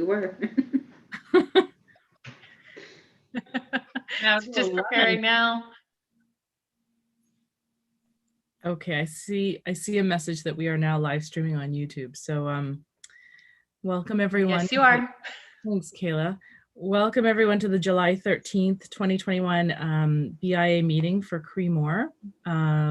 were. Now it's just preparing now. Okay, I see a message that we are now live streaming on YouTube. So welcome everyone. Yes, you are. Thanks, Kayla. Welcome everyone to the July 13th, 2021 BIA meeting for Creemore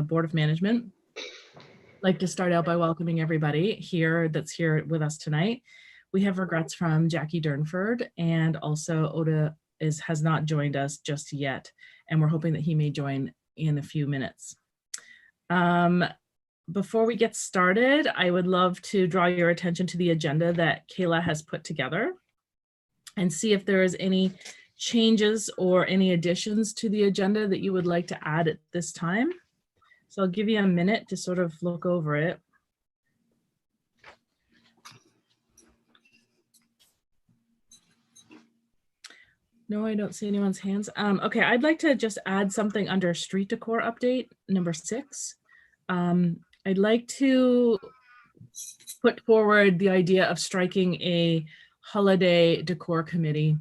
Board of Management. I'd like to start out by welcoming everybody here that's here with us tonight. We have regrets from Jackie Durnford, and also Oda has not joined us just yet, and we're hoping that he may join in a few minutes. Before we get started, I would love to draw your attention to the agenda that Kayla has put together and see if there is any changes or any additions to the agenda that you would like to add at this time. So I'll give you a minute to sort of look over it. No, I don't see anyone's hands. Okay, I'd like to just add something under street decor update, number 6. I'd like to put forward the idea of striking a holiday decor committee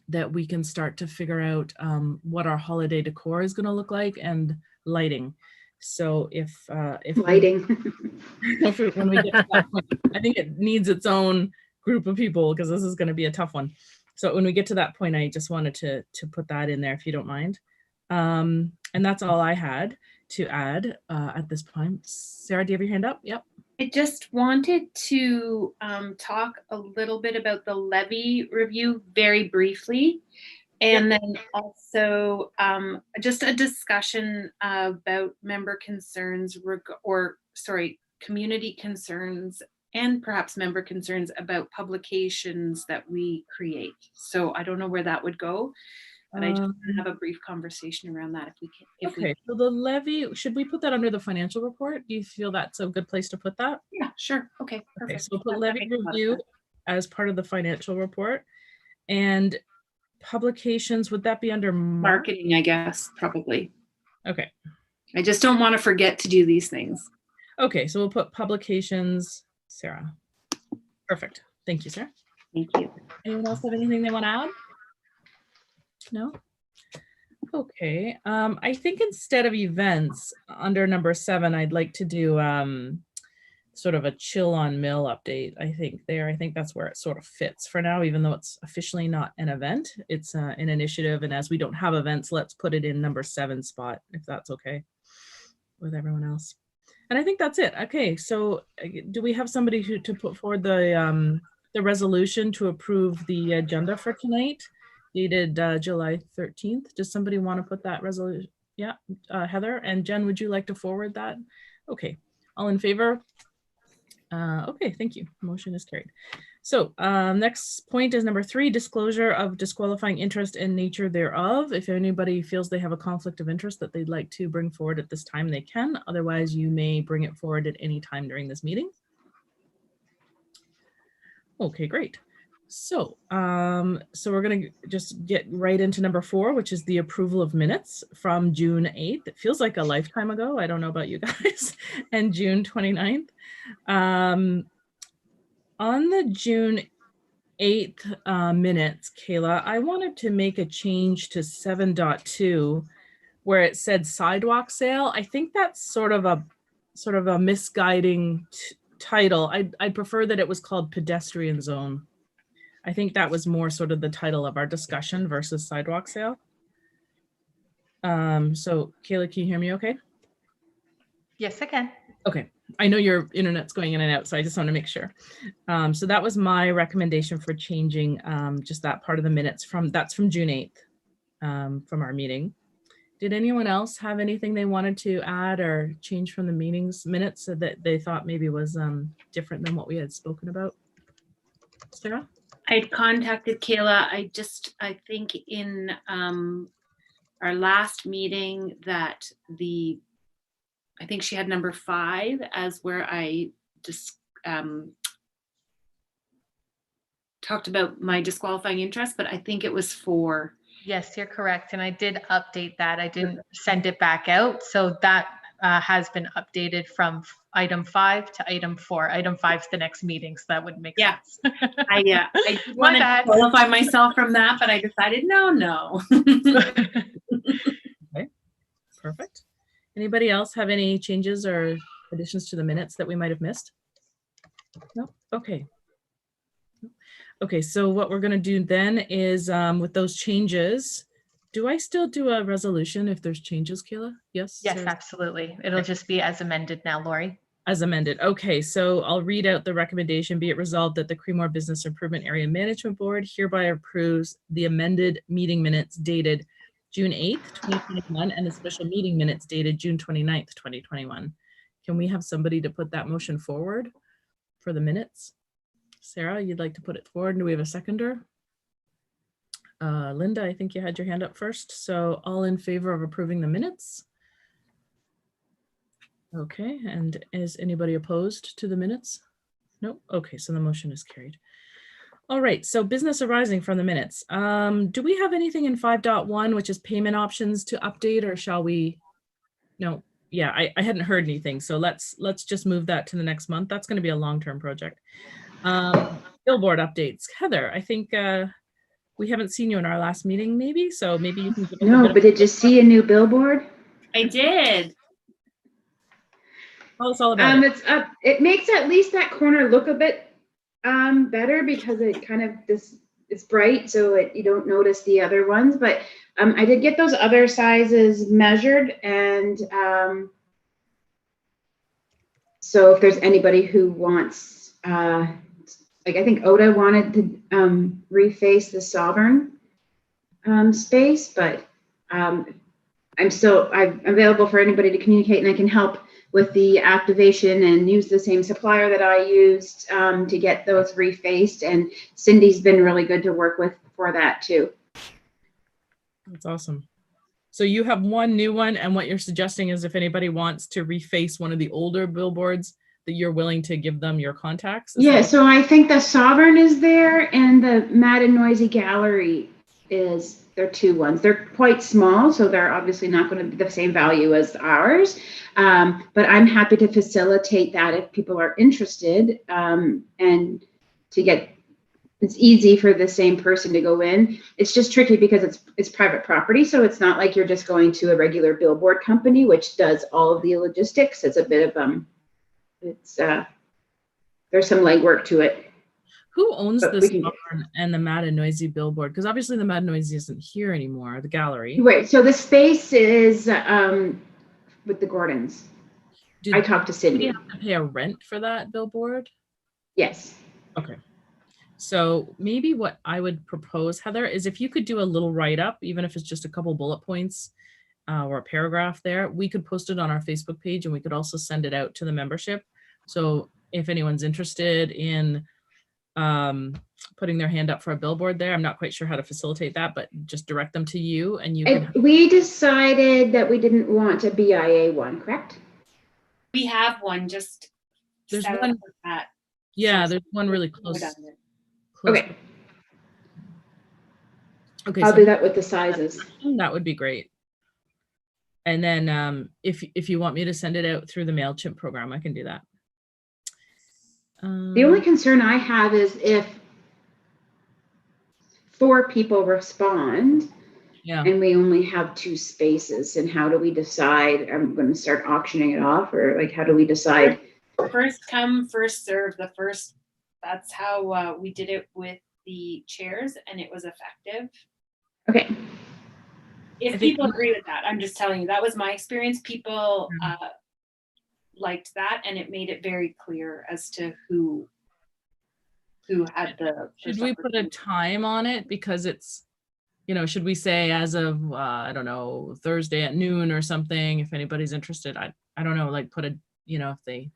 that we can start to figure out what our holiday decor is going to look like and lighting. So if Lighting. when we get to that point, I think it needs its own group of people because this is going to be a tough one. So when we get to that point, I just wanted to put that in there if you don't mind. And that's all I had to add at this point. Sarah, do you have your hand up? Yep. I just wanted to talk a little bit about the levy review very briefly. And then also just a discussion about member concerns community concerns and perhaps member concerns about publications that we create. So I don't know where that would go, but I just want to have a brief conversation around that if we can. Okay, so the levy, should we put that under the financial report? Do you feel that's a good place to put that? Yeah, sure. Okay, perfect. Okay, so we'll put levy review as part of the financial report. And publications, would that be under marketing, I guess, probably. Okay. I just don't want to forget to do these things. Okay, so we'll put publications, Sarah. Perfect. Thank you, Sarah. Thank you. Anyone else have anything they want to add? No? Okay. I think instead of events under number 7, I'd like to do sort of a chill on mill update. I think that's where it sort of fits for now, even though it's officially not an event. It's an initiative, and as we don't have events, let's put it in number 7 spot, if that's okay with everyone else. And I think that's it. Okay, so do we have somebody to put forward the resolution to approve the agenda for tonight, dated July 13th? Does somebody want to put that resolution? Yeah, Heather and Jen, would you like to forward that? Okay, all in favor? Okay, thank you. Motion is carried. So next point is number 3, disclosure of disqualifying interest and nature thereof. If anybody feels they have a conflict of interest that they'd like to bring forward at this time, they can. Otherwise, you may bring it forward at any time during this meeting. Okay, great. So, so we're going to just get right into number 4, which is the approval of minutes from June 8th. It feels like a lifetime ago. I don't know about you guys. And June 29th. On the June 8th minutes, Kayla, I wanted to make a change to 7.2 where it said sidewalk sale. I think that's sort of a misguiding title. I'd prefer that it was called pedestrian zone. I think that was more sort of the title of our discussion versus sidewalk sale. So Kayla, can you hear me okay? Yes, I can. Okay. I know your internet's going in and out, so I just want to make sure. So that was my recommendation for changing just that part of the minutes that's from June 8th from our meeting. Did anyone else have anything they wanted to add or change from the meeting's minutes so that they thought maybe was different than what we had spoken about? Sarah? I'd contacted Kayla. I think in our last meeting that I think she had number 5 as where I just talked about my disqualifying interest, but I think it was 4. Yes, you're correct. And I did update that. I didn't send it back out. So that has been updated from item 5 to item 4. Item 5 is the next meeting, so that would make Yeah. sense. I did My want to bad. qualify myself from that, but I decided no. Okay, perfect. Anybody else have any changes or additions to the minutes that we might have missed? No? Okay. Okay, so what we're going to do then is with those changes, do I still do a resolution if there's changes, Kayla? Yes? Yes, Sarah? absolutely. It'll just be as amended now, Lori. As amended. Okay, so I'll read out the recommendation. Be it resolved that the Creemore Business Improvement Area Management Board hereby approves the amended meeting minutes dated June 8th, 2021, and the special meeting minutes dated June 29th, 2021. Can we have somebody to put that motion forward for the minutes? Sarah, you'd like to put it forward? Do we have a seconder? Linda, I think you had your hand up first. So all in favor of approving the minutes? Okay, and is anybody opposed to the minutes? Nope. Okay, so the motion is carried. All right, so business arising from the minutes. Do we have anything in 5.1, which is payment options to update, or shall we? No, yeah, I hadn't heard anything, so let's just move that to the next month. That's going to be a long-term project. Billboard updates. Heather, I think we haven't seen you in our last meeting, maybe, so maybe you can give us a No, bit but did you see a new billboard? I did. tell us all about it. It's up. It makes at least that corner look a bit better because it kind of it's bright, so you don't notice the other ones. But I did get those other sizes measured, and so if there's anybody who wants, like I think Oda wanted to reface the Sovereign space, but I'm available for anybody to communicate, and I can help with the activation and use the same supplier that I used to get those refaced. And Cindy's been really good to work with for that too. That's awesome. So you have one new one, and what you're suggesting is if anybody wants to reface one of the older billboards, that you're willing to give them your contacts? Yeah, so I think the Sovereign is there, and the Mad and Noisy Gallery is, they're two ones. They're quite small, so they're obviously not going to be the same value as ours. But I'm happy to facilitate that if people are interested, and to get, it's easy for the same person to go in. It's just tricky because it's private property, so it's not like you're just going to a regular billboard company, which does all of the logistics. It's a bit of there's some legwork to it. Who owns But the we can- Sovereign and the Mad and Noisy billboard? Because obviously the Mad and Noisy isn't here anymore, the gallery. Right, so the space is with the Gordons. Do I talked to we Cindy. have to pay a rent for that billboard? Yes. Okay. So maybe what I would propose, Heather, is if you could do a little write-up, even if it's just a couple bullet points or a paragraph there, we could post it on our Facebook page, and we could also send it out to the membership. So if anyone's interested in putting their hand up for a billboard there, I'm not quite sure how to facilitate that, but just direct them to you, and you can. We decided that we didn't want a BIA one, correct? We have one just. There's set one. up for that. Yeah, So there's one really we're close. done. close. Okay, Okay, I'll so do that with the sizes. that would be great. And then if you want me to send it out through the MailChimp program, I can do that. The only concern I have is if 4 people respond, Yeah. and we only have 2 spaces, and how do we decide? I'm going to start auctioning it off, or like, how do we decide? First come, first serve. That's how we did it with the chairs, and it was effective. Okay. If people agree with that, I'm just telling you, that was my experience. People liked that, and it made it very clear as to who had the. Should we put a time on it? Because it's, should we say as of, I don't know, Thursday at noon or something, if anybody's interested? I don't know, like put a, if they,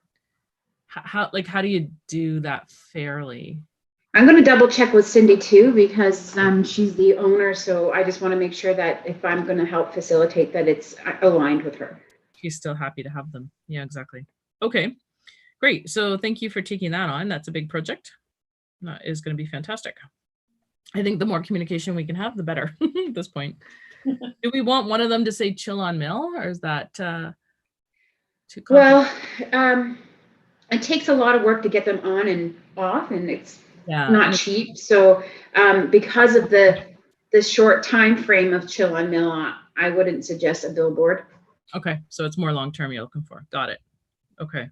how do you do that fairly? I'm going to double check with Cindy too, because she's the owner. So I just want to make sure that if I'm going to help facilitate, that it's aligned with her. She's still happy to have them. Yeah, exactly. Okay, great. So thank you for taking that on. That's a big project. That is going to be fantastic. I think the more communication we can have, the better at this point. Do we want one of them to say chill on Mill, or is that? Too complicated? Well, it takes a lot of work to get them on and off, and it's Yeah. not and cheap. So because of the short time frame of chill on mill, I wouldn't suggest a billboard. okay, so it's more long-term you're looking for. Got it. Okay,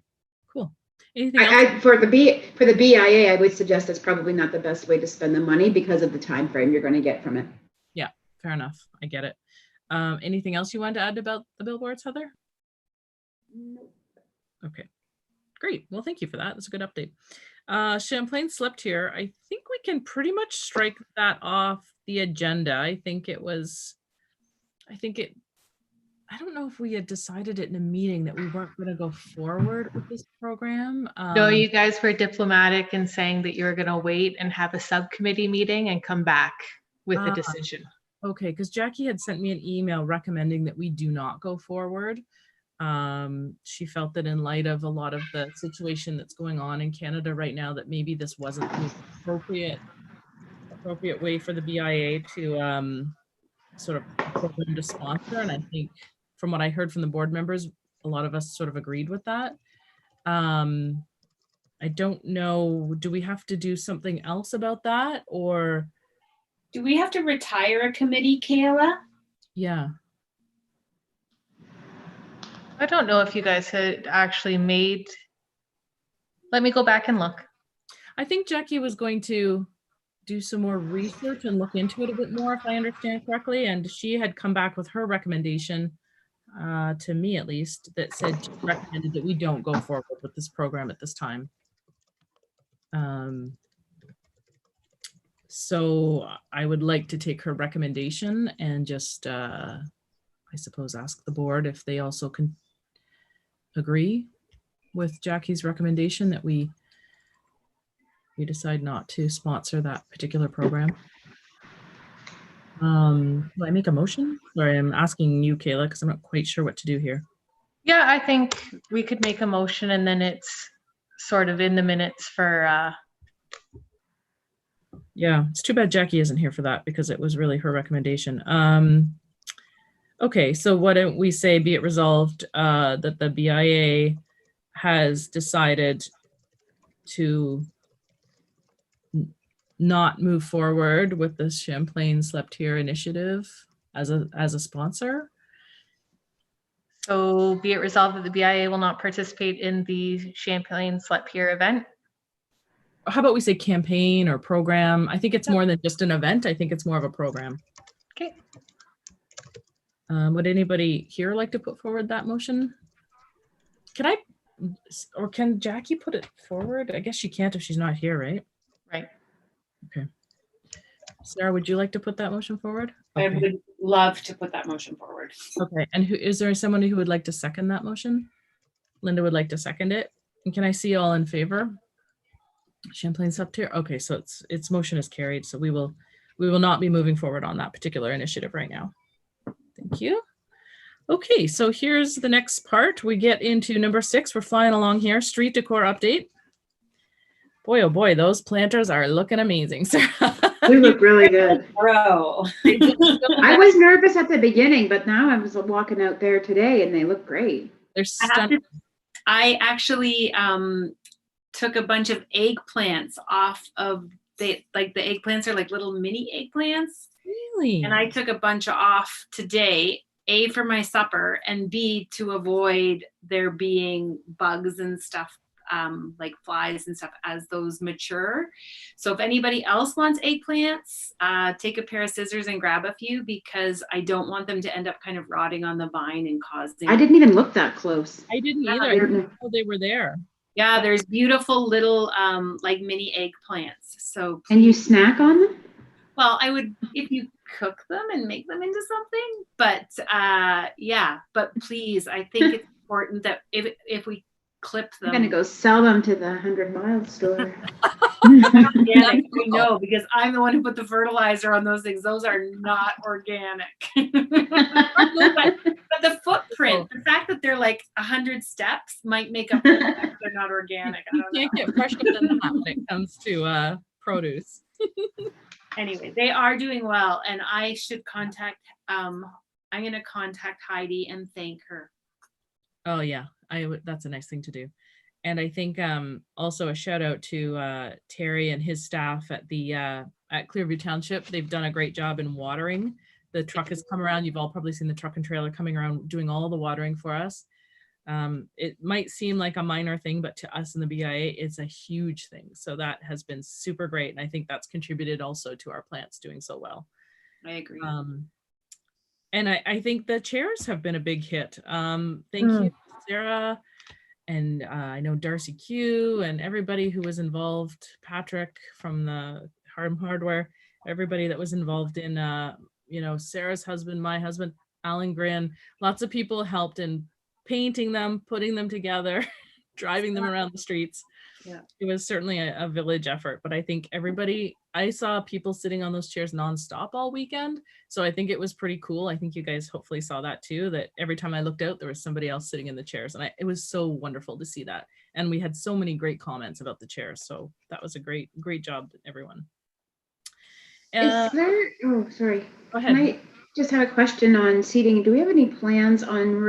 cool. Anything else? For the BIA, I would suggest that's probably not the best way to spend the money because of the time frame you're going to get from it. Yeah, fair enough. I get it. Anything else you wanted to add about the billboards, Heather? Nope. Okay, great. Well, thank you for that. That's a good update. Champlain slept here. I think we can pretty much strike that off the agenda. I don't know if we had decided it in a meeting that we weren't going to go forward with this program. No, you guys were diplomatic in saying that you were going to wait and have a subcommittee meeting and come back with a decision. Okay, because Jackie had sent me an email recommending that we do not go forward. She felt that in light of a lot of the situation that's going on in Canada right now, that maybe this wasn't the appropriate way for the BIA to sort of program to sponsor. And I think from what I heard from the board members, a lot of us sort of agreed with that. I don't know, do we have to do something else about that, or? Do we have to retire a committee, Kayla? Yeah. I don't know if you guys had actually made, let me go back and look. I think Jackie was going to do some more research and look into it a bit more, if I understand correctly. And she had come back with her recommendation, to me at least, that said she recommended that we don't go forward with this program at this time. So I would like to take her recommendation and just, I suppose, ask the board if they also can agree with Jackie's recommendation that we decide not to sponsor that particular program. Do I make a motion? Sorry, I'm asking you, Kayla, because I'm not quite sure what to do here. Yeah, I think we could make a motion and then it's sort of in the minutes for, Yeah, it's too bad Jackie isn't here for that because it was really her recommendation. Okay, so why don't we say, be it resolved that the BIA has decided to not move forward with the Champlain Slept Here initiative as a sponsor. so be it resolved that the BIA will not participate in the Champlain Slept Here event. How about we say campaign or program? I think it's more than just an event. I think it's more of a program. Okay. Would anybody here like to put forward that motion? Can Jackie put it forward? I guess she can't if she's not here, right? Right. Okay. Sarah, would you like to put that motion forward? I Okay. would love to put that motion forward. Okay. And is there someone who would like to second that motion? Linda would like to second it. And can I see all in favor? Champlain Slept Here. Okay, so its motion is carried. So we will not be moving forward on that particular initiative right now. Thank you. Okay, so here's the next part. We get into number 6. We're flying along here. Street decor update. Boy, oh boy, those planters are looking amazing, Sarah. They look really good. Bro. I was nervous at the beginning, but now I was walking out there today and they look great. They're stunning. I actually took a bunch of eggplants off of the eggplants are like little mini eggplants. Really? And I took a bunch off today, A, for my supper, and B, to avoid there being bugs and stuff, like flies and stuff as those mature. So if anybody else wants eggplants, take a pair of scissors and grab a few, because I don't want them to end up kind of rotting on the vine and causing. I didn't even look that close. I didn't either. I didn't know they were there. Yeah, there's beautiful little like mini eggplants. So And you snack on them? well, I would if you cook them and make them into something. But yeah, but please, I think it's important that if we clip them. I'm gonna go sell them to the 100-mile store. Organic, we know, because I'm the one who put the fertilizer on those things. Those are not organic. but the footprint, the fact that they're like 100 steps might make up for the fact that they're not organic. I You don't know. can't get fresher than that when it comes to produce. Anyway, they are doing well, and I should contact I'm going to contact Heidi and thank her. Oh yeah, that's a nice thing to do. And I think also a shout out to Terry and his staff at the at Clearview Township. They've done a great job in watering. The truck has come around. You've all probably seen the truck and trailer coming around doing all the watering for us. It might seem like a minor thing, but to us in the BIA, it's a huge thing. So that has been super great. And I think that's contributed also to our plants doing so well. I agree. And I think the chairs have been a big hit. Thank you, Sarah. And I know Darcy Q and everybody who was involved, Patrick from the Harm Hardware, everybody that was involved in, Sarah's husband, my husband, Alan Grin, lots of people helped in painting them, putting them together, driving them around the streets. Yeah. It was certainly a village effort, but I think I saw people sitting on those chairs nonstop all weekend. So I think it was pretty cool. I think you guys hopefully saw that too, that every time I looked out, there was somebody else sitting in the chairs. And it was so wonderful to see that. And we had so many great comments about the chairs. So that was a great job, everyone. Is there, oh, sorry. Go ahead. I just have a question on seating. Do we have any plans on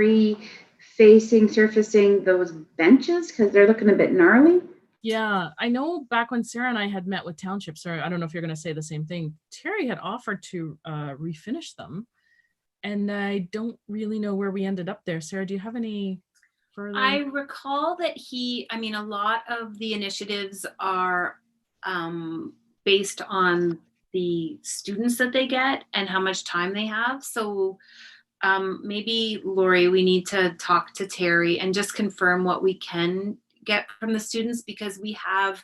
surfacing those benches? Because they're looking a bit gnarly. Yeah, I know back when Sarah and I had met with townships, or I don't know if you're going to say the same thing, Terry had offered to refinish them. And I don't really know where we ended up there. Sarah, do you have any further? I recall that a lot of the initiatives are based on the students that they get and how much time they have. So maybe, Lori, we need to talk to Terry and just confirm what we can get from the students, because we have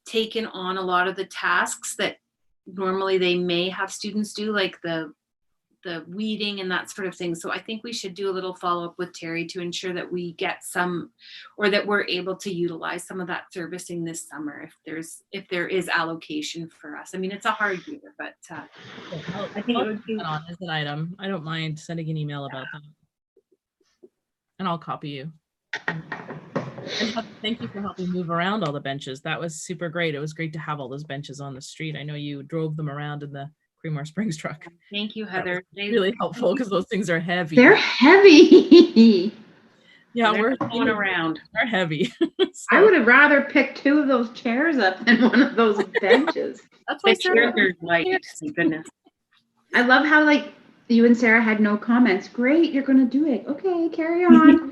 taken on a lot of the tasks that normally they may have students do, like the weeding and that sort of thing. So I think we should do a little follow-up with Terry to ensure that we get some, or that we're able to utilize some of that servicing this summer if there is allocation for us. I mean, it's a hard year, but I think it would be on as an item. I don't mind sending an email about that. And I'll copy you. And thank you for helping move around all the benches. That was super great. It was great to have all those benches on the street. I know you drove them around in the Creemore Springs truck. Thank you, Heather. Really helpful because those things are heavy. They're heavy. Yeah, we're going around. They're heavy. So, I would have rather picked 2 of those chairs up than one of those benches. That's why chairs are light. Thank goodness. I love how you and Sarah had no comments. Great, you're going to do it. Okay, carry on.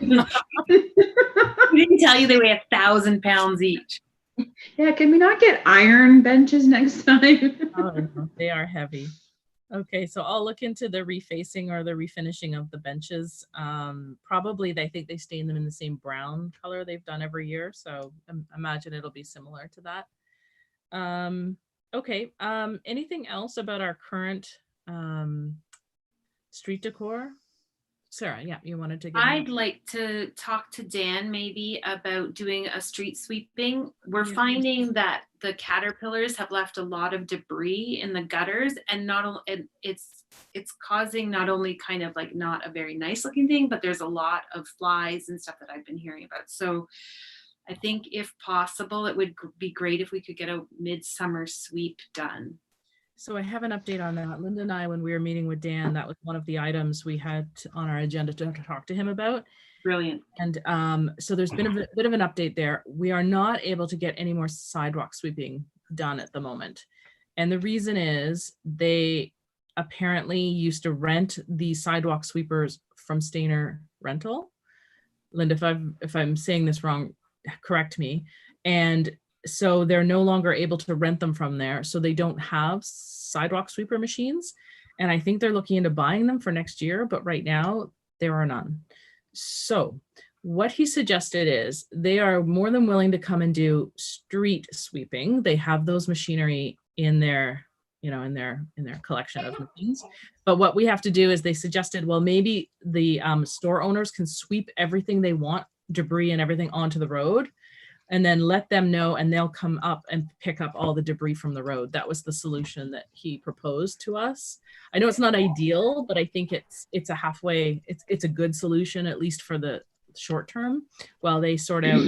We didn't tell you they weigh 1,000 pounds each. Yeah, can we not get iron benches next time? Oh, they are heavy. Okay, so I'll look into the refacing or the refinishing of the benches. Probably, I think they stain them in the same brown color they've done every year. So imagine it'll be similar to that. Okay, anything else about our current street decor? Sarah, yeah, you wanted to get I'd like to talk to Dan maybe about doing a street sweeping. We're finding that the caterpillars have left a lot of debris in the gutters, and it's causing not only kind of like not a very nice looking thing, but there's a lot of flies and stuff that I've been hearing about. So I think if possible, it would be great if we could get a midsummer sweep done. So I have an update on that. Linda and I, when we were meeting with Dan, that was one of the items we had on our agenda to talk to him about. Brilliant. And so there's been a bit of an update there. We are not able to get any more sidewalk sweeping done at the moment. And the reason is they apparently used to rent the sidewalk sweepers from Stainer Rental. Linda, if I'm saying this wrong, correct me. And so they're no longer able to rent them from there. So they don't have sidewalk sweeper machines. And I think they're looking into buying them for next year, but right now there are none. So what he suggested is they are more than willing to come and do street sweeping. They have those machinery in their, in their collection of machines. But what we have to do is they suggested, well, maybe the store owners can sweep everything they want, debris and everything onto the road, and then let them know, and they'll come up and pick up all the debris from the road. That was the solution that he proposed to us. I know it's not ideal, but I think it's a halfway, it's a good solution, at least for the short term, while they sort out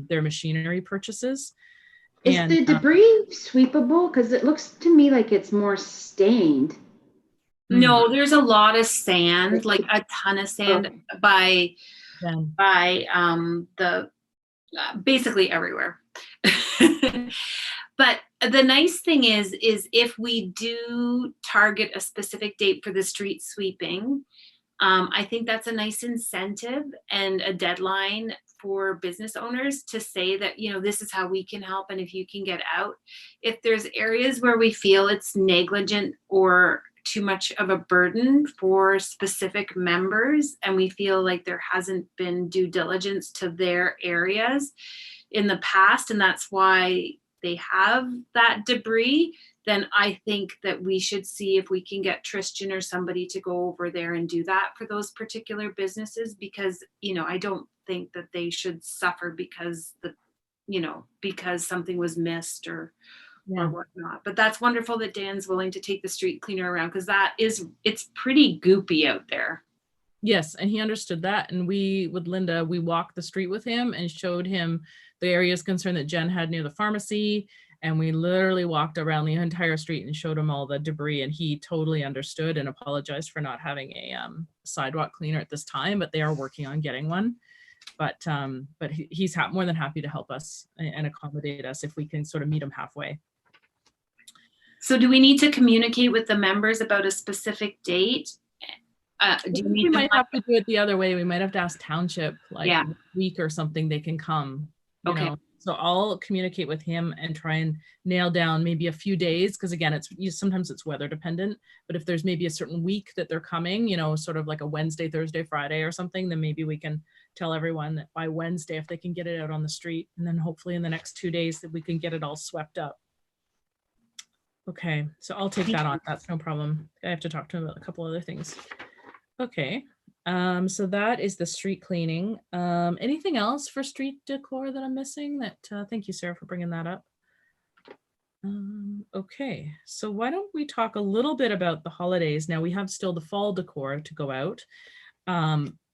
their machinery purchases. Is the debris sweepable? Because it looks to me like it's more stained. No, there's a lot of sand, like a ton of sand by Jen. by the basically everywhere. But the nice thing is if we do target a specific date for the street sweeping, I think that's a nice incentive and a deadline for business owners to say that, this is how we can help. And if you can get out, if there's areas where we feel it's negligent or too much of a burden for specific members, and we feel like there hasn't been due diligence to their areas in the past, and that's why they have that debris, then I think that we should see if we can get Tristan or somebody to go over there and do that for those particular businesses, because, I don't think that they should suffer because because something was missed or whatnot. But that's wonderful that Dan's willing to take the street cleaner around, because it's pretty goopy out there. Yes, and he understood that. And with Linda, we walked the street with him and showed him the areas concerned that Jen had near the pharmacy. And we literally walked around the entire street and showed him all the debris. And he totally understood and apologized for not having a sidewalk cleaner at this time, but they are working on getting one. But he's more than happy to help us and accommodate us if we can sort of meet him halfway. So do we need to communicate with the members about a specific date? We might have to do it the other way. We might have to ask Township Yeah. a week or something they can come. You Okay. know? So I'll communicate with him and try and nail down maybe a few days, because again, sometimes it's weather dependent. But if there's maybe a certain week that they're coming, sort of like a Wednesday, Thursday, Friday or something, then maybe we can tell everyone that by Wednesday if they can get it out on the street, and then hopefully in the next 2 days that we can get it all swept up. Okay, so I'll take that on. That's no problem. I have to talk to him about a couple other things. Okay, so that is the street cleaning. Anything else for street decor that I'm missing? Thank you, Sarah, for bringing that up. Okay, so why don't we talk a little bit about the holidays? Now we have still the fall decor to go out,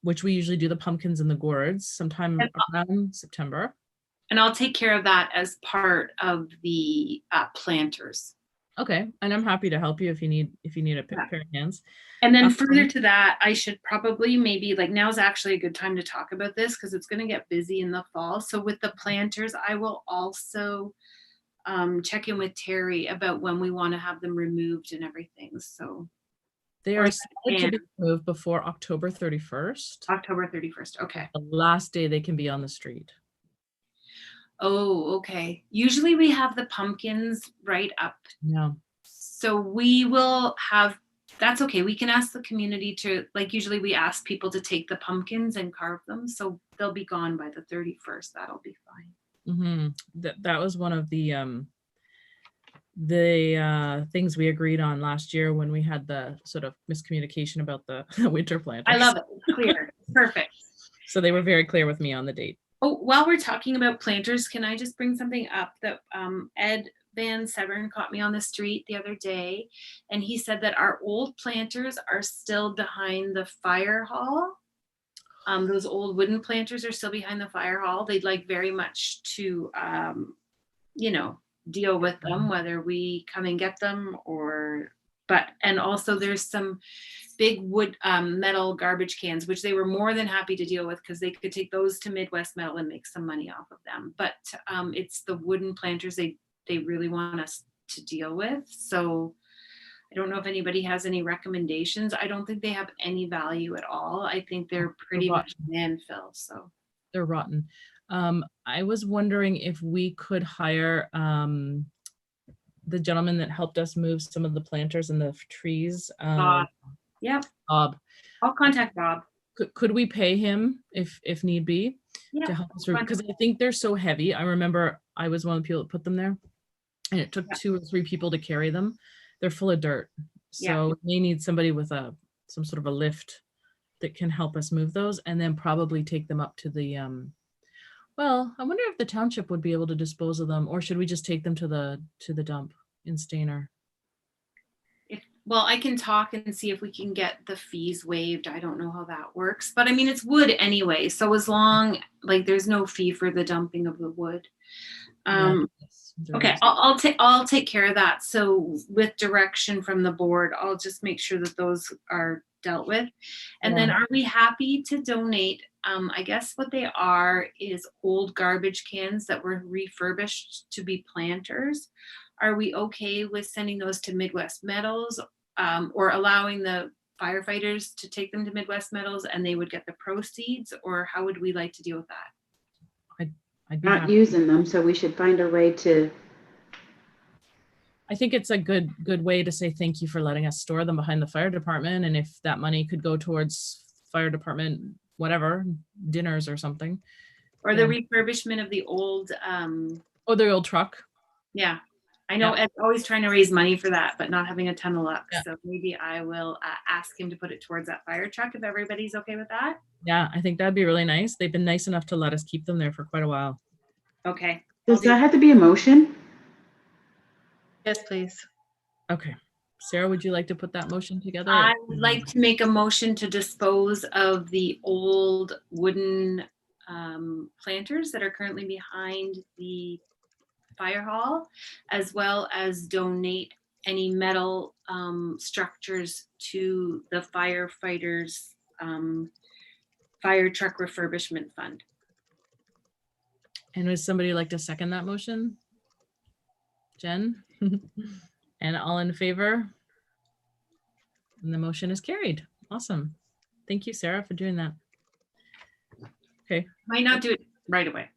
which we usually do the pumpkins and the gourds sometime around September. And I'll take care of that as part of the planters. Okay, and I'm happy to help you if you need a pair of hands. And then further to that, I should probably now's actually a good time to talk about this, because it's going to get busy in the fall. So with the planters, I will also check in with Terry about when we want to have them removed and everything. So they are scheduled to be removed before October 31st. October 31st. Okay. The last day they can be on the street. Oh, okay. Usually we have the pumpkins right up. Yeah. So we will have, that's okay. We can ask the community to, usually we ask people to take the pumpkins and carve them. So they'll be gone by the 31st. That'll be fine. Mm-hmm. That was one of the things we agreed on last year when we had the sort of miscommunication about the winter planters. I love it. It's clear. Perfect. So they were very clear with me on the date. Oh, while we're talking about planters, can I just bring something up that Ed Van Severn caught me on the street the other day, and he said that our old planters are still behind the fire hall. Those old wooden planters are still behind the fire hall. They'd like very much to, deal with them, whether we come and get them and also there's some big wood metal garbage cans, which they were more than happy to deal with, because they could take those to Midwest Metal and make some money off of them. But it's the wooden planters they really want us to deal with. So I don't know if anybody has any recommendations. I don't think they have any value at all. I think they're pretty much landfill. So they're rotten. I was wondering if we could hire the gentleman that helped us move some of the planters and the trees. Yep. Bob. I'll contact Bob. Could we pay him if need be to help us move? Because I think they're so heavy. I remember I was one of the people that put them there, and it took 2 or 3 people to carry them. They're full of dirt. So they need somebody with some sort of a lift that can help us move those, and then probably take them up to the well, I wonder if the township would be able to dispose of them, or should we just take them to the dump in Stainer? Well, I can talk and see if we can get the fees waived. I don't know how that works, but I mean, it's wood anyway. So as long there's no fee for the dumping of the wood. Okay, I'll take care of that. So with direction from the board, I'll just make sure that those are dealt with. And then are we happy to donate I guess what they are is old garbage cans that were refurbished to be planters. Are we okay with sending those to Midwest Metals, or allowing the firefighters to take them to Midwest Metals and they would get the proceeds, or how would we like to deal with that? I'd be Not happy. using them, so we should find a way to. I think it's a good way to say thank you for letting us store them behind the fire department. And if that money could go towards fire department, whatever, dinners or something. Or Yeah. the refurbishment of the old, Or the old truck. yeah. I know Yeah. Ed's always trying to raise money for that, but not having a ton of luck. Yeah. So maybe I will ask him to put it towards that fire truck if everybody's okay with that. Yeah, I think that'd be really nice. They've been nice enough to let us keep them there for quite a while. Okay. Does that have to be a motion? Yes, please. Okay. Sarah, would you like to put that motion together? I would like to make a motion to dispose of the old wooden planters that are currently behind the fire hall, as well as donate any metal structures to the firefighters fire truck refurbishment fund. And would somebody like to second that motion? Jen? And all in favor? And the motion is carried. Awesome. Thank you, Sarah, for doing that. Okay. Might not do it right away,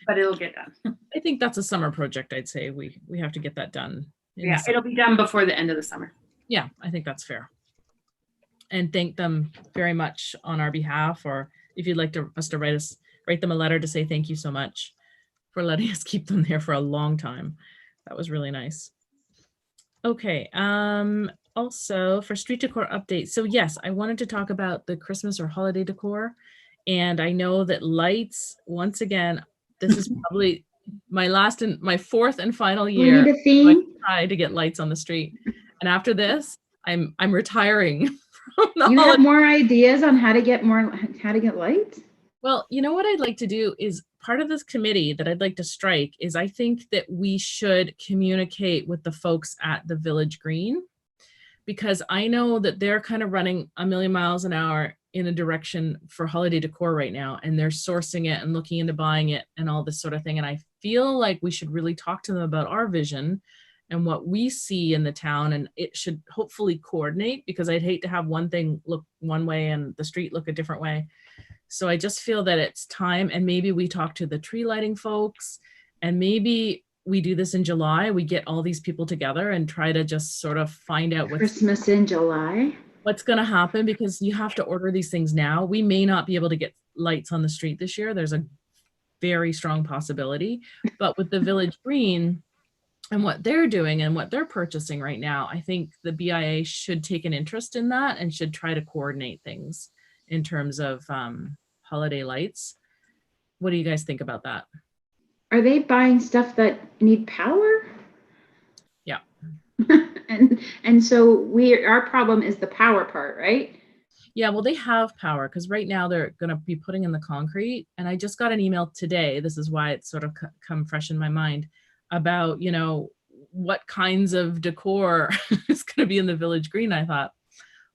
but it'll get done. I think that's a summer project, I'd say. We have to get that done. in the Yeah, summer. it'll be done before the end of the summer. Yeah, I think that's fair. And thank them very much on our behalf, or if you'd like us to write them a letter to say thank you so much for letting us keep them there for a long time. That was really nice. Okay, also for street decor updates. So yes, I wanted to talk about the Christmas or holiday decor. And I know that lights, once again, this is probably my fourth and final We year. need a theme. Try to get lights on the street. And after this, I'm retiring from the You have holiday. more ideas on how to get lights? Well, you know what I'd like to do is part of this committee that I'd like to strike is I think that we should communicate with the folks at the Village Green, because I know that they're kind of running a million miles an hour in a direction for holiday decor right now, and they're sourcing it and looking into buying it and all this sort of thing. And I feel like we should really talk to them about our vision and what we see in the town, and it should hopefully coordinate, because I'd hate to have one thing look one way and the street look a different way. So I just feel that it's time, and maybe we talk to the tree lighting folks, and maybe we do this in July. We get all these people together and try to just sort of find out Christmas in July. what's going to happen, because you have to order these things now. We may not be able to get lights on the street this year. There's a very strong possibility, but with the Village Green and what they're doing and what they're purchasing right now, I think the BIA should take an interest in that and should try to coordinate things in terms of holiday lights. What do you guys think about that? Are they buying stuff that need power? Yeah. and so our problem is the power part, right? Yeah, well, they have power, because right now they're going to be putting in the concrete. And I just got an email today. This is why it's sort of come fresh in my mind about, you know, what kinds of decor is going to be in the Village Green. I thought,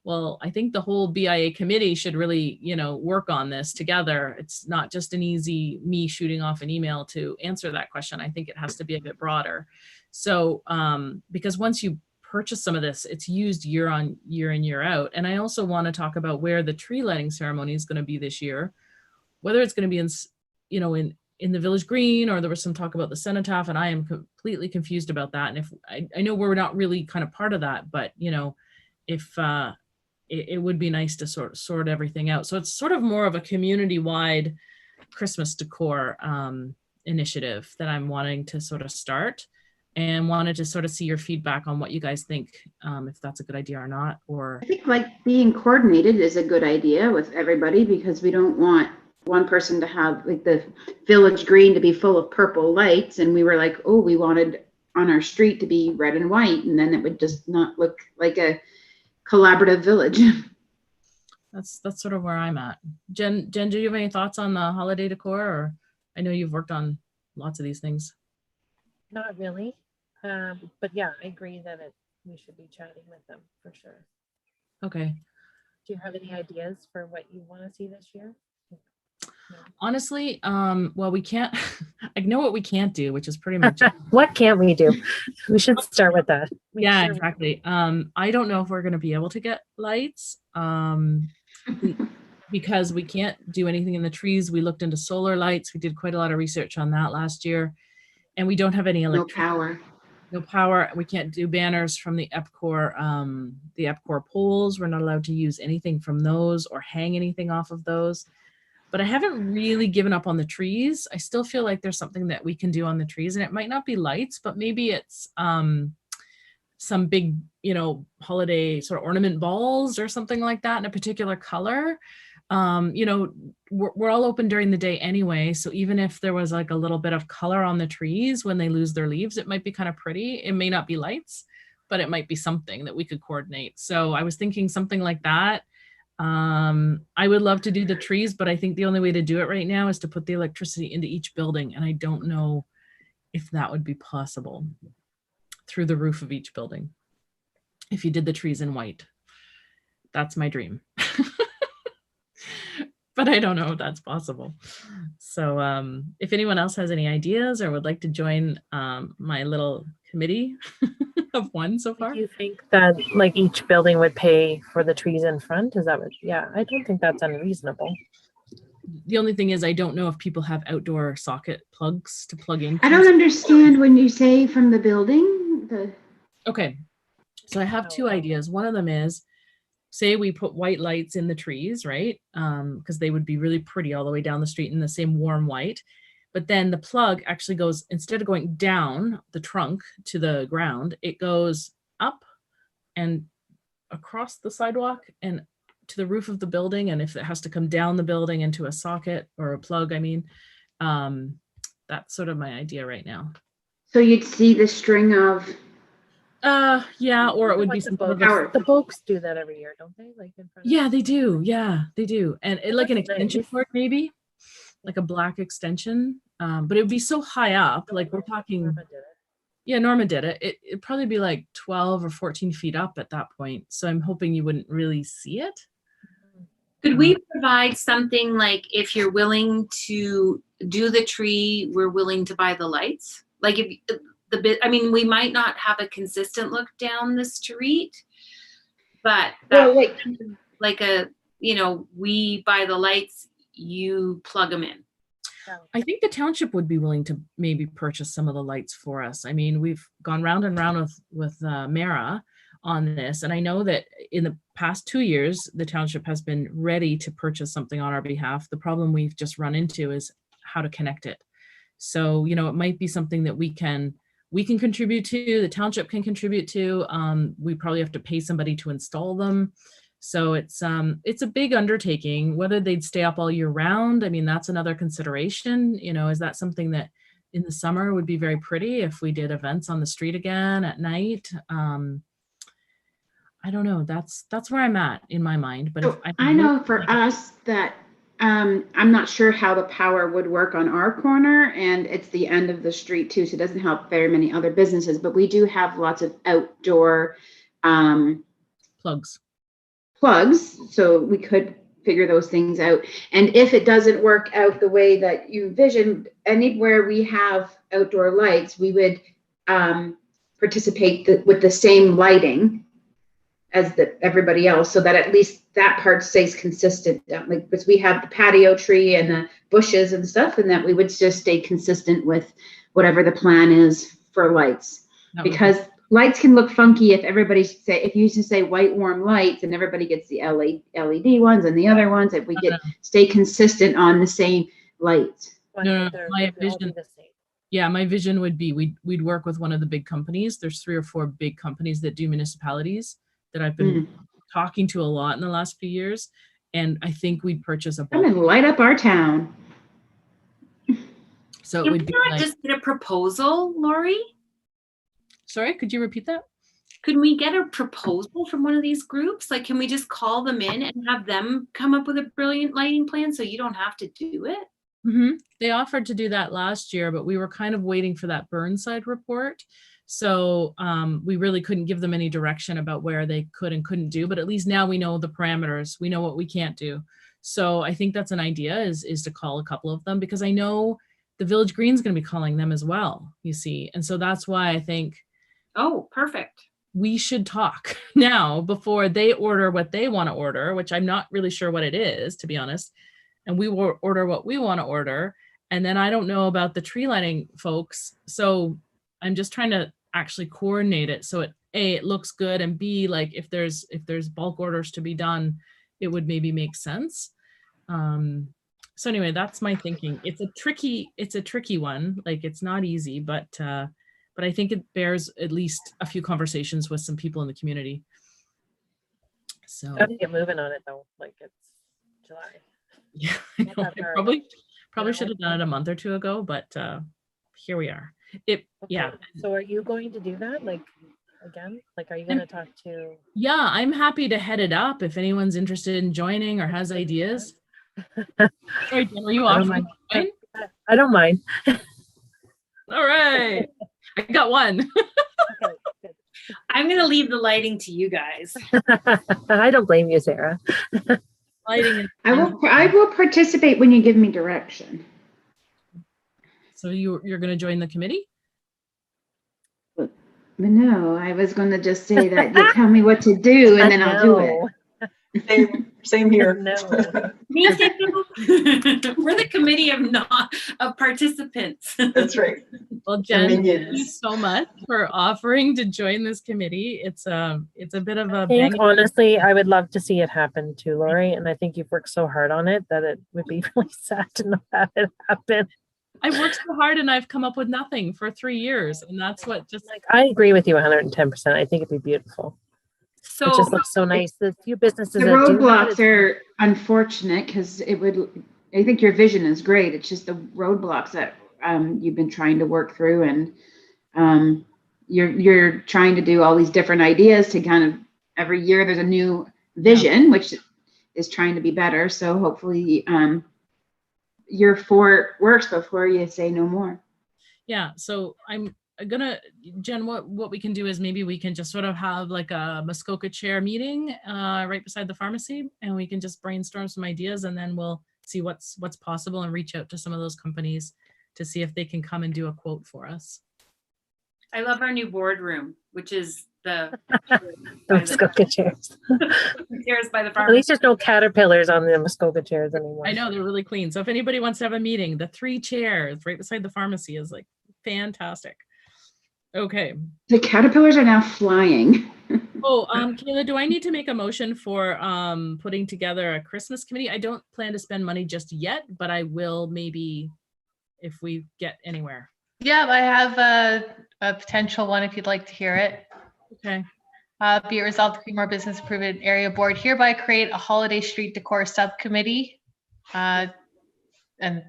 well, I think the whole BIA committee should really, you know, work on this together. It's not just an easy me shooting off an email to answer that question. I think it has to be a bit broader. So, because once you purchase some of this, it's used year on year in, year out. And I also want to talk about where the tree lighting ceremony is going to be this year, whether it's going to be in, you know, in the Village Green, or there was some talk about the Cenotaph, and I am completely confused about that. And if I know we're not really kind of part of that, but you know, if it would be nice to sort everything out. So it's sort of more of a community-wide Christmas decor initiative that I'm wanting to sort of start, and wanted to sort of see your feedback on what you guys think, if that's a good idea or not. Or I think like being coordinated is a good idea with everybody, because we don't want one person to have like the Village Green to be full of purple lights, and we were like, oh, we wanted on our street to be red and white, and then it would just not look like a collaborative village. that's sort of where I'm at. Jen, do you have any thoughts on the holiday decor? Or I know you've worked on lots of these things. Not really. But yeah, I agree that we should be chatting with them for sure. Okay. Do you have any ideas for what you want to see this year? Honestly, well, we can't, I know what we can't do, which is pretty much it. What can't we do? We should start with that. Make Yeah, sure we- exactly. I don't know if we're going to be able to get lights, because we can't do anything in the trees. We looked into solar lights. We did quite a lot of research on that last year, and we don't have any No electricity. power. No power. We can't do banners from the EPCOR poles. We're not allowed to use anything from those or hang anything off of those. But I haven't really given up on the trees. I still feel like there's something that we can do on the trees, and it might not be lights, but maybe it's some big, holiday sort of ornament balls or something like that in a particular color. We're all open during the day anyway. So even if there was like a little bit of color on the trees when they lose their leaves, it might be kind of pretty. It may not be lights, but it might be something that we could coordinate. So I was thinking something like that. I would love to do the trees, but I think the only way to do it right now is to put the electricity into each building. And I don't know if that would be possible through the roof of each building. If you did the trees in white, that's my dream. But I don't know if that's possible. So if anyone else has any ideas or would like to join my little committee of one so far. Do you think that like each building would pay for the trees in front? Is that what? Yeah, I don't think that's unreasonable. The only thing is I don't know if people have outdoor socket plugs to plug in. I don't understand when you say from the building. Okay, so I have two ideas. One of them is, say we put white lights in the trees, right? Because they would be really pretty all the way down the street in the same warm white. But then the plug actually goes, instead of going down the trunk to the ground, it goes up and across the sidewalk and to the roof of the building. And if it has to come down the building into a socket or a plug, that's sort of my idea right now. So you'd see the string of. Yeah, or it would be the some Boaks. The Boaks do that every year, don't they? Like in front. Yeah, they do. Yeah, they do. And like an That's extension nice. cord, maybe like a black extension. But it would be so high up, like we're talking. Norma did it. Yeah, Norma did it. It'd probably be like 12 or 14 feet up at that point. So I'm hoping you wouldn't really see it. Could we provide something like, if you're willing to do the tree, we're willing to buy the lights? Like if we might not have a consistent look down the street, but we buy the lights, you plug them in. I think the township would be willing to maybe purchase some of the lights for us. I mean, we've gone round and round with Mara on this, and I know that in the past 2 years, the township has been ready to purchase something on our behalf. The problem we've just run into is how to connect it. So, it might be something that we can contribute to, the township can contribute to. We probably have to pay somebody to install them. So it's a big undertaking. Whether they'd stay up all year round, that's another consideration. Is that something that in the summer would be very pretty if we did events on the street again at night? I don't know. That's where I'm at in my mind. But So I know for us that I'm not sure how the power would work on our corner, and it's the end of the street too, so it doesn't help very many other businesses. But we do have lots of outdoor plugs, so we could figure those things out. And if it doesn't work out the way that you envisioned, anywhere we have outdoor lights, we would participate with the same lighting as everybody else, so that at least that part stays consistent. Like, because we have the patio tree and the bushes and stuff, and that we would just stay consistent with whatever the plan is for lights. Because lights can look funky if you used to say white warm lights and everybody gets the LED ones and the other ones, if we stay consistent on the same lights. No, my vision. Yeah, my vision would be we'd work with one of the big companies. There's 3 or 4 big companies that do municipalities that I've been talking to a lot in the last few years. And I think we'd purchase a bulk. Come and light up our town. So it would be not just get a proposal, Lori? Sorry, could you repeat that? Could we get a proposal from one of these groups? Like, can we just call them in and have them come up with a brilliant lighting plan so you don't have to do it? Mm-hmm. They offered to do that last year, but we were kind of waiting for that Burnside report. So we really couldn't give them any direction about where they could and couldn't do, but at least now we know the parameters. We know what we can't do. So I think that's an idea is to call a couple of them, because I know the Village Green's going to be calling them as well, you see. And so that's why I think Oh, perfect. we should talk now before they order what they want to order, which I'm not really sure what it is, to be honest. And we will order what we want to order. And then I don't know about the tree lighting folks. So I'm just trying to actually coordinate it so it looks good, and B, like if there's bulk orders to be done, it would maybe make sense. So anyway, that's my thinking. It's a tricky one. Like, it's not easy, but I think it bears at least a few conversations with some people in the community. So Gotta get moving on it though. Like, it's July. yeah, I know. I probably should have done it a month or two ago, but here we are. Yeah. So are you going to do that? Like, again? Like, are you going to talk to? Yeah, I'm happy to head it up if anyone's interested in joining or has ideas. Sorry, Jen, were you I don't offering? mind. I don't mind. All right. I got one. Okay, good. I'm going to leave the lighting to you guys. I don't blame you, Sarah. Lighting is I will participate when you give me direction. So you're going to join the committee? But no, I was going to just say that you tell me what to do and then I'll do it. Same here. No. Me too. We're the committee of participants. That's right. Well, Jen, thank you Minions. so much for offering to join this committee. It's a bit of a I think, bang. honestly, I would love to see it happen too, Lori. And I think you've worked so hard on it that it would be really sad to not have it happen. I've worked so hard and I've come up with nothing for 3 years, and that's what just Like, I agree with you 110%. I think it'd be beautiful. So It just looks so nice. The few businesses The that do that, roadblocks it's- are unfortunate because I think your vision is great. It's just the roadblocks that you've been trying to work through, and you're trying to do all these different ideas to kind of every year there's a new vision, which is trying to be better. So hopefully year 4 works before you say no more. yeah. So I'm gonna, Jen, what we can do is maybe we can just sort of have like a Muskoka chair meeting right beside the pharmacy, and we can just brainstorm some ideas, and then we'll see what's possible and reach out to some of those companies to see if they can come and do a quote for us. I love our new boardroom, which is the Muskoka chairs. chairs by the At farm. least there's no caterpillars on the Muskoka chairs anymore. I know, they're really clean. So if anybody wants to have a meeting, the 3 chairs right beside the pharmacy is like fantastic. Okay. The caterpillars are now flying. Oh, Kayla, do I need to make a motion for putting together a Christmas committee? I don't plan to spend money just yet, but I will maybe if we get anywhere. Yeah, I have a potential one if you'd like to hear it. Okay. Be it resolved, the Creemore Business Improvement Area Board hereby create a holiday street decor subcommittee. And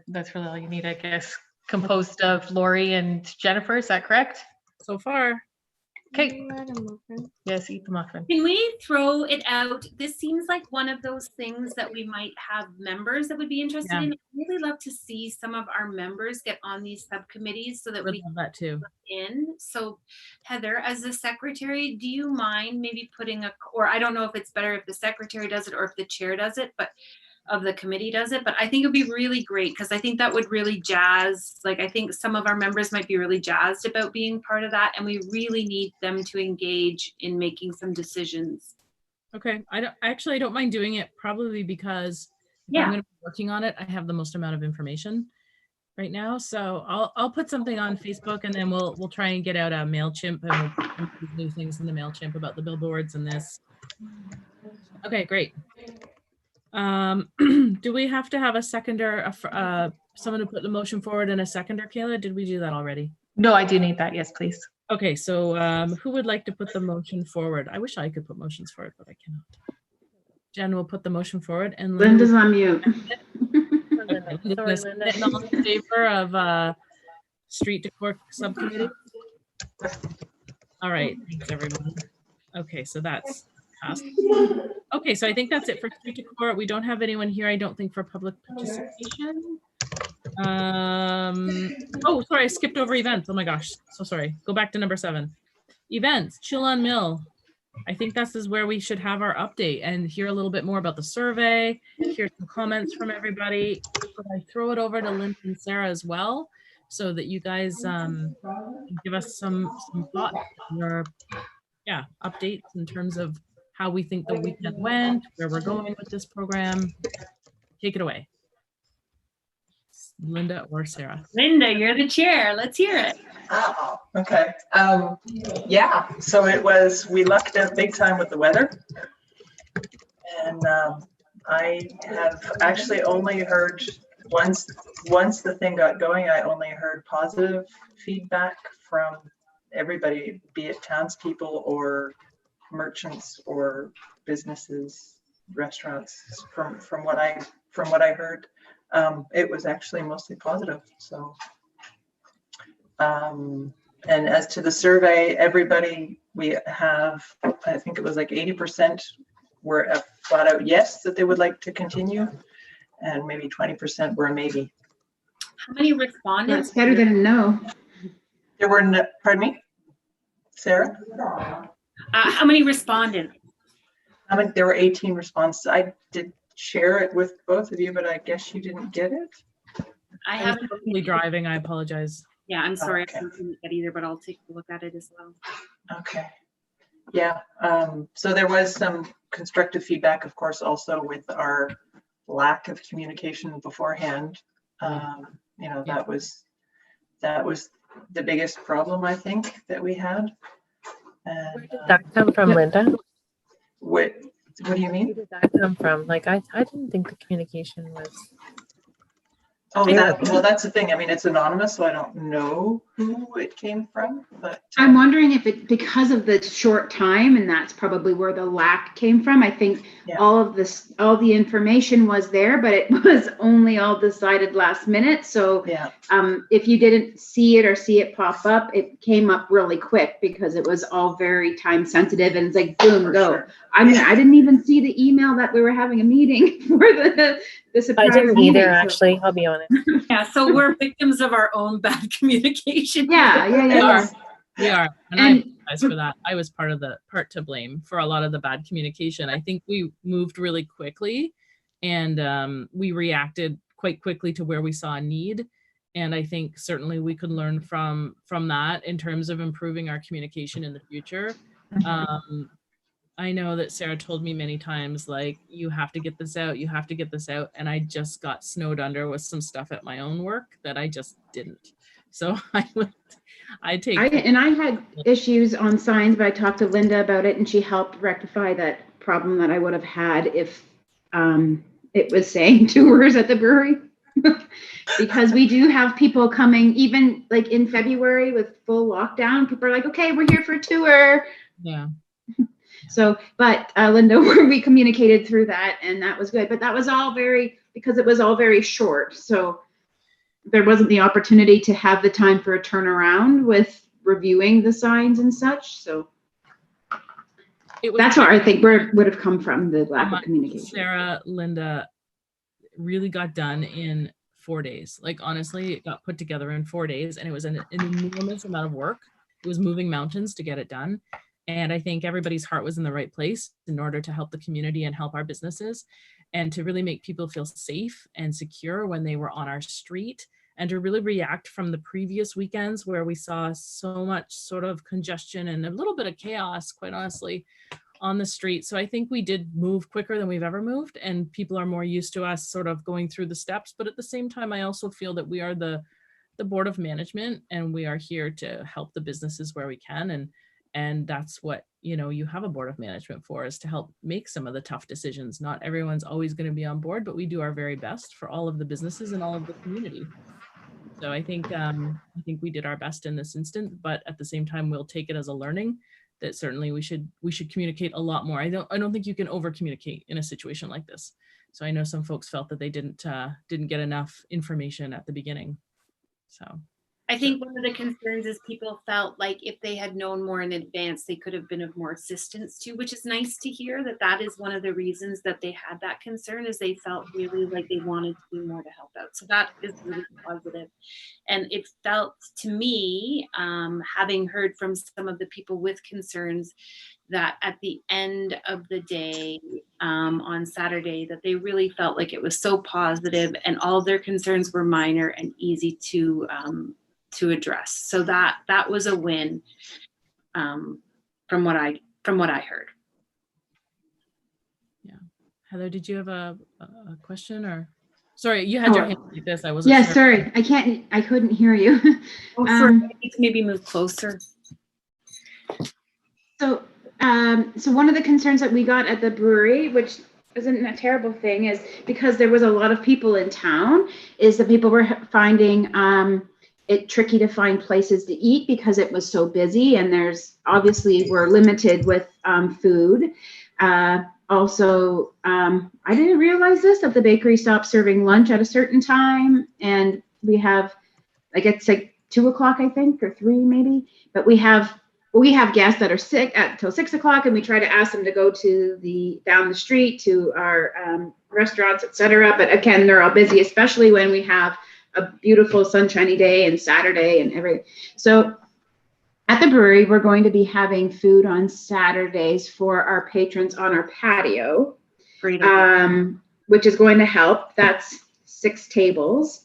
that's really all you need, I guess, composed of Lori and Jennifer. Is that correct? So far. Okay. Yes, eat the muffin. Can we throw it out? This seems like one of those things that we might have members that would be interested Yeah. in. I'd really love to see some of our members get on these subcommittees so that Would we love that too. in. So Heather, as the secretary, do you mind maybe putting or I don't know if it's better if the secretary does it or if the chair does it, but of the committee does it, but I think it'd be really great because I think that would really jazz, like I think some of our members might be really jazzed about being part of that, and we really need them to engage in making some decisions. Okay. I don't mind doing it, probably because if Yeah. I'm going to be working on it, I have the most amount of information right now. So I'll put something on Facebook, and then we'll try and get out a MailChimp, and we'll put new things in the MailChimp about the billboards and this. Okay, great. Do we have to have a seconder, someone to put the motion forward and a seconder, Kayla? Did we do that already? No, I do need that. Yes, please. Okay, so who would like to put the motion forward? I wish I could put motions forward, but I cannot. Jen will put the motion forward, and Linda's on mute. Linda. Sorry, Linda. And all in favor of street decor subcommittee? All right, thanks everyone. Okay, so that's passed. Okay, so I think that's it for street decor. We don't have anyone here, I don't think, for public participation. Oh, sorry, I skipped over events. Oh my gosh, so sorry. Go back to number 7. Events, Chill on Mill. I think this is where we should have our update and hear a little bit more about the survey, hear some comments from everybody. But I throw it over to Linda and Sarah as well, so that you guys give us some thoughts or updates in terms of how we think the weekend went, where we're going with this program. Take it away, Linda or Sarah. Linda, you're the chair. Let's hear it. Oh, okay. Yeah, so we lucked out big time with the weather. And I have actually only heard, once the thing got going, I only heard positive feedback from everybody, be it townspeople or merchants or businesses, restaurants. From what I heard, it was actually mostly positive. So, and as to the survey, everybody, we have, I think it was like 80% were a flat out yes that they would like to continue, and maybe 20% were a maybe. How many respondents? That's better than a no. There were no, pardon me, Sarah? How many respondents? I think there were 18 responses. I did share it with both of you, but I guess you didn't get it. I I was haven't. probably driving. I apologize. Yeah, I'm sorry. Okay. I didn't get either, but I'll take a look at it as well. Okay. Yeah. So there was some constructive feedback, of course, also with our lack of communication beforehand. You know, that was the biggest problem, I think, that we had. And Where did that come from, Linda? what do you mean? Where did that come from? Like, I didn't think the communication was. Oh, that's the thing. I mean, it's anonymous, so I don't know who it came from, but I'm wondering if it, because of the short time, and that's probably where the lack came from. I think Yeah. all the information was there, but it was only all decided last minute. So yeah, if you didn't see it or see it pop up, it came up really quick because it was all very time sensitive, and it's like, boom, for go. sure. I mean, I didn't even see the email that we were having a meeting for the surprise I didn't meeting, either, so- actually. I'll be honest. Yeah, so we're victims of our own bad communication. Yeah. We are, and I And apologize for that. I was part to blame for a lot of the bad communication. I think we moved really quickly, and we reacted quite quickly to where we saw a need. And I think certainly we could learn from that in terms of improving our communication in the future. I know that Sarah told me many times, like, you have to get this out, you have to get this out. And I just got snowed under with some stuff at my own work that I just didn't. So I had issues on signs, but I talked to Linda about it, and she helped rectify that problem that I would have had if it was saying tours at the brewery. Because we do have people coming, even like in February with full lockdown. People are like, okay, we're here for a tour. Yeah. So, but Linda, we communicated through that, and that was good. But that was all because it was all very short. So there wasn't the opportunity to have the time for a turnaround with reviewing the signs and such. So that's where I think would have come from, the lack of communication. Sarah, Linda really got done in 4 days. Like, honestly, it got put together in 4 days, and it was an enormous amount of work. It was moving mountains to get it done. And I think everybody's heart was in the right place in order to help the community and help our businesses, and to really make people feel safe and secure when they were on our street, and to really react from the previous weekends where we saw so much sort of congestion and a little bit of chaos, quite honestly, on the street. So I think we did move quicker than we've ever moved, and people are more used to us sort of going through the steps. But at the same time, I also feel that we are the board of management, and we are here to help the businesses where we can. And that's what, you have a board of management for, is to help make some of the tough decisions. Not everyone's always going to be on board, but we do our very best for all of the businesses and all of the community. So I think we did our best in this instant, but at the same time, we'll take it as a learning that certainly we should communicate a lot more. I don't think you can over communicate in a situation like this. So I know some folks felt that they didn't get enough information at the beginning. So I think one of the concerns is people felt like if they had known more in advance, they could have been of more assistance to, which is nice to hear that is one of the reasons that they had that concern, is they felt really like they wanted to do more to help out. So that is really positive. And it felt to me, having heard from some of the people with concerns, that at the end of the day on Saturday, that they really felt like it was so positive and all their concerns were minor and easy to address. So that was a win from what I heard. Yeah. Heather, did you have a question or? Sorry, you had your hand like this. I wasn't Yeah, sure. sorry, I couldn't hear you. Oh, sorry, I need to maybe move closer. So one of the concerns that we got at the brewery, which isn't a terrible thing, is because there was a lot of people in town, is that people were finding it tricky to find places to eat because it was so busy, and there's obviously we're limited with food. Also, I didn't realize this, that the bakery stopped serving lunch at a certain time, and we have, like, it's like 2 o'clock, I think, or 3 maybe, but we have guests that are sick till 6 o'clock, and we try to ask them to go to down the street to our restaurants, etc. But again, they're all busy, especially when we have a beautiful sunshiny day and Saturday and everything. So at the brewery, we're going to be having food on Saturdays for our patrons on our patio, which is going to help. That's 6 tables.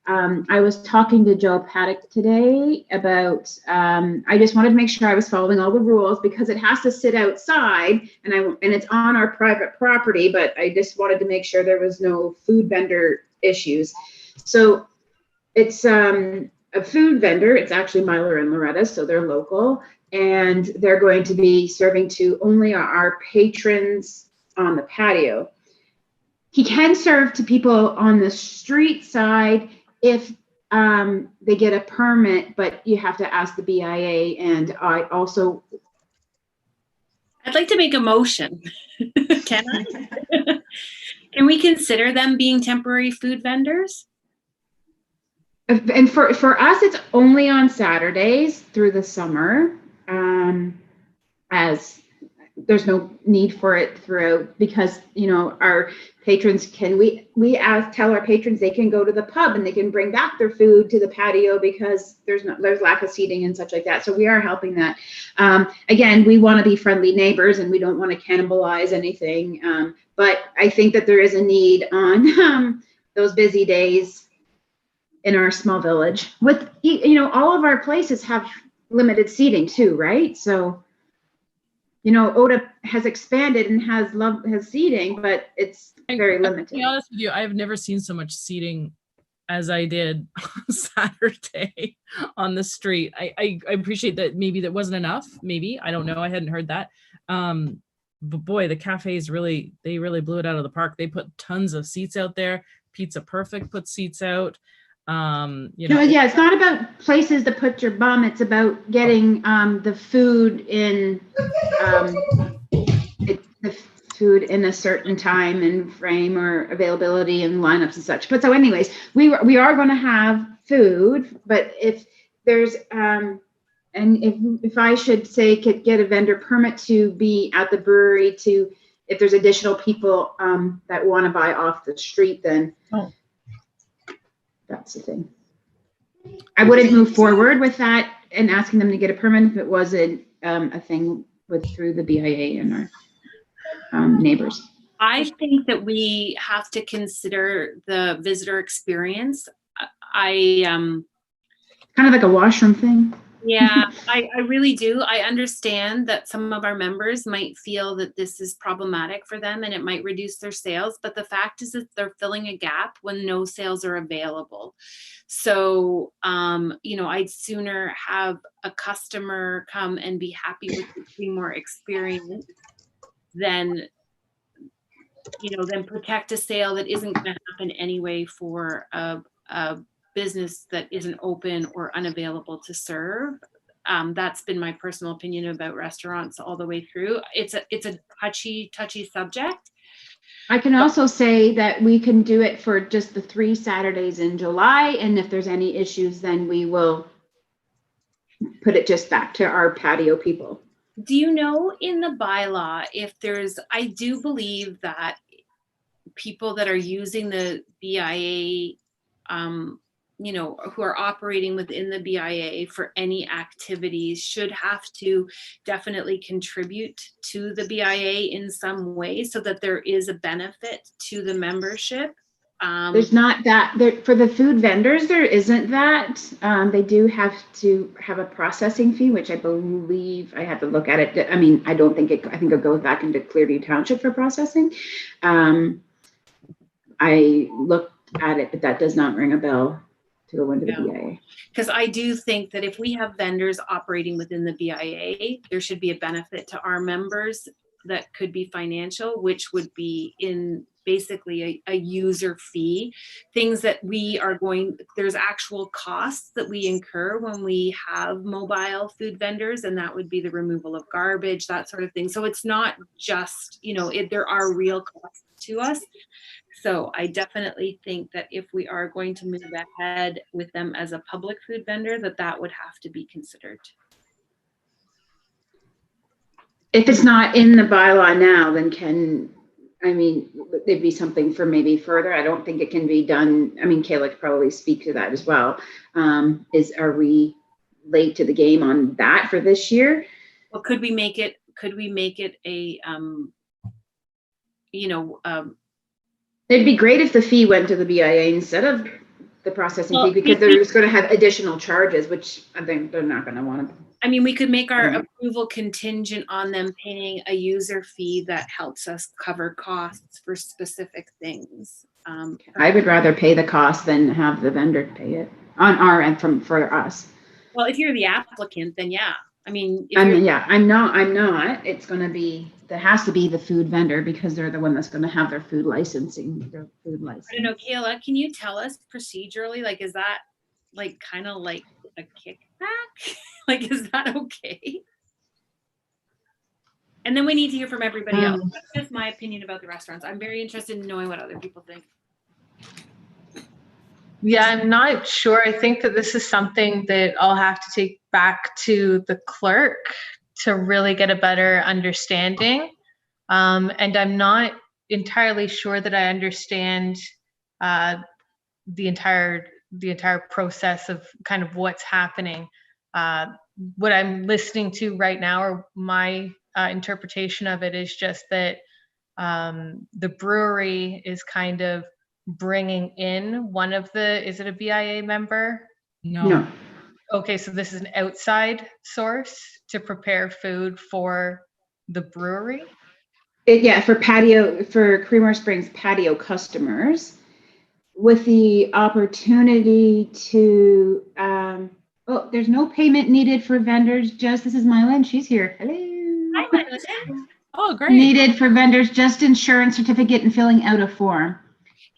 I was talking to Joe Paddock today about, I just wanted to make sure I was following all the rules because it has to sit outside and it's on our private property, but I just wanted to make sure there was no food vendor issues. So it's a food vendor. It's actually Myler and Loretta, so they're local, and they're going to be serving to only our patrons on the patio. He can serve to people on the street side if they get a permit, but you have to ask the BIA. And I'd like to make a motion. Can I? Can we consider them being temporary food vendors? And for us, it's only on Saturdays through the summer, as there's no need for it throughout, because our patrons tell our patrons they can go to the pub and they can bring back their food to the patio because there's lack of seating and such like that. So we are helping that. Again, we want to be friendly neighbors and we don't want to cannibalize anything. But I think that there is a need on those busy days in our small village. With all of our places have limited seating too, right? So Oda has expanded and has seating, but it's very limited. To be honest with you, I've never seen so much seating as I did on Saturday on the street. I appreciate that maybe that wasn't enough. Maybe, I don't know. I hadn't heard that. But boy, the cafes really blew it out of the park. They put tons of seats out there. Pizza Perfect put seats out. Yeah, it's not about places to put your bum. It's about getting the food in a certain time and frame or availability and lineups and such. But so anyways, we are going to have food, but if there's and if I should say could get a vendor permit to be at the brewery if there's additional people that want to buy off the street, then that's the thing. I wouldn't move forward with that and asking them to get a permit if it wasn't a thing through the BIA and our neighbors. I think that we have to consider the visitor experience. Kind of like a washroom thing. Yeah, I really do. I understand that some of our members might feel that this is problematic for them and it might reduce their sales, but the fact is that they're filling a gap when no sales are available. So, I'd sooner have a customer come and be happy with the Creemore experience than protect a sale that isn't going to happen anyway for a business that isn't open or unavailable to serve. That's been my personal opinion about restaurants all the way through. It's a touchy subject. I can also say that we can do it for just the 3 Saturdays in July, and if there's any issues, then we will put it just back to our patio people. Do you know in the bylaw I do believe that people that are using the BIA you know, who are operating within the BIA for any activities should have to definitely contribute to the BIA in some way so that there is a benefit to the membership. There's not that there for the food vendors. There isn't that. They do have to have a processing fee, which I believe I have to look at it. I mean, I don't think it. I think it goes back into Clearview Township for processing. I looked at it, but that does not ring a bell to go into the BIA. Because I do think that if we have vendors operating within the BIA, there should be a benefit to our members that could be financial, which would be in basically a user fee, things that we are going, there's actual costs that we incur when we have mobile food vendors, and that would be the removal of garbage, that sort of thing. So it's not just, you know, there are real costs to us. So I definitely think that if we are going to move ahead with them as a public food vendor, that would have to be considered. If it's not in the bylaw now, then there'd be something for maybe further. I don't think it can be done. I mean, Kayla could probably speak to that as well. Are we late to the game on that for this year? Well, could we make it a, It'd be great if the fee went to the BIA instead of the processing fee, because they're just going to have additional charges, which I think they're not going to want to. I mean, we could make our approval contingent on them paying a user fee that helps us cover costs for specific things. I would rather pay the cost than have the vendor pay it on our end for us. Well, if you're the applicant, then yeah. I mean, I'm not. It's going to be, there has to be the food vendor because they're the one that's going to have their food licensing, their food license. I don't know, Kayla, can you tell us procedurally, like, is that like kind of like a kickback? Like, is that okay? And then we need to hear from everybody else. That's just my opinion about the restaurants. I'm very interested in knowing what other people think. Yeah, I'm not sure. I think that this is something that I'll have to take back to the clerk to really get a better understanding. And I'm not entirely sure that I understand the entire process of kind of what's happening. What I'm listening to right now, or my interpretation of it, is just that the brewery is kind of bringing in one of the, is it a BIA member? No. Okay, so this is an outside source to prepare food for the brewery? For Creemore Springs patio customers, with the opportunity to, there's no payment needed for vendors, this is Mylan, she's here. Hello. Hi, Mylan. Oh, great. Needed for vendors, just insurance certificate and filling out a form.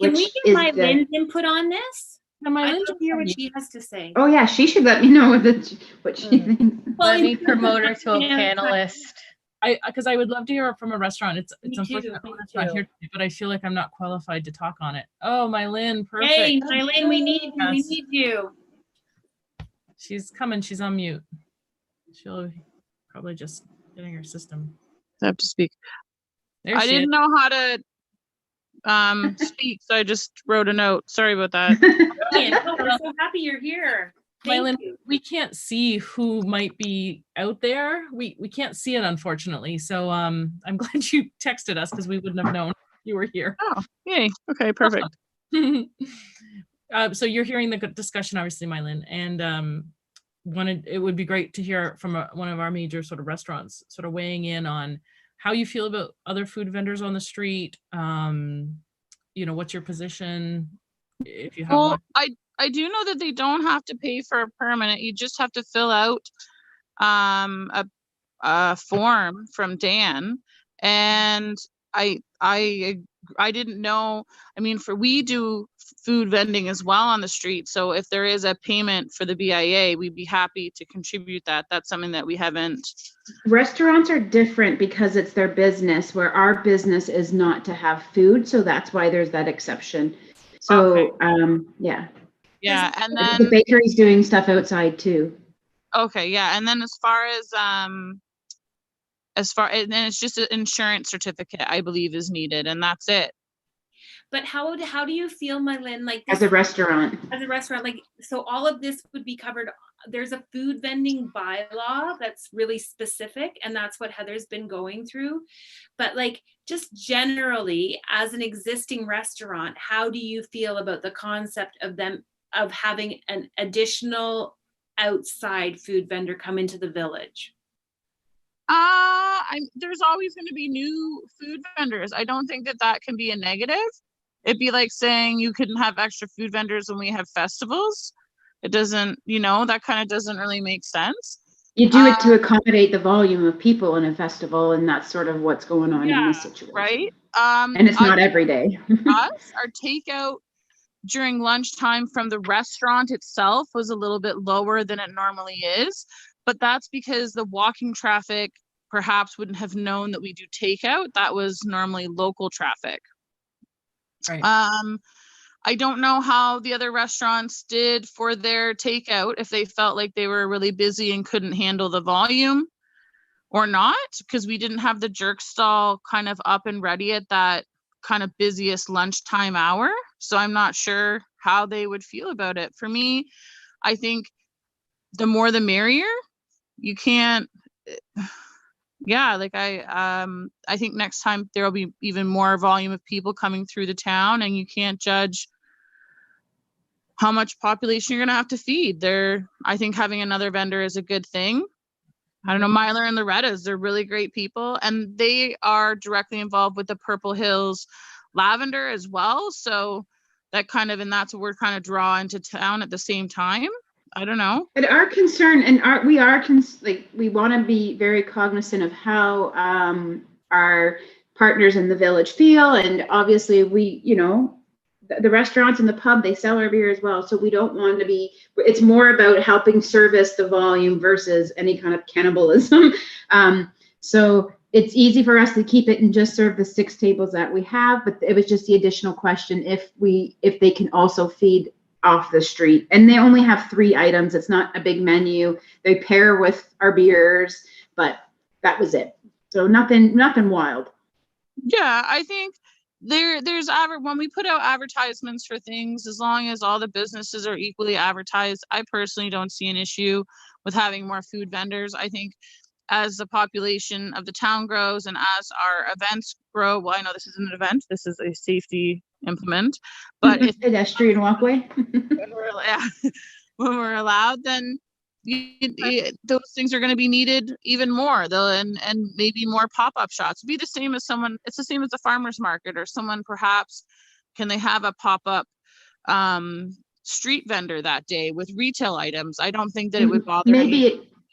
Can we get Mylan's input on this? No, I'd love to hear what she has to say. Oh yeah, she should let me know what she thinks. Let me promote her to a panelist. Because I would love to hear from a restaurant. It's unfortunate it's not here today, but I feel like I'm not qualified to talk on it. Oh, Mylin, perfect. Hey, Mylin, we need you. We need you. She's coming. She's on mute. She'll probably just getting her system. I have to speak. I didn't know how to speak, so I just wrote a note. Sorry about that. We're so happy you're here. Mylin, we can't see who might be out there. We can't see it, unfortunately. So I'm glad you texted us because we wouldn't have known you were here. Oh, yay. Okay, perfect. So you're hearing the discussion, obviously, Mylin, and it would be great to hear from one of our major sort of restaurants sort of weighing in on how you feel about other food vendors on the street. What's your position? If you have one. I do know that they don't have to pay for a permit. You just have to fill out a form from Dan. And I didn't know. I mean, we do food vending as well on the street. So if there is a payment for the BIA, we'd be happy to contribute that. That's something that we haven't. Restaurants are different because it's their business, where our business is not to have food. So that's why there's that exception. So, okay. Yeah. Yeah, and then the bakery's doing stuff outside too. Okay, yeah, and then as far and then it's just an insurance certificate, I believe, is needed, and that's it. But how do you feel, Mylin, like As a restaurant. as a restaurant, like, so all of this would be covered. There's a food vending bylaw that's really specific, and that's what Heather's been going through. But like, just generally, as an existing restaurant, how do you feel about the concept of having an additional outside food vendor come into the village? There's always going to be new food vendors. I don't think that can be a negative. It'd be like saying you couldn't have extra food vendors when we have festivals. It doesn't, that kind of doesn't really make sense. You do it to accommodate the volume of people in a festival, and that's sort of what's going on in this situation. Right. And it's not every day. Our takeout during lunchtime from the restaurant itself was a little bit lower than it normally is, but that's because the walking traffic perhaps wouldn't have known that we do takeout. That was normally local traffic. Right. I don't know how the other restaurants did for their takeout, if they felt like they were really busy and couldn't handle the volume or not, because we didn't have the jerk stall kind of up and ready at that kind of busiest lunchtime hour. So I'm not sure how they would feel about it. For me, I think the more the merrier. You can't, I think next time there will be even more volume of people coming through the town, and you can't judge how much population you're going to have to feed. I think having another vendor is a good thing. I don't know, Myler and Loretta's, they're really great people, and they are directly involved with the Purple Hills Lavender as well. So that's what we're kind of draw into town at the same time. I don't know. But our concern, and we want to be very cognizant of how our partners in the village feel, and obviously the restaurants and the pub, they sell our beer as well, so we don't want to be. It's more about helping service the volume versus any kind of cannibalism. So it's easy for us to keep it and just serve the 6 tables that we have, but it was just the additional question if they can also feed off the street. And they only have 3 items. It's not a big menu. They pair with our beers, but that was it. So nothing wild. Yeah, I think when we put out advertisements for things, as long as all the businesses are equally advertised, I personally don't see an issue with having more food vendors. I think as the population of the town grows and as our events grow, well, I know this isn't an event, this is a safety implement, but if pedestrian walkway. when we're allowed, then those things are going to be needed even more, and maybe more pop-up shops. Be the same as it's the same as a farmer's market, or someone perhaps can they have a pop-up street vendor that day with retail items. I don't think that it would bother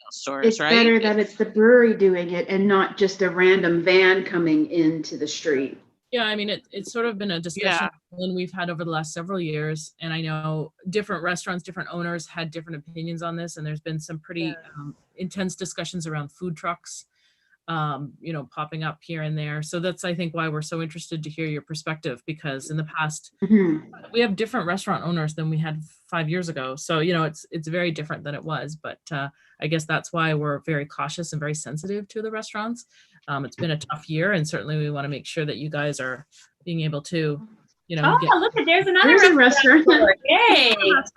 stores, it's right? Better that it's the brewery doing it and not just a random van coming into the street. Yeah, I mean, it's sort of been a discussion when we've had over the last several years, and I know different restaurants, different owners had different opinions on this, and there's been some pretty intense discussions around food trucks, popping up here and there. So that's, I think, why we're so interested to hear your perspective, because in the past, we have different restaurant owners than we had 5 years ago. So, it's very different than it was, but I guess that's why we're very cautious and very sensitive to the restaurants. It's been a tough year, and certainly we want to make sure that you guys are being able to, look, there's another restaurant. Yay!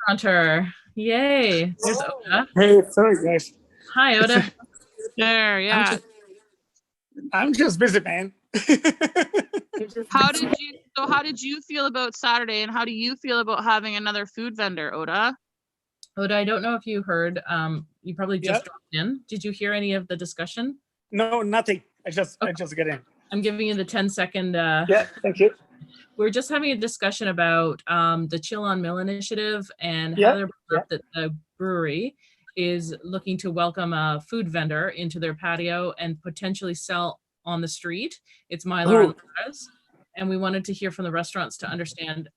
Restaurateur. Yay. There's Oda. Hey, sorry guys. Hi, Oda. There, yeah. I'm just busy, man. How did you feel about Saturday, and how do you feel about having another food vendor, Oda? Oda, I don't know if you heard, you probably just dropped in. Did you hear any of the discussion? No, nothing. I just get in. I'm giving you the 10-second. Yeah, thank you. We're just having a discussion about the Chill on Mill initiative, and Heather brought up that the brewery is looking to welcome a food vendor into their patio and potentially sell on the street. It's Mylar and Laura's, and we wanted to hear from the restaurants to understand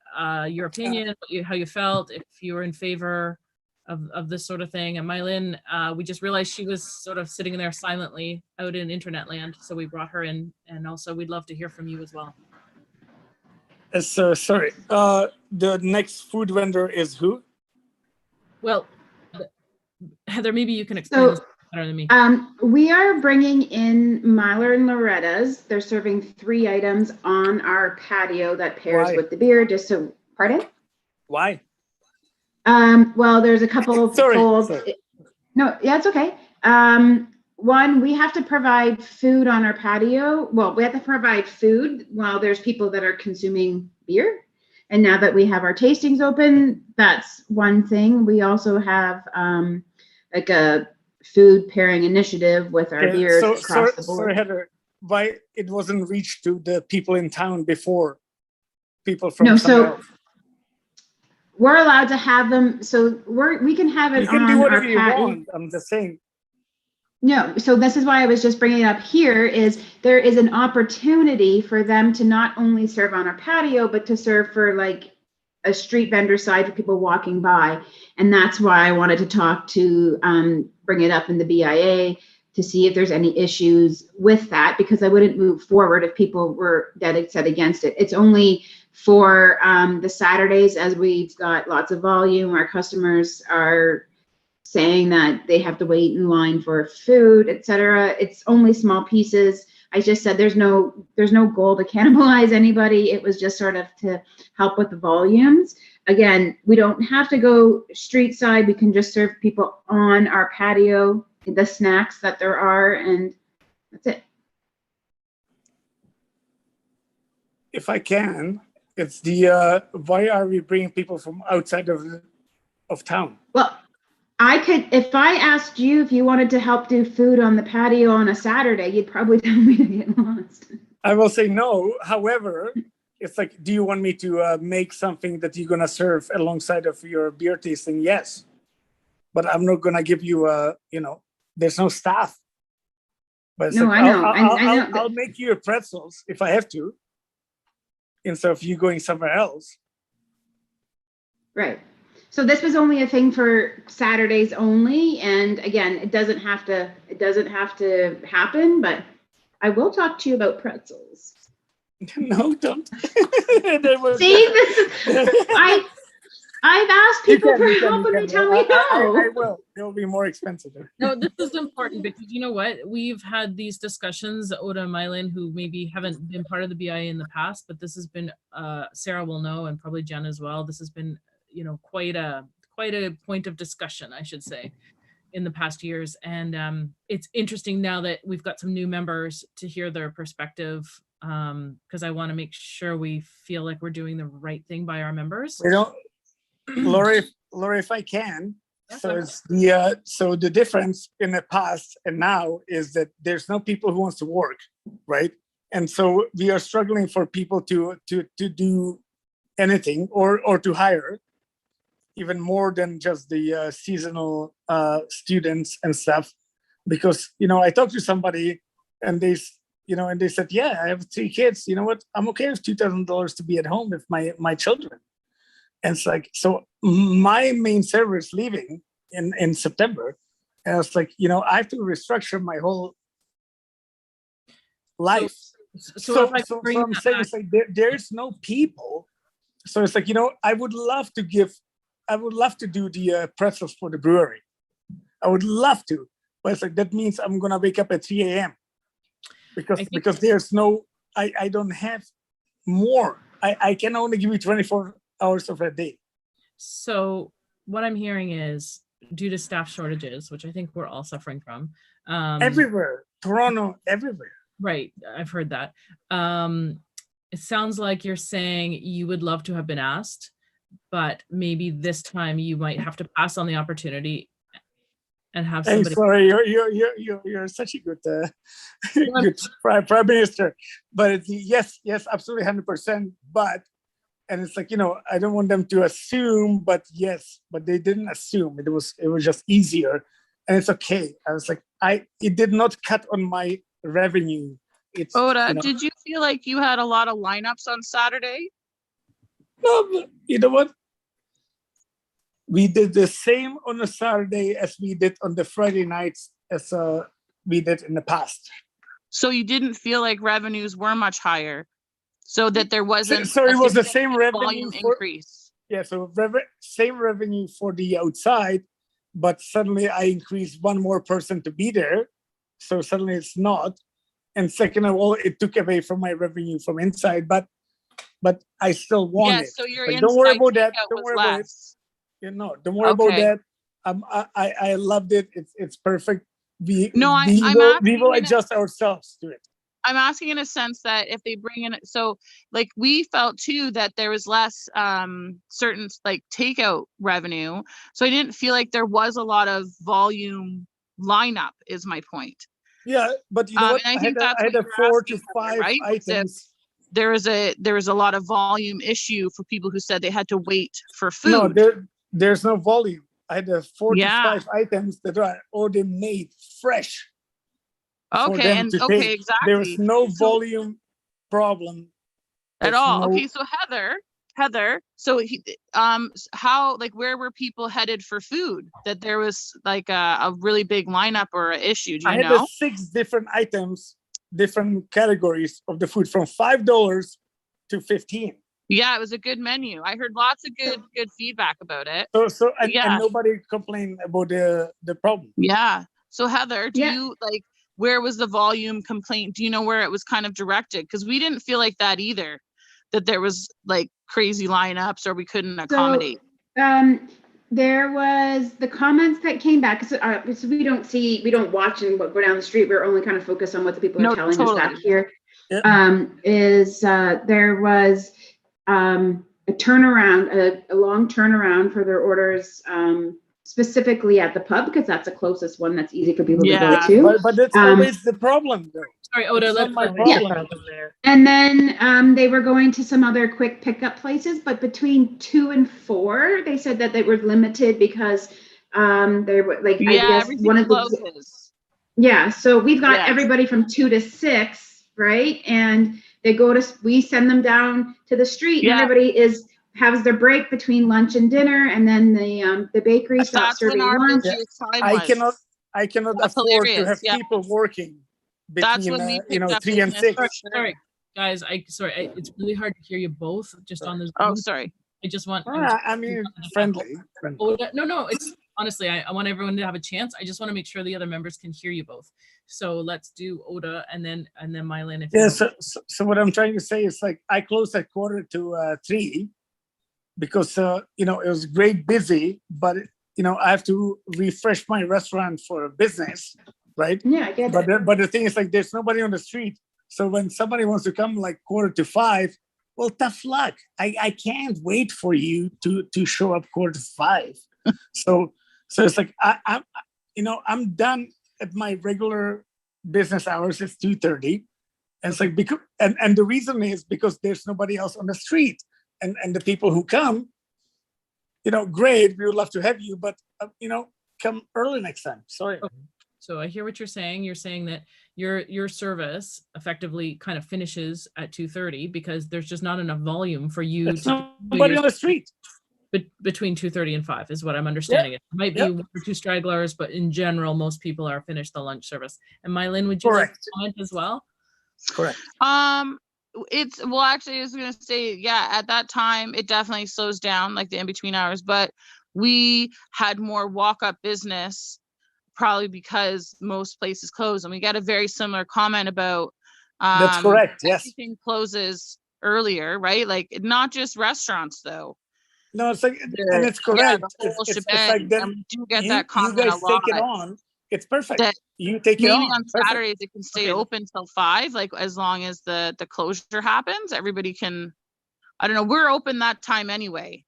your opinion, how you felt, if you were in favor of this sort of thing. And Mylin, we just realized she was sort of sitting there silently out in internet land, so we brought her in, and also we'd love to hear from you as well. So sorry, the next food vendor is who? Well, Heather, maybe you can explain. better than me. We are bringing in Myler and Loretta's. They're serving 3 items on our patio that pairs Why? with the beer. Just so, pardon? Why? Well, there's a couple of Sorry, folds. sorry. No, yeah, it's okay. One, we have to provide food on our patio. Well, we have to provide food while there's people that are consuming beer. And now that we have our tastings open, that's one thing. We also have like a food pairing initiative with our Okay, beers so across the sorry, board. Heather, why it wasn't reached to the people in town before? People from No, somewhere so else. we're allowed to have them. So we can have it You can on do our whatever you patio. want. I'm just saying. No, so this is why I was just bringing it up here is there is an opportunity for them to not only serve on our patio, but to serve for like a street vendor side for people walking by. And that's why I wanted to talk to, bring it up in the BIA to see if there's any issues with that, because I wouldn't move forward if people were dead set against it. It's only for the Saturdays, as we've got lots of volume, our customers are saying that they have to wait in line for food, etc. It's only small pieces. I just said there's no goal to cannibalize anybody. It was just sort of to help with the volumes. Again, we don't have to go street side. We can just serve people on our patio, the snacks that there are, and that's it. If I can, it's the why are we bringing people from outside of town? Well, I could, if I asked you if you wanted to help do food on the patio on a Saturday, you'd probably tell me to get lost. I will say no. However, it's like, do you want me to make something that you're gonna serve alongside of your beer tasting? Yes, but I'm not gonna give you there's no staff. But it's No, like, I know. I'll, I know. I'll make you pretzels if I have to, instead of you going somewhere else. Right. So this was only a thing for Saturdays only, and again, it doesn't have to happen, but I will talk to you about pretzels. No, don't. See, this is, I've asked people for help and they tell me no. I will. It will be more expensive. No, this is important because you know what? We've had these discussions, Oda and Mylan, who maybe haven't been part of the BIA in the past, but this has been, Sarah will know, and probably Jen as well. This has been, quite a point of discussion, I should say, in the past years. And it's interesting now that we've got some new members to hear their perspective, because I want to make sure we feel like we're doing the right thing by our members. Lori, if I can. Yes, So sir. it's so the difference in the past and now is that there's no people who wants to work, right? And so we are struggling for people to do anything or to hire, even more than just the seasonal students and stuff. Because I talked to somebody and they said, yeah, I have 3 kids. You know what? I'm okay with $2,000 to be at home with my children. And it's like, so my main server is leaving in September. And I was like, I have to restructure my whole life. So I'm saying it's like there's no people. So it's like, I would love to do the pretzels for the brewery. I would love to. But it's like, that means I'm going to wake up at 3 a.m. because there's no, I don't have more. I can only give you 24 hours of a day. So what I'm hearing is due to staff shortages, which I think we're all suffering from. Everywhere, Toronto, everywhere. Right, I've heard that. It sounds like you're saying you would love to have been asked, but maybe this time you might have to pass on the opportunity and have Hey, somebody. sorry, you're such a good good prime minister. But it's, yes, absolutely 100%. But and it's like, I don't want them to assume, but yes, but they didn't assume. It was just easier, and it's okay. I was like, it did not cut on my revenue. It's Oda, did you feel like you had a lot of lineups on Saturday? No, but you know what? We did the same on a Saturday as we did on the Friday nights as we did in the past. So you didn't feel like revenues were much higher, so that there wasn't. So it was the same revenue volume for, increase. Yeah, so same revenue for the outside, but suddenly I increased one more person to be there. So suddenly it's not. And second of all, it took away from my revenue from inside, but I still want Yeah, it. so your Like, don't worry inside about that. takeout Don't was worry about it. less. You know, don't worry about Okay. that. I loved it. It's perfect. We No, we I'm will we asking will in a, adjust ourselves to it. I'm asking in a sense that if they bring in, so like we felt too that there was less certain like takeout revenue. So I didn't feel like there was a lot of volume lineup is my point. Yeah, but you know what? And I I had think that's I what had a you're 4 to asking, Heather, 5 right? Was if items. there was a lot of volume issue for people who said they had to wait for No, food. there's no volume. I had a 4 to Yeah. 5 items that are already made fresh for Okay, them and to okay, take. There was exactly. no So volume problem. at There's all. no, Okay, so Heather, so how, like, where were people headed for food? That there was like a really big lineup or an issue, do I you had know? 6 different items, different categories of the food from $5 to 15. Yeah, it was a good menu. I heard lots of good feedback about it. So and Yeah. nobody complained about the problem. Yeah. So Heather, do Yeah. you like, where was the volume complaint? Do you know where it was kind of directed? Because we didn't feel like that either, that there was like crazy lineups or we couldn't accommodate. There was the comments that came back. So we don't watch and go down the street. We're only kind of focused on what the people are No, telling us back totally. here. Yeah. There was a turnaround, a long turnaround for their orders, specifically at the pub, because that's the closest one that's easy for people to go Yeah. to. But that's always the problem, though. Sorry, Oda, It's not let's my go. Yeah. problem. There. And then they were going to some other quick pickup places, but between 2 and 4, they said that they were limited because they were like, I Yeah, guess everything one of the, closes. yeah, so we've got Yes. everybody from 2 to 6, right? And they go to, we send them down to the street, and Yeah. everybody has their break between lunch and dinner, and then the bakery stops That's when serving our lunch. busiest time I was. cannot That's afford to hilarious, have yeah. people working That's between when we picked up 3 and business 6. for sure. Sorry, guys. It's really hard to hear you both just on this. Oh, sorry. I just want. I mean, friendly. Oda, no. It's honestly, I want everyone to have a chance. I just want to make sure the other members can hear you both. So let's do Oda and then Mylan. If Yeah. you So what I'm trying to say is, like, I closed at 2:45 because it was great busy, but I have to refresh my restaurant for business, right? Yeah, I get But it. but the thing is, like, there's nobody on the street. So when somebody wants to come like 4:45, well, tough luck. I can't wait for you to show up 4:45. So it's like I'm done at my regular business hours. It's 2:30, and it's like, because and the reason is because there's nobody else on the street, and the people who come, great. We would love to have you, but come early next time. Sorry. So I hear what you're saying. You're saying that your service effectively kind of finishes at 2:30 because there's just not enough volume for you There's to do nobody your- on the street. between 2:30 and 5 is what I'm understanding. It might be Yep. 1 or 2 stragglers, but in general, most people are finished the lunch service. And Mylan, would you like Correct. to comment as well? Correct. It's, well, actually, I was gonna say, yeah, at that time it definitely slows down, like the in-between hours, but we had more walk-up business probably because most places close, and we got a very similar comment about That's correct. Yes. everything closes earlier, right? Like, not just restaurants though. No, it's like, and it's Yeah, correct. the whole It's shebang. like, then And we do get you that comment guys a lot. take it on. It's perfect. That You take it maybe on. on Perfect. Saturdays it can stay Okay. open till 5, like as long as the closure happens, everybody can, I don't know, we're open that time anyway.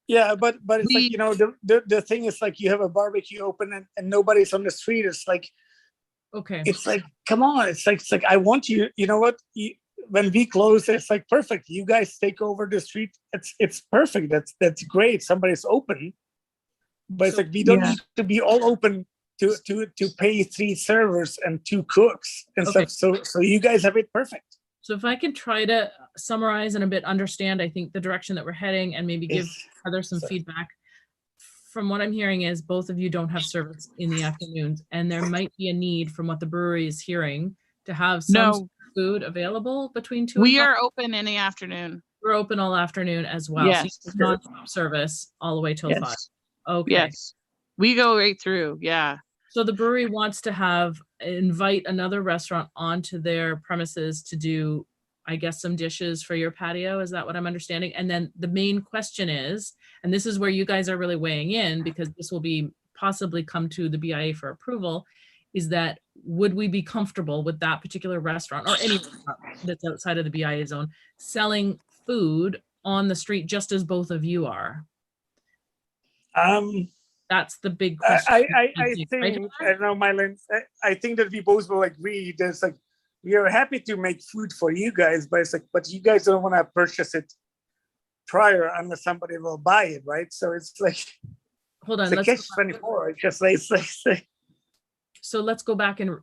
Yeah, but it's We- like, the thing is, like, you have a barbecue open and nobody's on the street. It's like, Okay. it's like, come on. It's like I want you. You know what? When we close, it's like perfect. You guys take over the street. It's perfect. That's great. Somebody's open, but it's So- like we don't Yeah. need to be all open to pay 3 servers and 2 cooks and Okay. stuff. So you guys have it perfect. So if I could try to summarize and a bit understand, I think the direction that we're heading and maybe give Yes. Heather some Sorry. feedback. From what I'm hearing is both of you don't have service in the afternoons, and there might be a need from what the brewery is hearing to have some No, food available between 2 we and 5. are open in the afternoon. We're open all afternoon as well. Yes. So you have non-stop service all the way till 5. Yes. Okay. Yes. We go right through. Yeah. So the brewery wants to invite another restaurant onto their premises to do, I guess, some dishes for your patio. Is that what I'm understanding? And then the main question is, and this is where you guys are really weighing in, because this will be possibly come to the BIA for approval, is that would we be comfortable with that particular restaurant or any restaurant that's outside of the BIA zone selling food on the street just as both of you are? That's the big question. I right? think, I don't know, Mylan, I think that we both will agree. There's like, we are happy to make food for you guys, but it's like, but you guys don't want to purchase it prior unless somebody will buy it, right? So it's like, Hold on. it's a catch-24. It's just like, so let's go back and,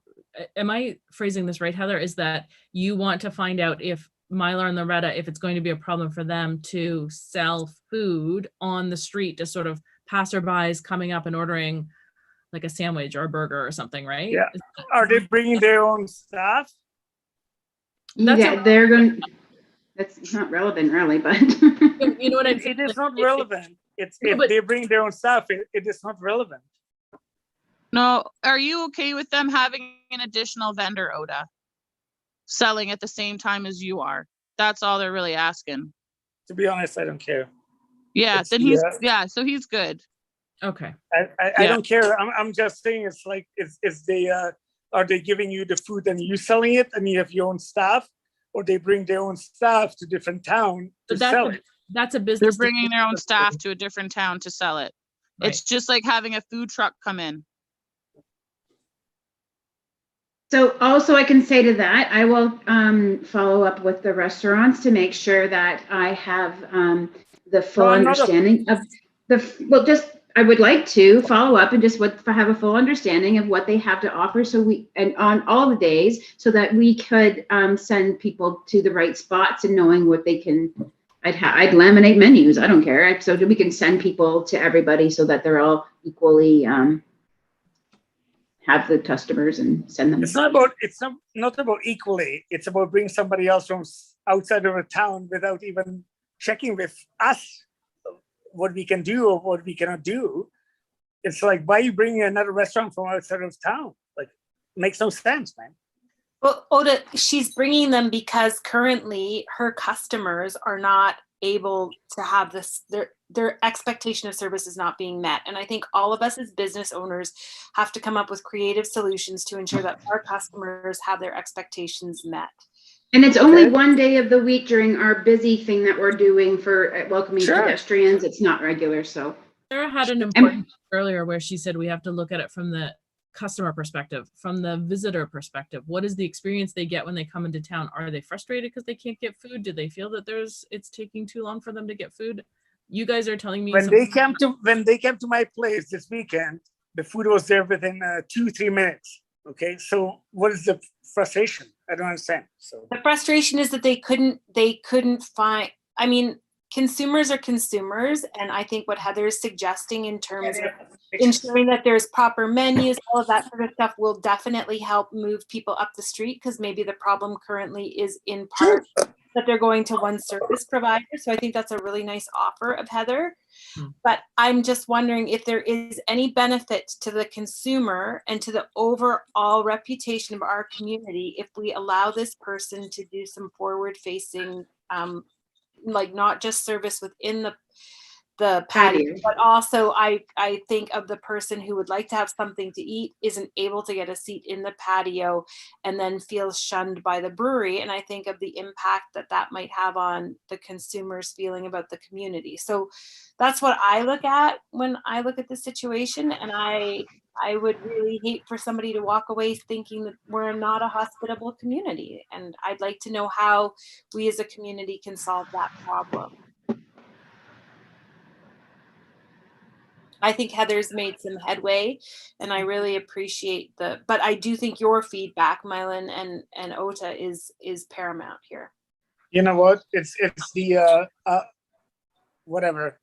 am I phrasing this right, Heather? Is that you want to find out if Mylar and Loretta, if it's going to be a problem for them to sell food on the street to sort of passerbys coming up and ordering like a sandwich or a burger or something, right? yeah. Are they bringing their own staff? That's Yeah, they're going. That's not relevant, really, but You know what I'm saying? It is not relevant. It's No, if but- they bring their own staff, it is not relevant. No, are you okay with them having an additional vendor, Oda? Selling at the same time as you are? That's all they're really asking. To be honest, I don't care. Yeah, It's- then he's, yeah. so he's good. Okay. I Yeah. don't care. I'm just saying it's like, is they are they giving you the food and you selling it and you have your own staff, or they bring their own staff to different town to But sell it? that's a business. They're bringing their own decision. staff to a different town to sell it. Right. It's just like having a food truck come in. so also I can say to that, I will follow up with the restaurants to make sure that I have the full No, I'm not a- understanding of I would like to follow up and just have a full understanding of what they have to offer, and on all the days, so that we could send people to the right spots and knowing what they can. I'd laminate menus. I don't care. So that we can send people to everybody so that they're all equally have the customers and send them. It's not about equally. It's about bringing somebody else from outside of a town without even checking with us what we can do or what we cannot do. It's like, why are you bringing another restaurant from outside of town? Like, makes no sense, man. Well, Oda, she's bringing them because currently her customers are not able to have this, their expectation of service is not being met. And I think all of us as business owners have to come up with creative solutions to ensure that our customers have their expectations met. And it's only one day of the week during our busy thing that we're doing for welcoming Sure. pedestrians. It's not regular, so. Sarah had an important earlier where she said we have to look at it from the customer perspective, from the visitor perspective. What is the experience they get when they come into town? Are they frustrated because they can't get food? Do they feel that it's taking too long for them to get food? You guys are telling me When they came to my place this weekend, the food was there within 2-3 minutes. Okay, so what is the frustration? I don't understand. So The frustration is that they couldn't find, I mean, consumers are consumers. And I think what Heather is suggesting in terms of ensuring that there's proper menus, all of that sort of stuff will definitely help move people up the street, because maybe the problem currently is in part that they're going to one service provider. So I think that's a really nice offer of Heather. But I'm just wondering if there is any benefit to the consumer and to the overall reputation of our community if we allow this person to do some forward-facing, like not just service within the patio, but also I think of the person who would like to have something to eat, isn't able to get a seat in the patio, and then feels shunned by the brewery. And I think of the impact that might have on the consumer's feeling about the community. So that's what I look at when I look at the situation. And I would really hate for somebody to walk away thinking that we're not a hospitable community. And I'd like to know how we as a community can solve that problem. I think Heather's made some headway, and I really appreciate but I do think your feedback, Mylan and Ota, is paramount here. you know what? It's the whatever.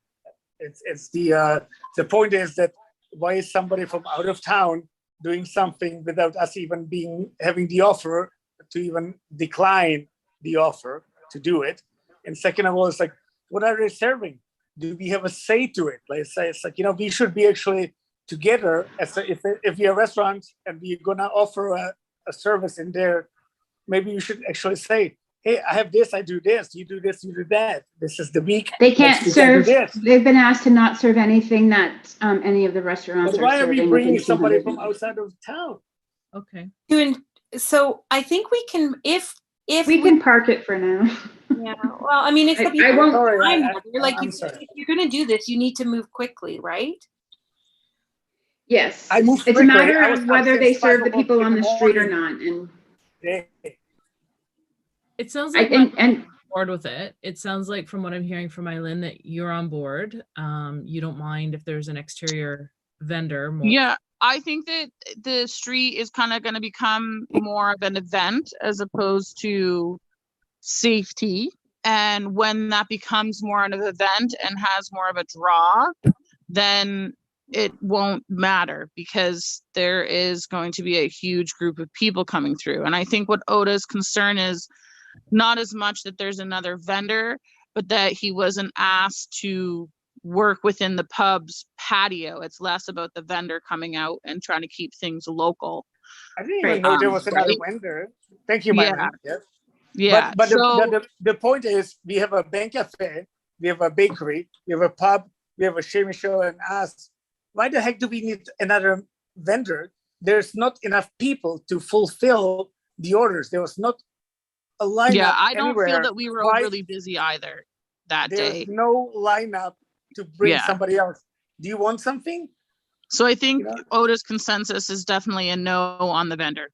It's the point is that why is somebody from out of town doing something without us even having the offer to even decline the offer to do it? And second of all, it's like, what are they serving? Do we have a say to it? Like, it's like, we should be actually together as if you're a restaurant and we're gonna offer a service in there, maybe you should actually say, hey, I have this, I do this, you do this, you do that. This is the week. They can't next week I do serve, this. they've been asked to not serve anything that any of the restaurants But are why are we serving bringing within somebody 200 from meters. outside of town? Okay. So I think we can, if We can park it for now. yeah, well, I mean, it's the I won't. Sorry, time. I- You're like, I'm if sorry. you're gonna do this, you need to move quickly, right? Yes. I moved It's a quickly. matter I was of up whether they since serve the 5 o'clock people in on the the street or morning. not. And Hey, It sounds I like think, I'm and on board with it. It sounds like from what I'm hearing from Eileen that you're on board. You don't mind if there's an exterior vendor. More. Yeah, I think that the street is kind of going to become more of an event as opposed to safety. And when that becomes more of an event and has more of a draw, then it won't matter because there is going to be a huge group of people coming through. And I think what Oda's concern is not as much that there's another vendor, but that he wasn't asked to work within the pub's patio. It's less about the vendor coming out and trying to keep things local. I didn't Right. even know there was another Right? vendor. Thank you, Yeah. Myron. Yes. Yeah. But So the point is, we have a bank cafe, we have a bakery, we have a pub, we have a Chez Michel and us. Why the heck do we need another vendor? There's not enough people to fulfill the orders. There was not a lineup yeah, I don't anywhere. feel that we were Why- overly busy either that There's day. no lineup to bring Yeah. somebody else. Do you want something? So I think You know? Oda's consensus is definitely a no on the vendor.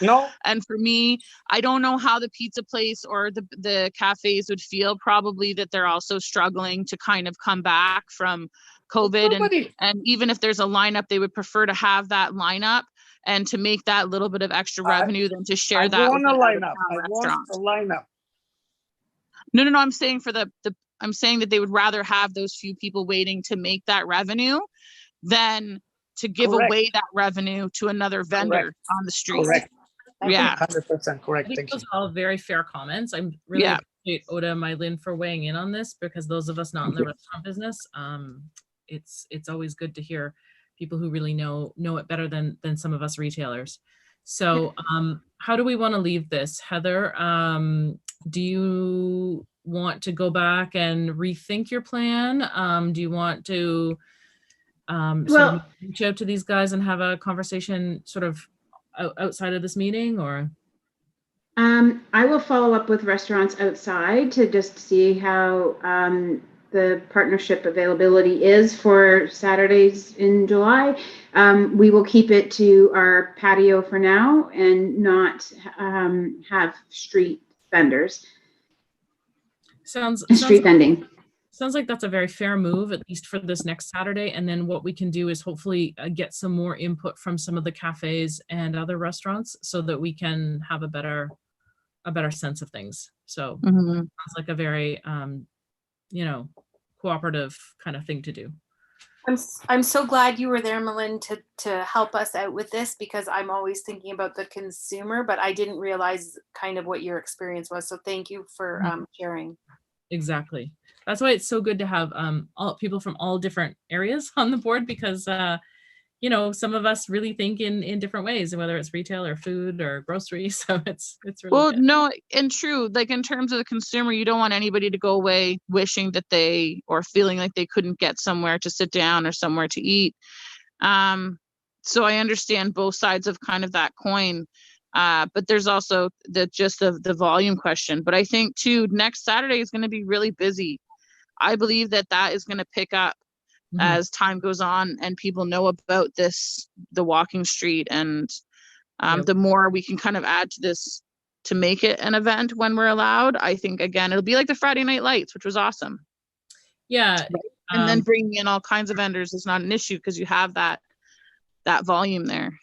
No. And for me, I don't know how the pizza place or the cafes would feel. Probably that they're also struggling to kind of come back from COVID. Nobody. And even if there's a lineup, they would prefer to have that lineup and to make that little bit of extra revenue than to share I that want with a an lineup. out-of-town I want restaurant. a lineup. No, I'm saying for I'm saying that they would rather have those few people waiting to make that revenue than to give Correct. away that revenue to another vendor Correct. on the street. Correct. Yeah. 100% I correct. think Thank you. those are all very fair comments. I'm really Yeah. appreciate Oda and Mylin for weighing in on this because those of us not in the restaurant business, it's always good to hear people who really know it better than some of us retailers. So how do we want to leave this? Heather, do you want to go back and rethink your plan? Do you want to sort Well- of reach out to these guys and have a conversation sort of outside of this meeting, or? I will follow up with restaurants outside to just see how the partnership availability is for Saturdays in July. We will keep it to our patio for now and not have street vendors, street vending. Sounds like that's a very fair move, at least for this next Saturday. And then what we can do is hopefully get some more input from some of the cafes and other restaurants so that we can have a better sense of things. So sounds like a very, cooperative kind of thing to do. I'm so glad you were there, Malin, to help us out with this because I'm always thinking about the consumer, but I didn't realize kind of what your experience was. So thank you for sharing. Exactly. That's why it's so good to have all people from all different areas on the board because some of us really think in different ways, whether it's retail or food or grocery. So it's really Well, good. no, and true, like in terms of the consumer, you don't want anybody to go away wishing that they or feeling like they couldn't get somewhere to sit down or somewhere to eat. So I understand both sides of kind of that coin. But there's also the volume question. But I think too, next Saturday is going to be really busy. I believe that is going to pick up as time goes on and people know about the walking street. And the more we can kind of add to this to make it an event when we're allowed, I think, again, it'll be like the Friday Night Lights, which was awesome. Yeah. And then bringing in all kinds of vendors is not an issue because you have that volume there.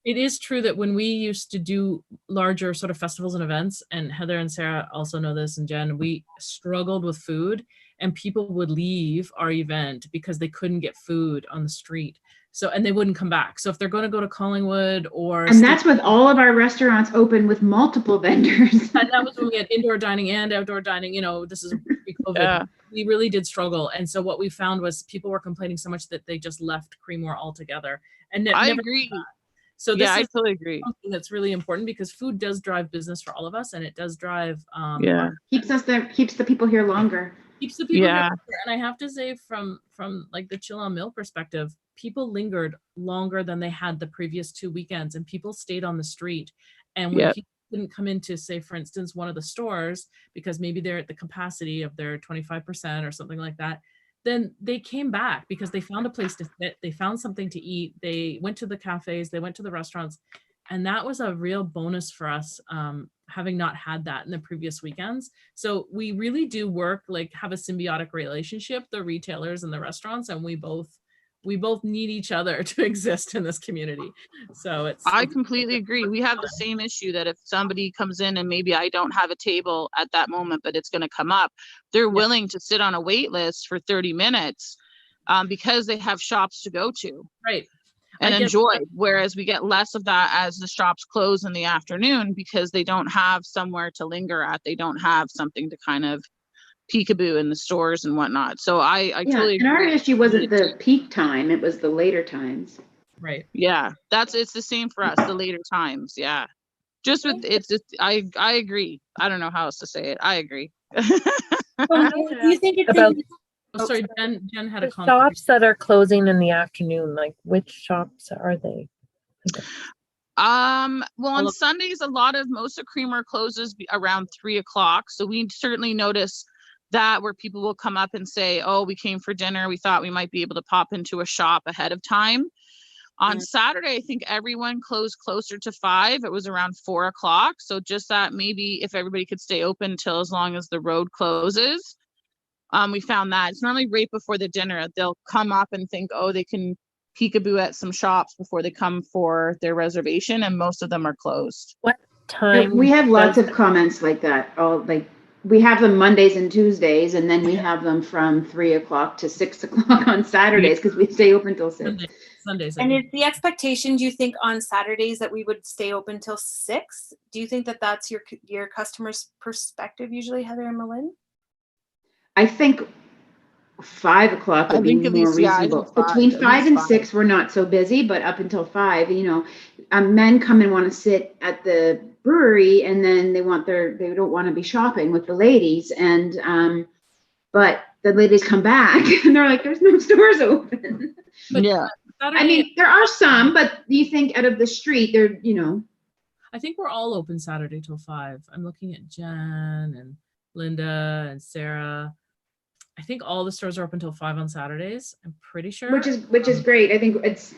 It is true that when we used to do larger sort of festivals and events, and Heather and Sarah also know this, and Jen, we struggled with food and people would leave our event because they couldn't get food on the street. So, and they wouldn't come back. So if they're going to go to Collingwood or... And that's with all of our restaurants open with multiple vendors. And that was when we had indoor dining and outdoor dining, this is pre-COVID, Yeah. we really did struggle. And so what we found was people were complaining so much that they just left Creemore altogether. And I never agree. So this Yeah, I is totally agree. something that's really important because food does drive business for all of us, and it does drive Yeah. Keeps us there, keeps the people here longer. keeps the people Yeah. here. And I have to say, from like the Chill on Mill perspective, people lingered longer than they had the previous 2 weekends, and people stayed on the street. And when Yep. people didn't come into, say, for instance, one of the stores because maybe they're at the capacity of their 25% or something like that, then they came back because they found a place to sit, they found something to eat, they went to the cafes, they went to the restaurants, and that was a real bonus for us, having not had that in the previous weekends. So we really do work, like, have a symbiotic relationship, the retailers and the restaurants, and we both need each other to exist in this community. So I completely agree. We have the same issue that if somebody comes in and maybe I don't have a table at that moment, but it's going to come up, they're willing to sit on a wait list for 30 minutes because they have shops to go to. Right. And enjoy. Whereas we get less of that as the shops close in the afternoon because they don't have somewhere to linger at. They don't have something to kind of peekaboo in the stores and whatnot. So I totally agree. And our issue wasn't the peak time, it was the later times. Right. Yeah, it's the same for us, the later times. Yeah. Just with it's just I agree. I don't know how else to say it. I agree. Do you think it's About Oh, sorry, Jen had a the comment. shops that are closing in the afternoon, like which shops are they? Well, on Sundays, most of Creemore closes around 3:00. So we certainly notice that where people will come up and say, oh, we came for dinner. We thought we might be able to pop into a shop ahead of time. On Saturday, I think everyone closed closer to 5. It was around 4:00. So just that maybe if everybody could stay open till as long as the road closes. We found that it's normally right before the dinner. They'll come up and think, oh, they can peekaboo at some shops before they come for their reservation, and most of them are closed. What time? We have lots of comments like that. We have them Mondays and Tuesdays, and then we have them from 3:00 to 6:00 on Saturdays because we stay open till 6. Sundays. And is the expectation, do you think, on Saturdays that we would stay open till 6? Do you think that that's your customers' perspective usually, Heather and Malin? I think 5:00 would be more reasonable. Between 5 and 6, we're not so busy, but up until 5, men come and want to sit at the brewery, and then they don't want to be shopping with the ladies, and but the ladies come back and they're like, "There's no stores open." But yeah, Saturday, I mean, there are some, but do you think out of the street, they're I think we're all open Saturday till 5. I'm looking at Jen and Linda and Sarah. I think all the stores are open till 5 on Saturdays. I'm pretty sure. which is great. I think it's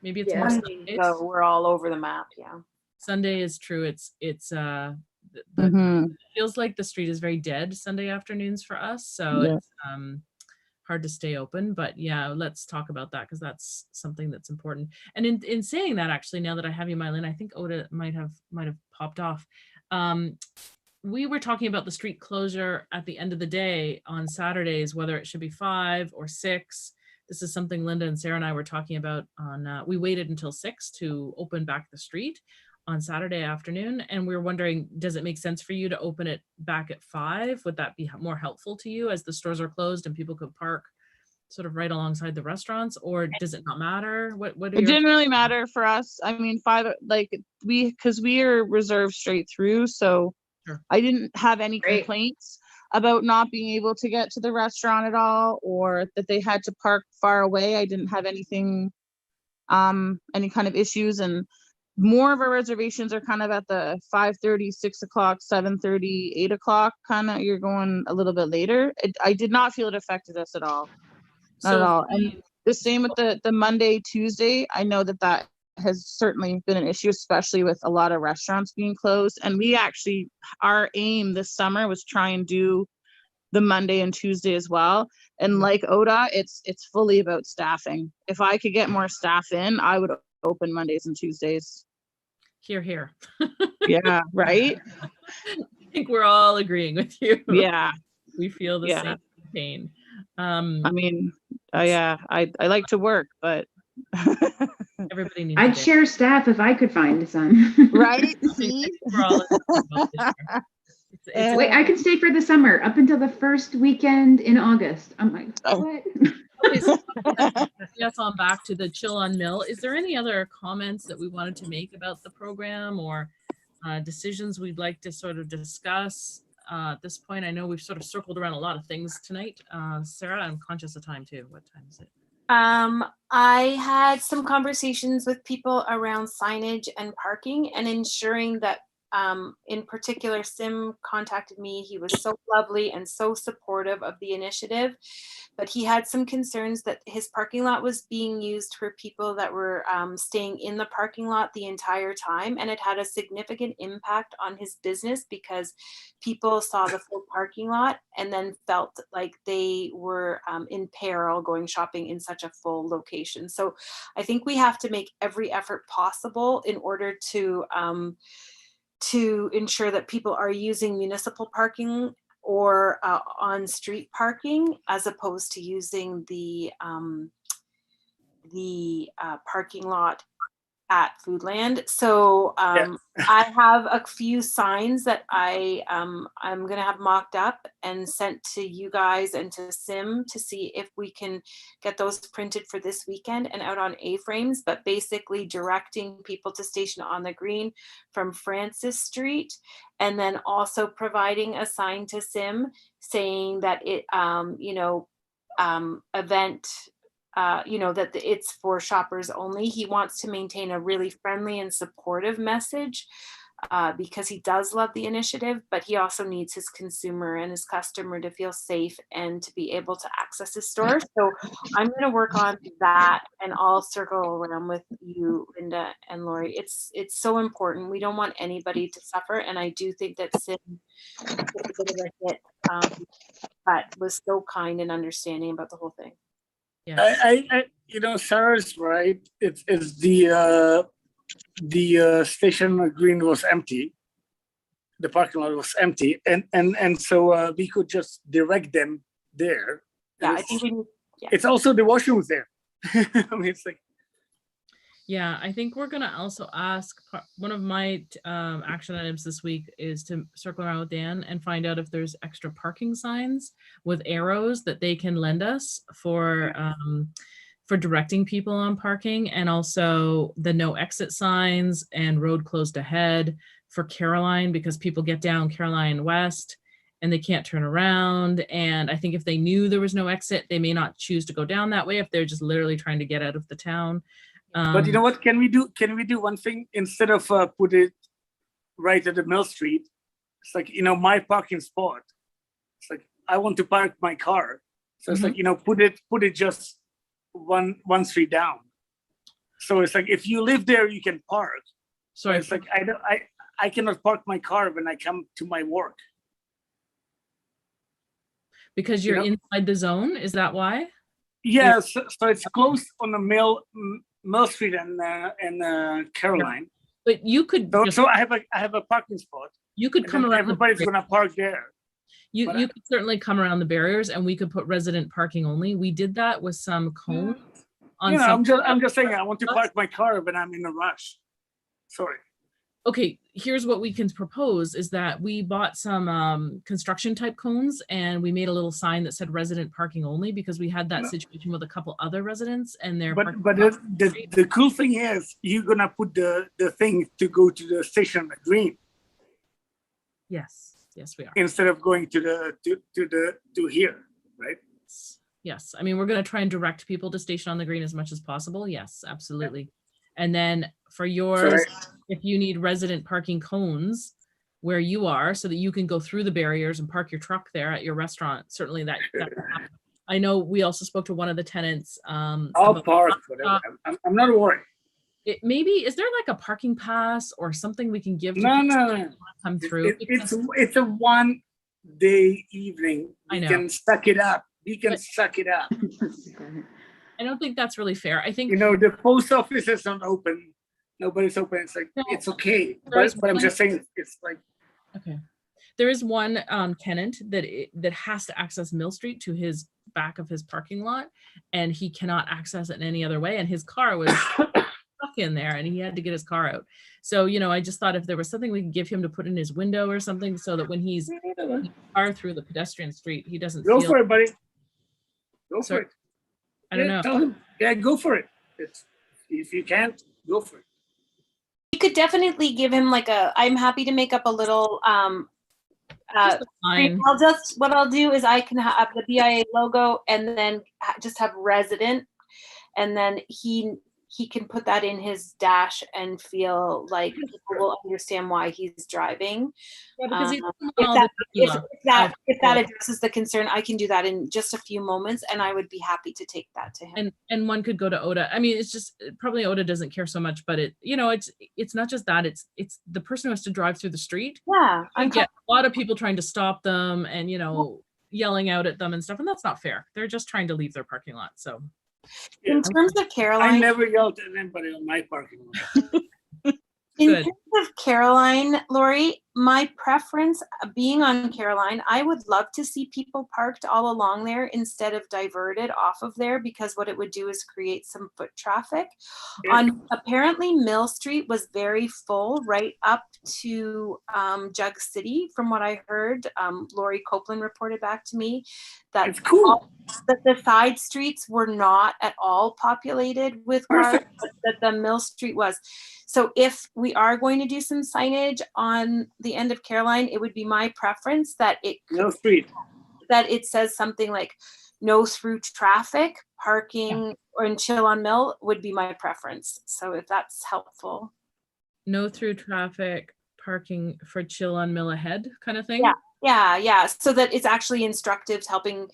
maybe it's yeah. more I Sundays. think so. We're all over the map. Yeah. Sunday is true. It's it feels like the street is very dead Sunday afternoons for us. So Yeah. it's hard to stay open. But yeah, let's talk about that because that's something that's important. And in saying that, actually, now that I have you, Mylin, I think Oda might have popped off. We were talking about the street closure at the end of the day on Saturdays, whether it should be 5 or 6. This is something Linda and Sarah and I were talking about on, we waited until 6 to open back the street on Saturday afternoon. And we were wondering, does it make sense for you to open it back at 5? Would that be more helpful to you as the stores are closed and people could park sort of right alongside the restaurants, or does it not matter? What it didn't really matter for us. I mean, 5, because we are reserved straight through. So Sure. I didn't have any complaints about not being able to get to the restaurant at all, or that they had to park far away. I didn't have anything, any kind of issues. And more of our reservations are kind of at the 5:30, 6:00, 7:30, 8:00 kind of. You're going a little bit later. I did not feel it affected us at all. Not at all. And the same with the Monday, Tuesday. I know that has certainly been an issue, especially with a lot of restaurants being closed. And we actually, our aim this summer was try and do the Monday and Tuesday as well. And like Oda, it's fully about staffing. If I could get more staff in, I would open Mondays and Tuesdays. Here. Yeah, right? I think we're all agreeing with you. Yeah. We feel the same pain. I mean, yeah, I like to work, but everybody needs. I'd share staff if I could find some. Right? See? We're all it's Wait, I can stay for the summer up until the first weekend in August. I'm like, Oh. what? okay, so yes, on back to the Chill on Mill. Is there any other comments that we wanted to make about the program or decisions we'd like to sort of discuss at this point? I know we've sort of circled around a lot of things tonight. Sarah, I'm conscious of time too. What time is it? I had some conversations with people around signage and parking and ensuring that, in particular, Sim contacted me. He was so lovely and so supportive of the initiative, but he had some concerns that his parking lot was being used for people that were staying in the parking lot the entire time, and it had a significant impact on his business because people saw the full parking lot and then felt like they were in peril going shopping in such a full location. So I think we have to make every effort possible in order to ensure that people are using municipal parking or on-street parking as opposed to using the parking lot at Foodland. So I have a few signs that I'm going to have mocked up and sent to you guys and to Sim to see if we can get those printed for this weekend and out on A-frames, but basically directing people to station on the green from Francis Street, and then also providing a sign to Sim saying that it, event, that it's for shoppers only. He wants to maintain a really friendly and supportive message because he does love the initiative, but he also needs his consumer and his customer to feel safe and to be able to access his store. So I'm going to work on that, and I'll circle around with you, Linda and Lori. It's so important. We don't want anybody to suffer, and I do think that Sim took a bit of a hit, but was so kind and understanding about the whole thing. Yes. I Sarah's right. It's the station green was empty. The parking lot was empty, and so we could just direct them there. Yeah, I think we need. Yeah. It's also the washrooms there. I mean, it's like. Yeah, I think we're gonna also ask, one of my action items this week is to circle around with Dan and find out if there's extra parking signs with arrows that they can lend us for directing people on parking, and also the no exit signs and road closed ahead for Caroline, because people get down Caroline West and they can't turn around. And I think if they knew there was no exit, they may not choose to go down that way if they're just literally trying to get out of the town. But you know what? Can we do one thing instead of put it right at the Mill Street? It's like, my parking spot. It's like I want to park my car, so it's like put it just one street down. So it's like if you live there, you can park. So it's like I cannot park my car when I come to my work because you're inside the zone. Is that why? Yeah. So it's close on the Mill Street and Caroline. But you could. So I have a parking spot. You could come around. Everybody's gonna park there. You could certainly come around the barriers, and we could put resident parking only. We did that with some cones. I'm just saying I want to park my car when I'm in a rush. Sorry. Okay, here's what we can propose is that we bought some construction type cones, and we made a little sign that said resident parking only, because we had that situation with a couple other residents and their. But the cool thing is you're gonna put the thing to go to the station green. Yes, we are. Instead of going to here, right? Yes, I mean, we're going to try and direct people to station on the green as much as possible. Yes, absolutely. And then for yours, if you need resident parking cones where you are so that you can go through the barriers and park your truck there at your restaurant, certainly that can happen. I know we also spoke to one of the tenants. I'll park, whatever. I'm not worried. Maybe, is there like a parking pass or something we can give to people to come through? It's a 1 day evening. We can suck it up. Suck it up. I don't think that's really fair. I think the post office is not open. Nobody's open. It's like it's okay. But I'm just saying it's like okay. There is one tenant that has to access Mill Street to his back of his parking lot, and he cannot access it in any other way. And his car was stuck stuck in there and he had to get his car out. So, you know, I just thought if there was something we could give him to put in his window or something so that when he's in the car through the pedestrian street, he doesn't Go feel. for it, buddy. Go Sorry? for it. I don't Yeah, know. tell him. Yeah, go for it. If you can't, go for it. You could definitely give him like I'm happy to make up a little Just a sign. what I'll do is I can have the BIA logo and then just have resident, and then he can put that in his dash and feel like people will understand why he's driving. Yeah, because he's If that addresses the concern, I can do that in just a few moments, and I would be happy to take that to him. And one could go to ODA. I mean, it's just probably ODA doesn't care so much, but it's not just that. It's the person who has to drive through the street. Yeah, I get a lot of people trying to stop them and yelling out at them and stuff, and that's not fair. They're just trying to leave their parking lot. So. In terms of Caroline, I never yelled at anybody on my parking lot. in terms of Caroline, Lori, my preference being on Caroline, I would love to see people parked all along there instead of diverted off of there, because what it would do is create some foot traffic. Yeah. Apparently Mill Street was very full right up to Jug City, from what I heard. Lori Copeland reported back to me that It's cool. that the side streets were not at all populated with cars, but that the Mill Street was. So if we are going to do some signage on the end of Caroline, it would be my preference that No street. that it says something like no through traffic, parking, or in chill on Mill would be my preference. So if that's helpful. No through traffic, parking for chill on Mill ahead kind of thing. Yeah. So that it's actually instructive, helping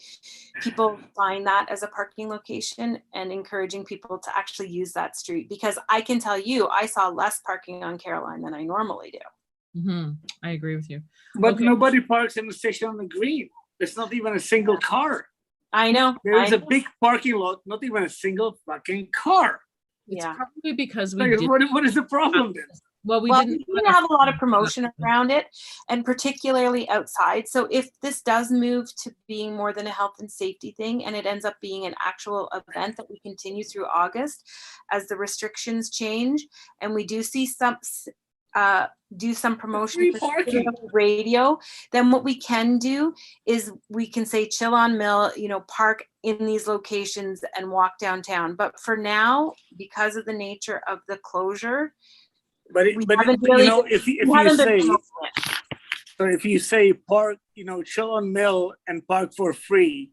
people find that as a parking location and encouraging people to actually use that street. Because I can tell you, I saw less parking on Caroline than I normally do. Mm-hmm. I agree with you. But Okay. nobody parks in the station on the green. There's not even a single car. I know. There is a big parking lot, not even a single fucking car. It's Yeah. probably because Like, what is the problem then? Well, we Well, didn't we didn't have a lot of promotion around it, and particularly outside. So if this does move to being more than a health and safety thing, and it ends up being an actual event that we continue through August as the restrictions change, and we do see some promotion Free parking. on the radio, then what we can do is we can say chill on Mill, park in these locations and walk downtown. But for now, because of the nature of the closure, But if you say park, chill on Mill and park for free,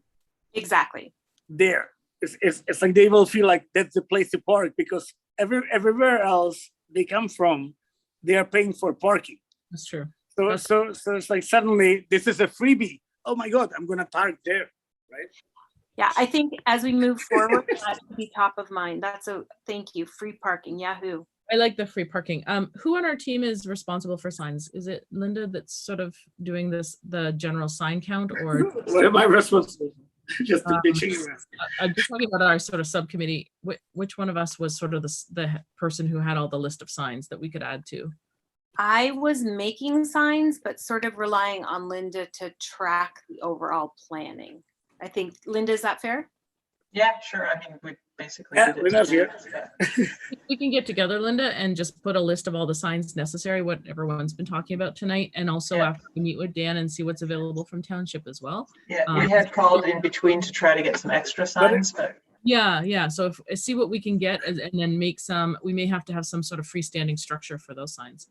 exactly. there, it's like they will feel like that's the place to park, because everywhere else they come from, they are paying for parking. That's true. So it's like suddenly this is a freebie. Oh my God, I'm gonna park there, right? Yeah, I think as we move forward, that should be top of mind. Thank you. Free parking, Yahoo. I like the free parking. Who on our team is responsible for signs? Is it Linda that's sort of doing the general sign count, or What am I responsible for? Just the bitching around. I'm just talking about our sort of subcommittee. Which one of us was sort of the person who had all the list of signs that we could add to? I was making signs, but sort of relying on Linda to track the overall planning. I think, Linda, is that fair? Yeah, sure. I mean, we basically Yeah, did it. Linda's here. We can get together, Linda, and just put a list of all the signs necessary, what everyone's been talking about tonight, and also after we meet with Dan and see what's available from township as well. Yeah, we had called in between to try to get some extra signs, but Yeah. So see what we can get, and then make some. We may have to have some sort of freestanding structure for those signs.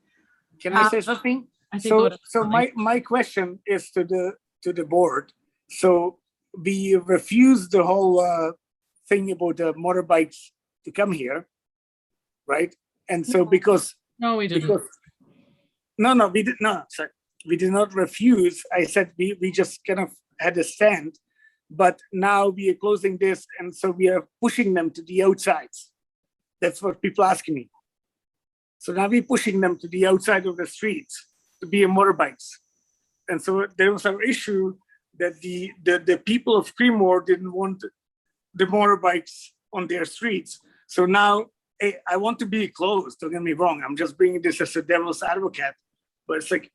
Can I say something? I think So my question is to the board. So we refused the whole thing about the motorbikes to come here, right? And so because No, we didn't. no, we did not. Sorry, we did not refuse. I said we just kind of had a stand, but now we are closing this, and so we are pushing them to the outsides. That's what people asking me. So now we're pushing them to the outside of the streets to be motorbikes, and so there was an issue that the people of Creemore didn't want the motorbikes on their streets. So now I want to be close, don't get me wrong. I'm just bringing this as a devil's advocate, but it's like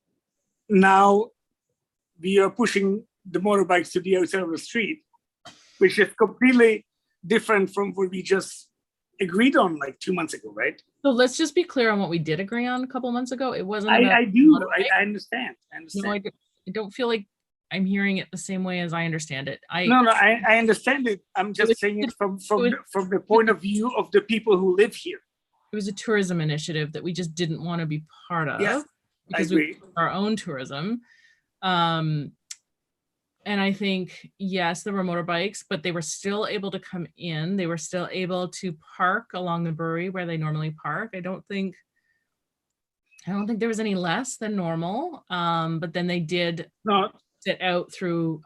now we are pushing the motorbikes to the outside of the street, which is completely different from what we just agreed on like 2 months ago, right? So let's just be clear on what we did agree on a couple months ago. It wasn't about. I do. I understand. I understand. No, I don't feel like I'm hearing it the same way as I understand it. No, I understand it. I'm just saying it from the point of view of the people who live here. It was a tourism initiative that we just didn't want to be part of. Yes, because I agree. we our own tourism. And I think, yes, there were motorbikes, but they were still able to come in. They were still able to park along the brewery where they normally park. I don't think there was any less than normal. But then they did sit out through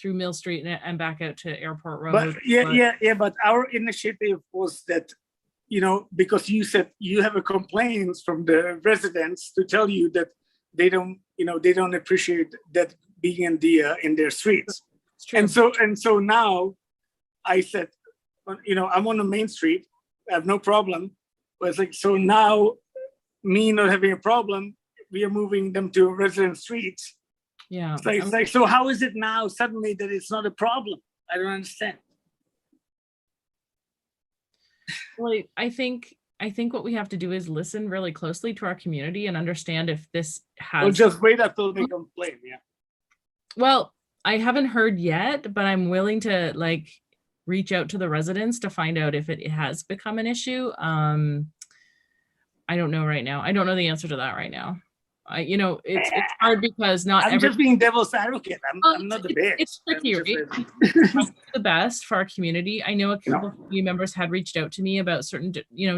Mill Street and back out to Airport Road. But yeah. But our initiative was that, because you said you have a complaints from the residents to tell you that they don't appreciate that being in their streets. And so now I said, I'm on the main street, I have no problem. But it's like, so now me not having a problem, we are moving them to resident streets. Yeah. It's like, so how is it now suddenly that it's not a problem? I don't understand. Well, I think what we have to do is listen really closely to our community and understand if this has. Well, just wait until they complain. Yeah. Well, I haven't heard yet, but I'm willing to reach out to the residents to find out if it has become an issue. I don't know right now. I don't know the answer to that right now. It's hard because I'm just being devil's advocate. I'm not the best. It's tricky, right? The best for our community. I know a couple of community members had reached out to me about certain,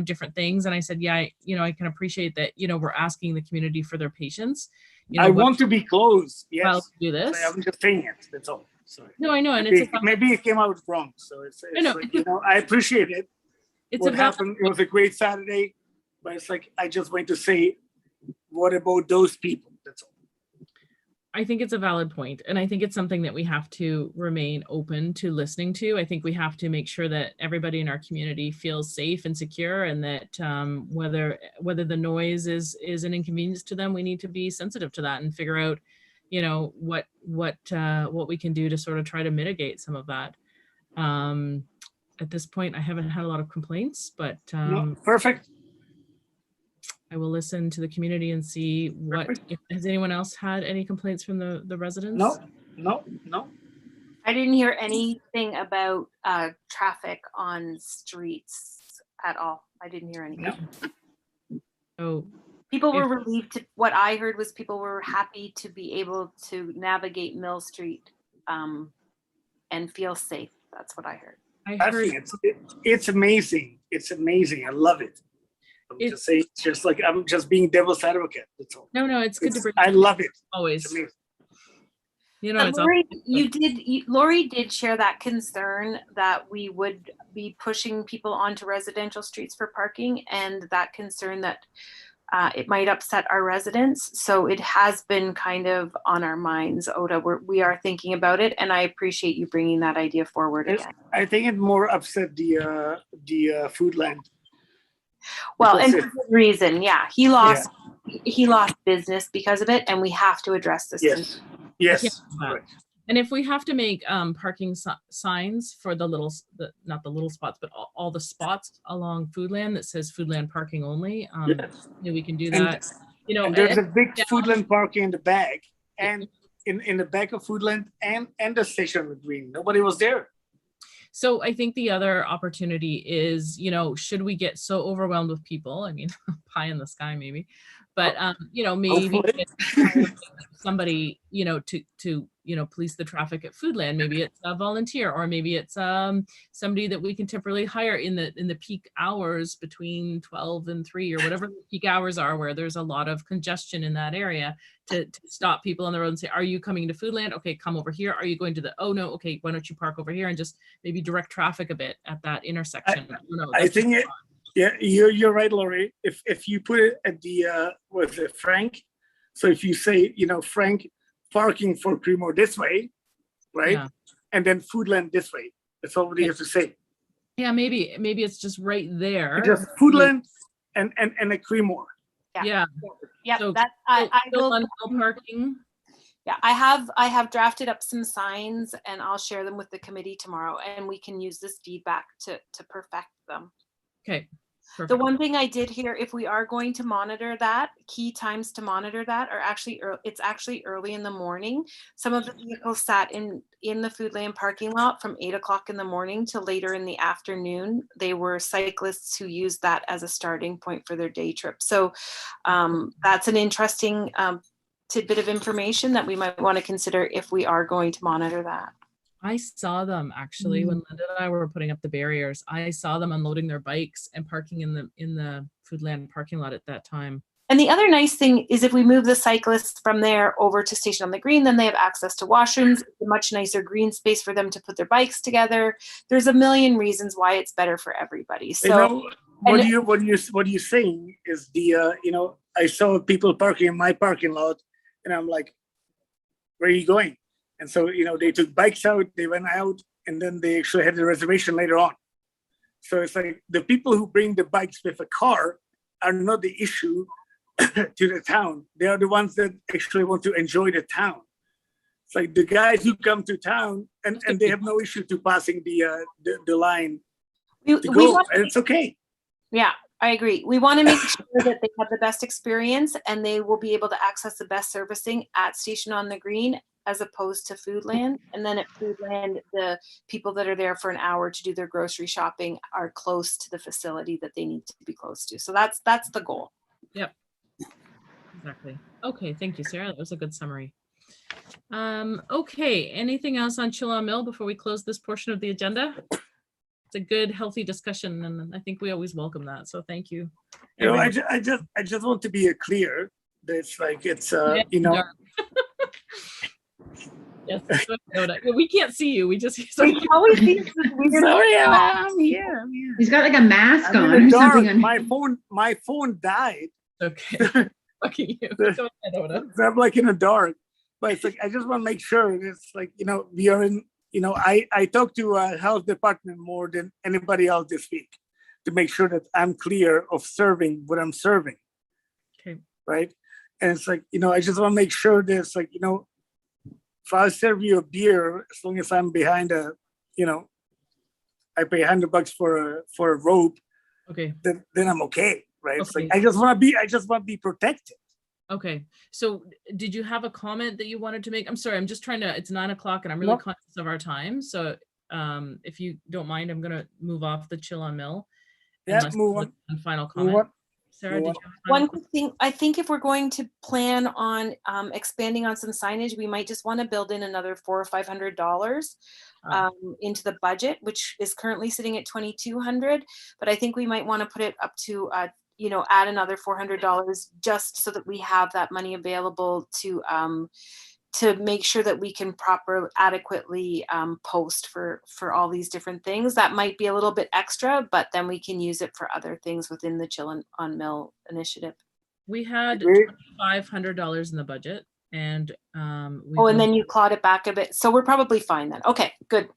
different things, and I said, yeah, I can appreciate that. We're asking the community for their patience. I want to be close. Yes. Well, do this. So I'm just saying it. That's all. Sorry. No, I know, and maybe it came out wrong. So it's I appreciate it. What happened? It was a great Saturday, but it's like I just went to say, what about those people? That's all. I think it's a valid point, and I think it's something that we have to remain open to listening to. I think we have to make sure that everybody in our community feels safe and secure, and that whether the noise is an inconvenience to them, we need to be sensitive to that and figure out, what we can do to sort of try to mitigate some of that. At this point, I haven't had a lot of complaints, but no, perfect. I will listen to the community and see has anyone else had any complaints from the residents? No. I didn't hear anything about traffic on streets at all. I didn't hear anything. No. Oh, people were relieved. What I heard was people were happy to be able to navigate Mill Street and feel safe. That's what I heard. I think it's amazing. It's amazing. I love it. Just say it's just like I'm just being devil's advocate. That's all. No, it's good to bring. I love it. Always. It's Lori did share that concern that we would be pushing people onto residential streets for parking, and that concern that it might upset our residents. So it has been kind of on our minds, Oda. We are thinking about it, and I appreciate you bringing that idea forward again. I think it more upset the Foodland. Well, and for good reason, yeah. He lost business because of it, and we have to address this. Yes. Right. And if we have to make parking signs for not the little spots, but all the spots along Foodland that says Foodland parking only, we can do that. And there's a big Foodland parking in the back, and in the back of Foodland and the station with Green. Nobody was there. So I think the other opportunity is, should we get so overwhelmed with people? I mean, pie in the sky maybe, but maybe somebody, to police the traffic at Foodland. Maybe it's a volunteer, or maybe it's somebody that we can temporarily hire in the peak hours between 12 and 3 or whatever the peak hours are, where there's a lot of congestion in that area, to stop people on the road and say, are you coming to Foodland? Okay, come over here. Are you going to oh no, okay, why don't you park over here, and just maybe direct traffic a bit at that intersection. I think you're right, Lori. If you put it at the Frank, so if you say, Frank parking for Creemore this way, right? Yeah. And then Foodland this way. That's all you have to say. Yeah, maybe it's just right there. Just Foodland and a Creemore. Yeah. So that I will parking. Yeah, I have drafted up some signs, and I'll share them with the committee tomorrow, and we can use this feedback to perfect them. Okay. The Perfect. one thing I did hear, if we are going to monitor that, key times to monitor that are actually, it's actually early in the morning. Some of the vehicles sat in the Foodland parking lot from 8 o'clock in the morning to later in the afternoon. They were cyclists who used that as a starting point for their day trip. So that's an interesting tidbit of information that we might want to consider if we are going to monitor that. I saw them actually when Linda and I were putting up the barriers. I saw them unloading their bikes and parking in the Foodland parking lot at that time. And the other nice thing is if we move the cyclists from there over to Station on the Green, then they have access to washrooms. It's a much nicer green space for them to put their bikes together. There's a million reasons why it's better for everybody. So, you know, what you're saying is the I saw people parking in my parking lot, and I'm like, where are you going? And so they took bikes out, they went out, and then they actually had the reservation later on. So it's like the people who bring the bikes with a car are not the issue to the town. They are the ones that actually want to enjoy the town. It's like the guys who come to town and they have no issue to passing the line to go, and it's okay. Yeah, I agree. We want to make sure that they have the best experience and they will be able to access the best servicing at Station on the Green as opposed to Foodland. And then at Foodland, the people that are there for an hour to do their grocery shopping are close to the facility that they need to be close to. So that's the goal. Yep. Exactly. Okay, thank you, Sarah. That was a good summary. Okay, anything else on Chilliwack Mill before we close this portion of the agenda? It's a good, healthy discussion, and I think we always welcome that. So thank you. I just want to be clear that it's like it's Yes, we can't see you. We just we always see sorry, I'm here. He's got like a mask on in or the dark. something. My phone died. Okay. Fucking you. Go ahead, Oda. So I'm like in the dark. But it's like I just want to make sure it's like we are in. I talked to health department more than anybody else this week to make sure that I'm clear of serving what I'm serving. Okay. Right. And it's like I just want to make sure that it's like if I serve you a beer, as long as I'm behind I pay $100 for a rope. Okay. Then I'm okay, right? It's Okay. like I just want to be protected. Okay. So did you have a comment that you wanted to make? I'm sorry, I'm just trying to, it's 9 o'clock and I'm really conscious of our time. So if you don't mind, I'm going to move off the Chilliwack Mill. Yeah, move on. Final comment. Sarah, did you have a final one quick thing? I think if we're going to plan on expanding on some signage, we might just want to build in another $400 or $500 into the budget, which is currently sitting at $2,200. But I think we might want to put it up to add another $400 just so that we have that money available to make sure that we can adequately post for all these different things. That might be a little bit extra, but then we can use it for other things within the Chilliwack Mill initiative. We had $2,500 in the budget, and and then you clawed it back a bit, so we're probably fine then. Okay, good.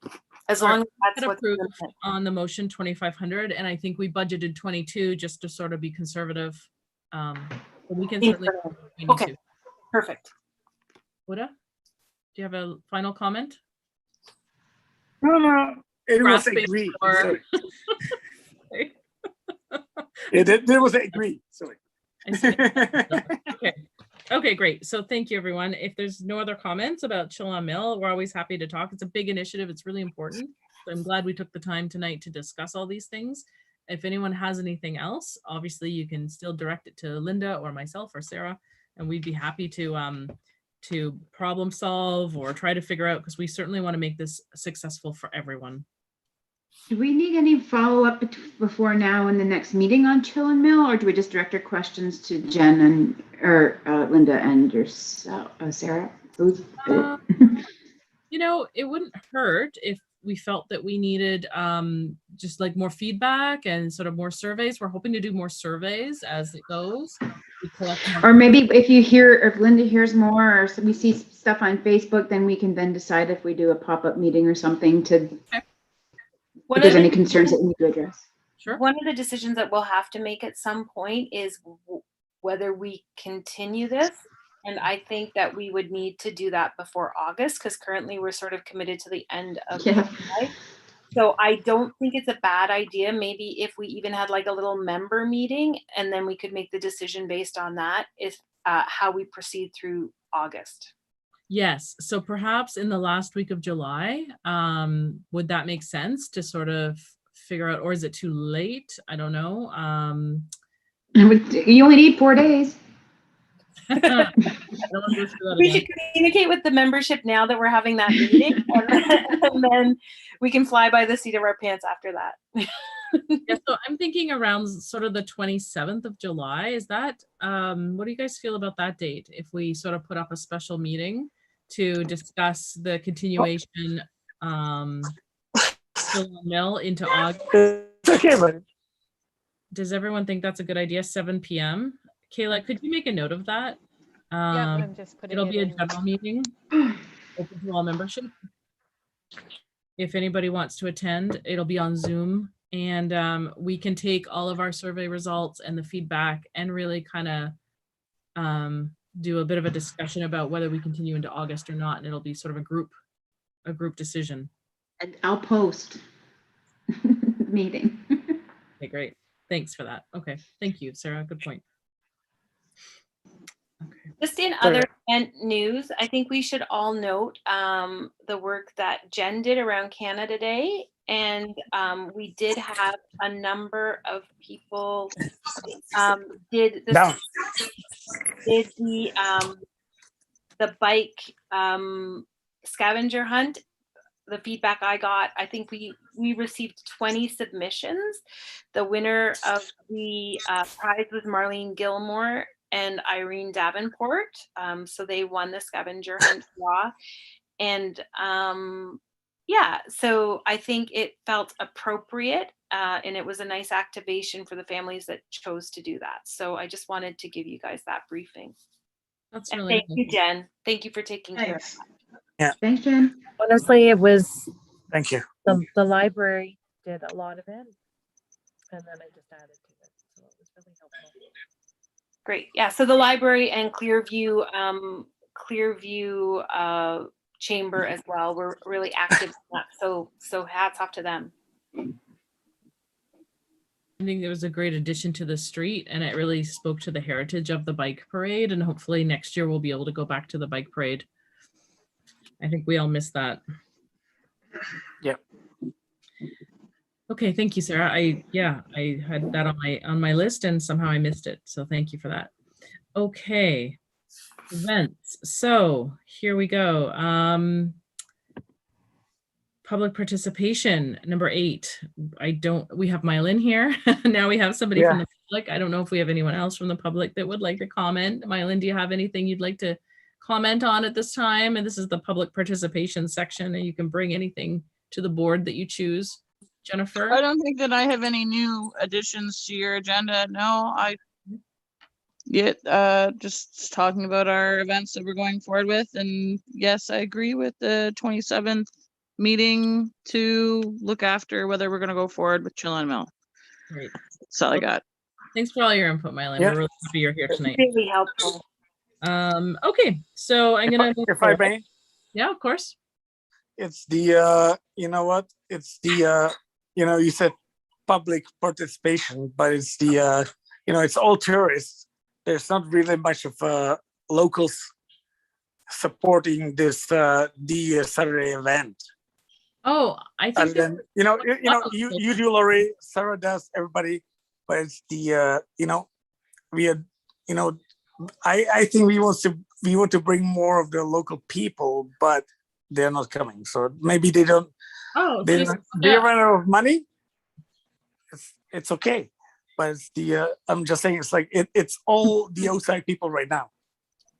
As long as that's what's approved on the motion, 2,500, and I think we budgeted 22 just to sort of be conservative. But we can certainly. Okay, perfect. Uda, do you have a final comment? No. It was agree. Or... Yeah, there was agree. Sorry. Okay, great. So thank you, everyone. If there's no other comments about Chilliwack Mill, we're always happy to talk. It's a big initiative. It's really important. So I'm glad we took the time tonight to discuss all these things. If anyone has anything else, obviously you can still direct it to Linda or myself or Sarah, and we'd be happy to problem solve or try to figure out, because we certainly want to make this successful for everyone. Do we need any follow-up before now in the next meeting on Chilliwack Mill, or do we just direct our questions to Jen or Linda and yourself, Sarah? It wouldn't hurt if we felt that we needed just like more feedback and sort of more surveys. We're hoping to do more surveys as it goes. Or maybe if Linda hears more or we see stuff on Facebook, then we can then decide if we do a pop-up meeting or something to, if there's any concerns that we need to address. Sure. One of the decisions that we'll have to make at some point is whether we continue this. And I think that we would need to do that before August, because currently we're sort of committed to the end of July. So I don't think it's a bad idea. Maybe if we even had like a little member meeting, and then we could make the decision based on that, if how we proceed through August. Yes. So perhaps in the last week of July, would that make sense to sort of figure out, or is it too late? I don't know. You only need 4 days. I don't want to go through that We again. should communicate with the membership now that we're having that meeting, and then we can fly by the seat of our pants after that. Yeah, so I'm thinking around sort of the 27th of July. Is that, what do you guys feel about that date? If we sort of put up a special meeting to discuss the continuation, mill into August. It's okay, but Does everyone think that's a good idea? 7 p.m. Kayla, could you make a note of that? Yeah, I'm just putting It'll it be a in. general meeting, open to all membership. If anybody wants to attend, it'll be on Zoom, and we can take all of our survey results and the feedback and really kind of do a bit of a discussion about whether we continue into August or not, and it'll be sort of a group decision. And I'll post meeting. Okay, great. Thanks for that. Okay, thank you, Sarah. Good point. Okay. Just in other event news, I think we should all note the work that Jen did around Canada Day, and we did have a number of people did down. the bike scavenger hunt. The feedback I got, I think we received 20 submissions. The winner of the prize was Marlene Gilmore and Irene Davenport. So they won the scavenger hunt draw. And yeah, so I think it felt appropriate, and it was a nice activation for the families that chose to do that. So I just wanted to give you guys that briefing. That's And really thank you, Jen. Thank you for taking care of Thanks. that. Thanks, Jen. Honestly, it was Thank you. the library did a lot of it, and then I just added to it, so it was really helpful. Great. Yeah. So the library and Clearview Chamber as well were really active in that. So hats off to them. I think it was a great addition to the street, and it really spoke to the heritage of the bike parade, and hopefully next year we'll be able to go back to the bike parade. I think we all missed that. Yep. Okay, thank you, Sarah. I had that on my list and somehow I missed it. So thank you for that. Okay. Events. So here we go. Public participation, number 8. We have Mylin here. Now we have somebody from the public. I don't know if we have anyone else from the public that would like to comment. Mylin, do you have anything you'd like to comment on at this time? And this is the public participation section, and you can bring anything to the board that you choose. Jennifer? I don't think that I have any new additions to your agenda. No, just talking about our events that we're going forward with. And yes, I agree with the 27th meeting to look after whether we're going to go forward with Chillin Mill. Great. That's all I got. Thanks for all your input, Mylin. Yeah. We're really happy you're here tonight. Really helpful. Okay, so I'm gonna If I may, yeah, of course. it's the you know what? It's the you said public participation, but it's the it's all tourists. There's not really much of locals supporting this the Saturday event. Oh, I think And then you do, Lori, Sarah does, everybody, but it's the we are I think we want to bring more of the local people, but they're not coming. So maybe they don't. They run out of money. It's okay, but it's the I'm just saying it's like it's all the outside people right now.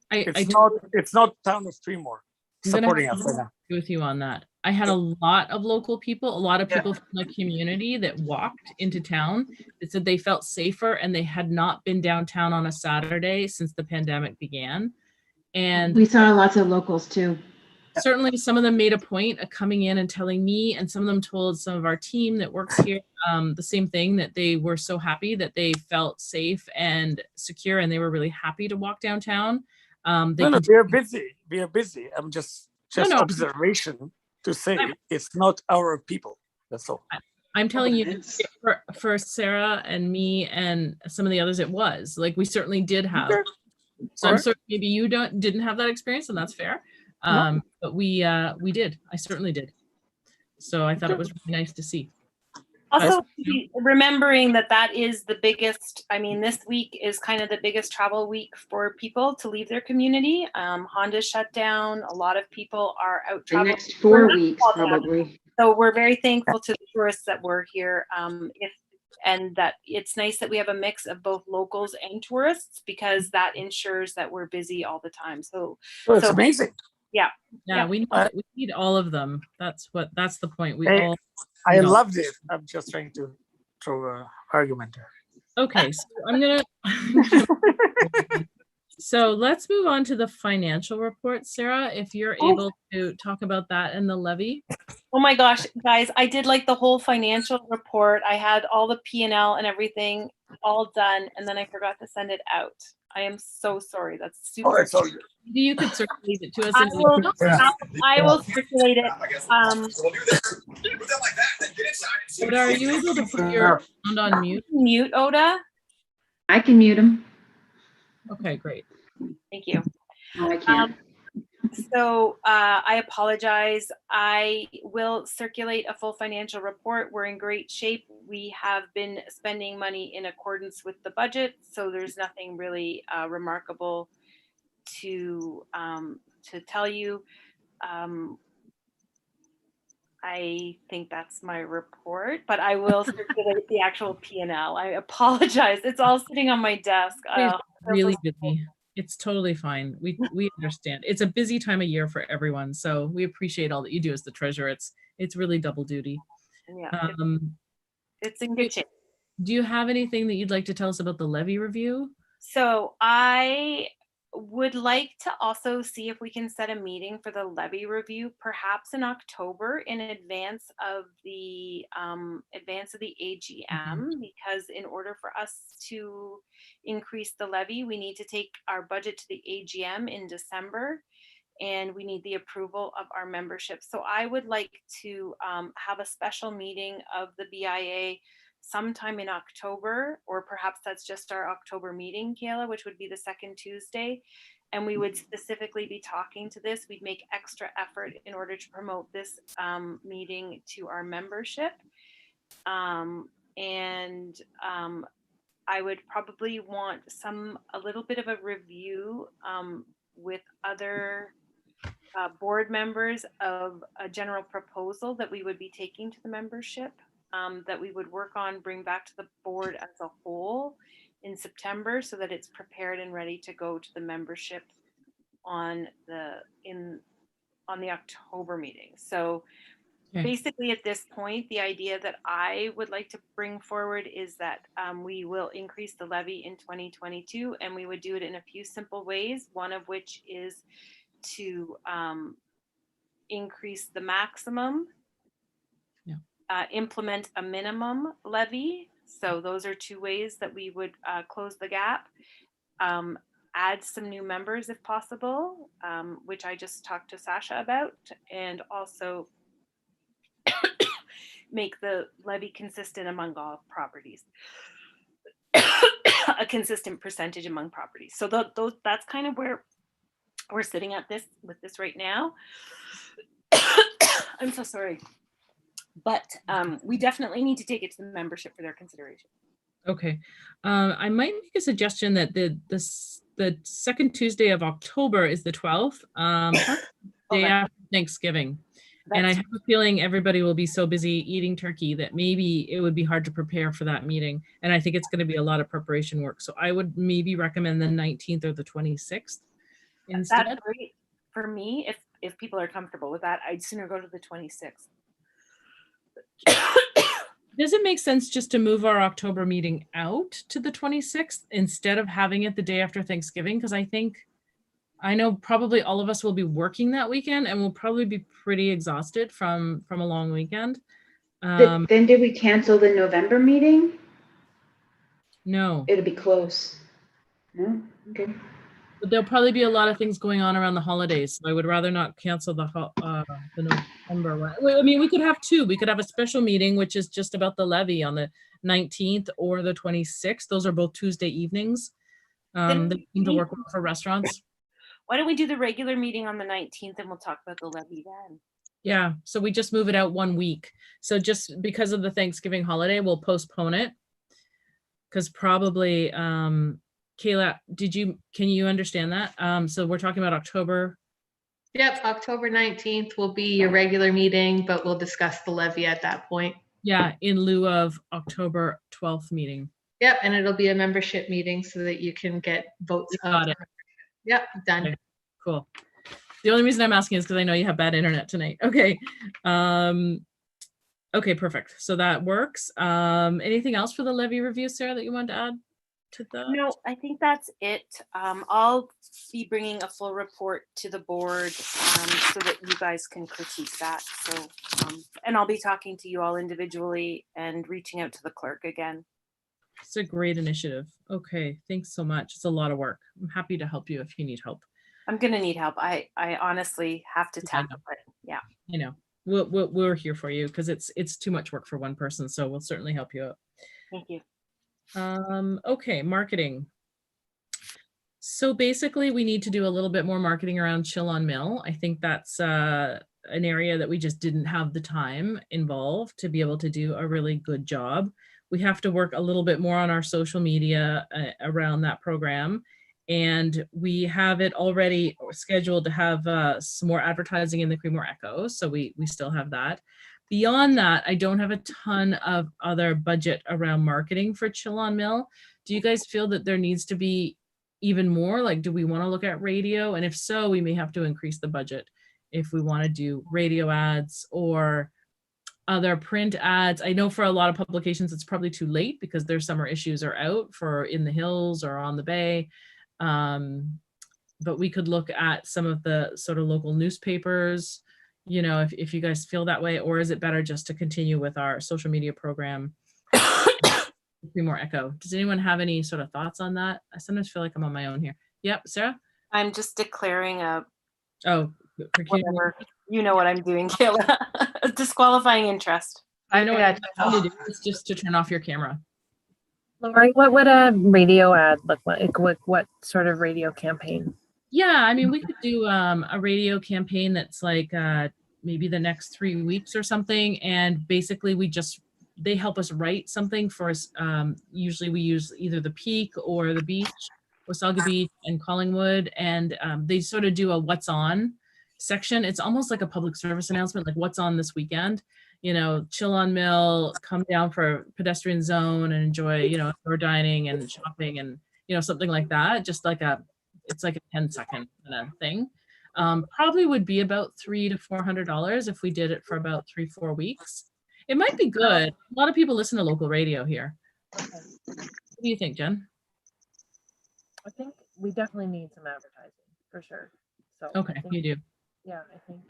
It's not town of Creemore supporting us right now. With you on that. I had a lot of local people, a lot of people from the community that walked into town that said they felt safer and they had not been downtown on a Saturday since the pandemic began. And we saw lots of locals too. Certainly some of them made a point of coming in and telling me, and some of them told some of our team that works here the same thing, that they were so happy that they felt safe and secure and they were really happy to walk downtown. We are busy. I'm just observation to say it's not our people. So I'm telling you, It's- for Sarah and me and some of the others, it was like we certainly did have. Okay. So I'm Alright. sorry, maybe you didn't have that experience, and that's fair. But we did. I certainly did. So I thought it was really nice to see. Also, remembering that that is the biggest, I mean, this week is kind of the biggest travel week for people to leave their community. Honda shut down. A lot of people are out The traveling. next 4 weeks, probably. So we're very thankful to the tourists that were here. And that it's nice that we have a mix of both locals and tourists, because that ensures that we're busy all the time. So it's amazing. Yeah, Yeah. we need all of them. That's the point. We Hey, all. I need all- loved it. I'm just trying to throw an argument there. Okay, so so let's move on to the financial report, Sarah, if you're able to talk about that and the levy. oh my gosh, guys, I did like the whole financial report. I had all the P&L and everything all done, and then I forgot to send it out. I am so sorry. That's super. It's all good. Maybe you could circulate it to us. I will circulate it. But are you able to put your sound on mute? Mute, Oda. I can mute them. Okay, great. Thank you. No, I can't. So I apologize. I will circulate a full financial report. We're in great shape. We have been spending money in accordance with the budget, so there's nothing really remarkable to tell you. I think that's my report, but I will circulate the actual P&L. I apologize. It's all sitting on my desk. It's really busy. It's totally fine. We understand. It's a busy time of year for everyone, so we appreciate all that you do as the treasurer. It's really double duty. Yeah, it's in good shape. Do you have anything that you'd like to tell us about the levy review? So I would like to also see if we can set a meeting for the levy review, perhaps in October, in advance of the AGM, because in order for us to increase the levy, we need to take our budget to the AGM in December, and we need the approval of our membership. So I would like to have a special meeting of the BIA sometime in October, or perhaps that's just our October meeting, Kayla, which would be the second Tuesday. And we would specifically be talking to this. We'd make extra effort in order to promote this meeting to our membership. I would probably want a little bit of a review with other board members of a general proposal that we would be taking to the membership. That we would work on, bring back to the board as a whole in September, so that it's prepared and ready to go to the membership on the October meeting. So basically at this point, the idea that I would like to bring forward is that we will increase the levy in 2022, and we would do it in a few simple ways, one of which is to increase the maximum, implement a minimum levy. So those are two ways that we would close the gap. Add some new members if possible, which I just talked to Sasha about, and also make the levy consistent among all properties. A consistent percentage among properties. So that's kind of where we're sitting at with this right now. I'm so sorry. But we definitely need to take it to the membership for their consideration. Okay. I might make a suggestion that the second Tuesday of October is the 12th, day after Thanksgiving. And I have a feeling everybody will be so busy eating turkey that maybe it would be hard to prepare for that meeting. And I think it's going to be a lot of preparation work. So I would maybe recommend the 19th or the 26th instead. That's great for me. If people are comfortable with that, I'd sooner go to the 26th. Does it make sense just to move our October meeting out to the 26th instead of having it the day after Thanksgiving? Because I know probably all of us will be working that weekend, and we'll probably be pretty exhausted from a long weekend. Then did we cancel the November meeting? No. It'll be close. No? Okay. But there'll probably be a lot of things going on around the holidays. So I would rather not cancel the November one. I mean, we could have two. We could have a special meeting, which is just about the levy on the 19th or the 26th. Those are both Tuesday evenings. They seem to work well for restaurants. Why don't we do the regular meeting on the 19th and we'll talk about the levy then? Yeah, so we just move it out 1 week. So just because of the Thanksgiving holiday, we'll postpone it. Because probably, Kayla, can you understand that? So we're talking about October. Yep, October 19th will be your regular meeting, but we'll discuss the levy at that point. Yeah, in lieu of October 12th meeting. Yep, and it'll be a membership meeting so that you can get votes. Got it. Yep, done. Okay, cool. The only reason I'm asking is because I know you have bad internet tonight. Okay. Okay, perfect. So that works. Anything else for the levy review, Sarah, that you wanted to add to that? No, I think that's it. I'll be bringing a full report to the board so that you guys can critique that. So, and I'll be talking to you all individually and reaching out to the clerk again. It's a great initiative. Okay, thanks so much. It's a lot of work. I'm happy to help you if you need help. I'm gonna need help. I honestly have to tackle it. Yeah. I know. We're here for you because it's too much work for one person. So we'll certainly help you out. Thank you. Okay, marketing. So basically we need to do a little bit more marketing around Chill on Mill. I think that's an area that we just didn't have the time involved to be able to do a really good job. We have to work a little bit more on our social media around that program. And we have it already scheduled to have some more advertising in the Creemore Echo. So we still have that. Beyond that, I don't have a ton of other budget around marketing for Chill on Mill. Do you guys feel that there needs to be even more? Like, do we want to look at radio? And if so, we may have to increase the budget if we want to do radio ads or other print ads. I know for a lot of publications, it's probably too late because their summer issues are out for In the Hills or On the Bay. But we could look at some of the sort of local newspapers, you know, if you guys feel that way, or is it better just to continue with our social media program, Creemore Echo? Does anyone have any sort of thoughts on that? I sometimes feel like I'm on my own here. Yep, Sarah? I'm just declaring a whatever. You know what I'm doing, Kayla. Disqualifying interest. I know what it's just to turn off your camera. Lori, what would a radio ad look like? What sort of radio campaign? Yeah, I mean, we could do a radio campaign that's like maybe the next 3 weeks or something. And basically they help us write something for us. Usually we use either the Peak or the Beach, Wasaga Beach and Collingwood. And they sort of do a what's on section. It's almost like a public service announcement, like what's on this weekend. You know, Chill on Mill, come down for a pedestrian zone and enjoy, you know, outdoor dining and shopping and, you know, something like that. Just like it's like a 10-second kind of thing. Probably would be about $300 to $400 if we did it for about 3-4 weeks. It might be good. A lot of people listen to local radio here. What do you think, Jen? I think we definitely need some advertising for sure. So okay, you do. Yeah, I think.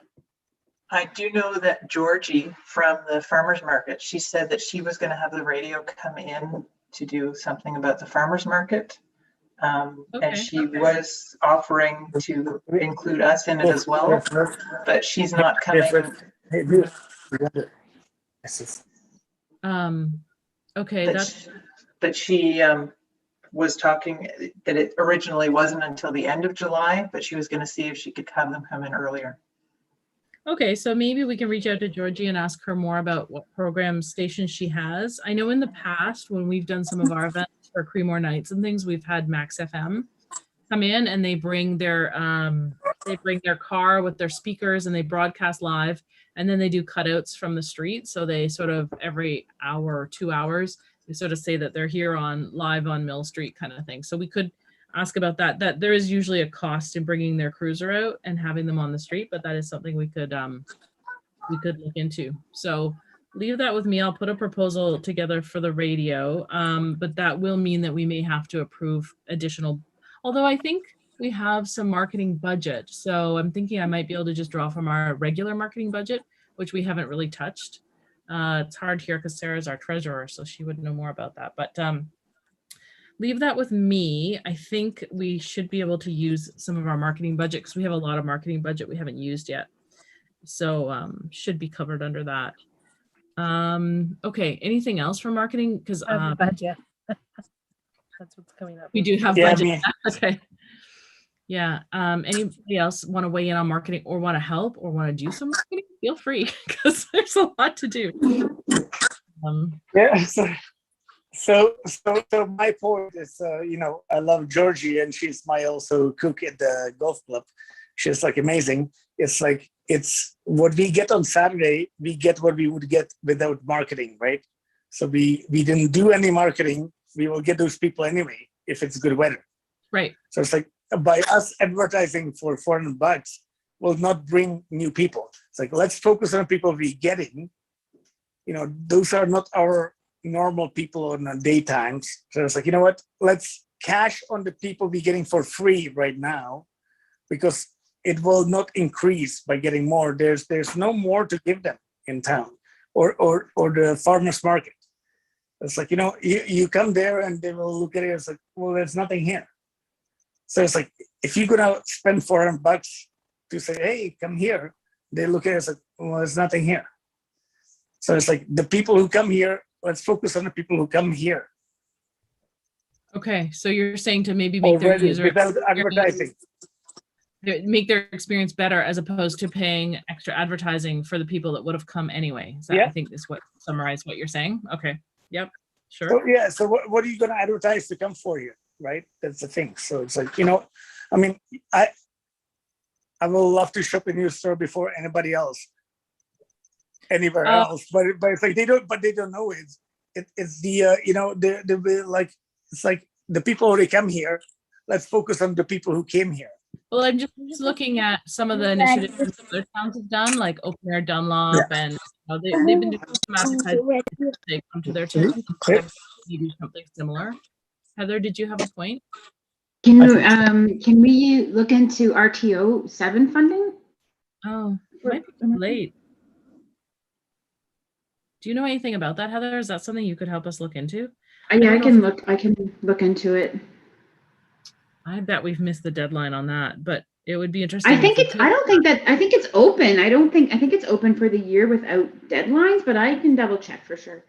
I do know that Georgie from the farmers market, she said that she was going to have the radio come in to do something about the farmers market. And she was offering to include us in it as well, but she's not coming. Okay, but she was talking that it originally wasn't until the end of July, but she was going to see if she could have them come in earlier. Okay, so maybe we can reach out to Georgie and ask her more about what program stations she has. I know in the past when we've done some of our events for Creemore nights and things, we've had Max FM come in and they bring their car with their speakers and they broadcast live, and then they do cutouts from the street. So they sort of every hour or 2 hours, they sort of say that they're here on live on Mill Street kind of thing. So we could ask about that. That there is usually a cost in bringing their cruiser out and having them on the street, but that is something we could look into. So leave that with me. I'll put a proposal together for the radio, but that will mean that we may have to approve additional, although I think we have some marketing budget. So I'm thinking I might be able to just draw from our regular marketing budget, which we haven't really touched. It's hard here because Sarah's our treasurer, so she would know more about that. But leave that with me. I think we should be able to use some of our marketing budget because we have a lot of marketing budget we haven't used yet. So should be covered under that. Okay, anything else for marketing? Because Budget. That's what's coming up. we do have Yeah, budget. Okay. Yeah. Anybody else want to weigh in on marketing or want to help or want to do some marketing? Feel free because there's a lot to do. Yeah. So my point is, I love Georgie, and she's my also cook at the golf club. She's like amazing. It's like it's what we get on Saturday. We get what we would get without marketing, right? So we didn't do any marketing. We will get those people anyway if it's good weather. Right. So it's like by us advertising for $400 will not bring new people. It's like let's focus on people we getting. Those are not our normal people on the daytimes. So it's like, you know what? Let's cash on the people we're getting for free right now, because it will not increase by getting more. There's no more to give them in town or the farmers market. It's like, you come there and they will look at it. It's like, well, there's nothing here. So it's like, if you're gonna spend $400 to say, hey, come here, they look at it as like, well, there's nothing here. So it's like the people who come here, let's focus on the people who come here. Okay, so you're saying to maybe make their Already, user without advertising. make their experience better as opposed to paying extra advertising for the people that would have come anyway. Is that, Yeah. I think is what summarize what you're saying. Okay. Yep. Sure. So yeah, so what are you going to advertise to come for you, right? That's the thing. So it's like, I mean, I will love to shop in your store before anybody else, anywhere else. But it's like they don't know it. It's the it's like the people who come here. Let's focus on the people who came here. Well, I'm just looking at some of the initiatives that other towns have done, like Open Air Dunlop, and they've been doing some advertising. They come to their town. You do something similar. Heather, did you have a point? Can we look into RTO 7 funding? Oh, it might be too late. Do you know anything about that, Heather? Is that something you could help us look into? Yeah, I can look into it. I bet we've missed the deadline on that, but it would be interesting. I think it's open. I think it's open for the year without deadlines, but I can double check for sure.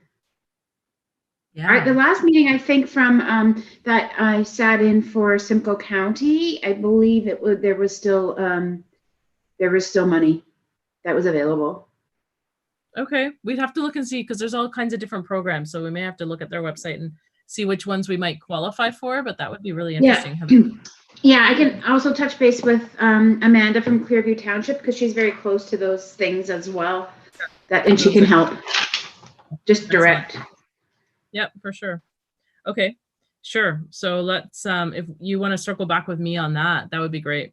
Yeah. All right, the last meeting I think from that I sat in for Simcoe County, I believe there was still money that was available. Okay, we'd have to look and see because there's all kinds of different programs, so we may have to look at their website and see which ones we might qualify for, but that would be really interesting. Yeah, I can also touch base with Amanda from Clearview Township because she's very close to those things as well. And she can help. Just direct. Yep, for sure. Okay, sure. So let's if you want to circle back with me on that, that would be great.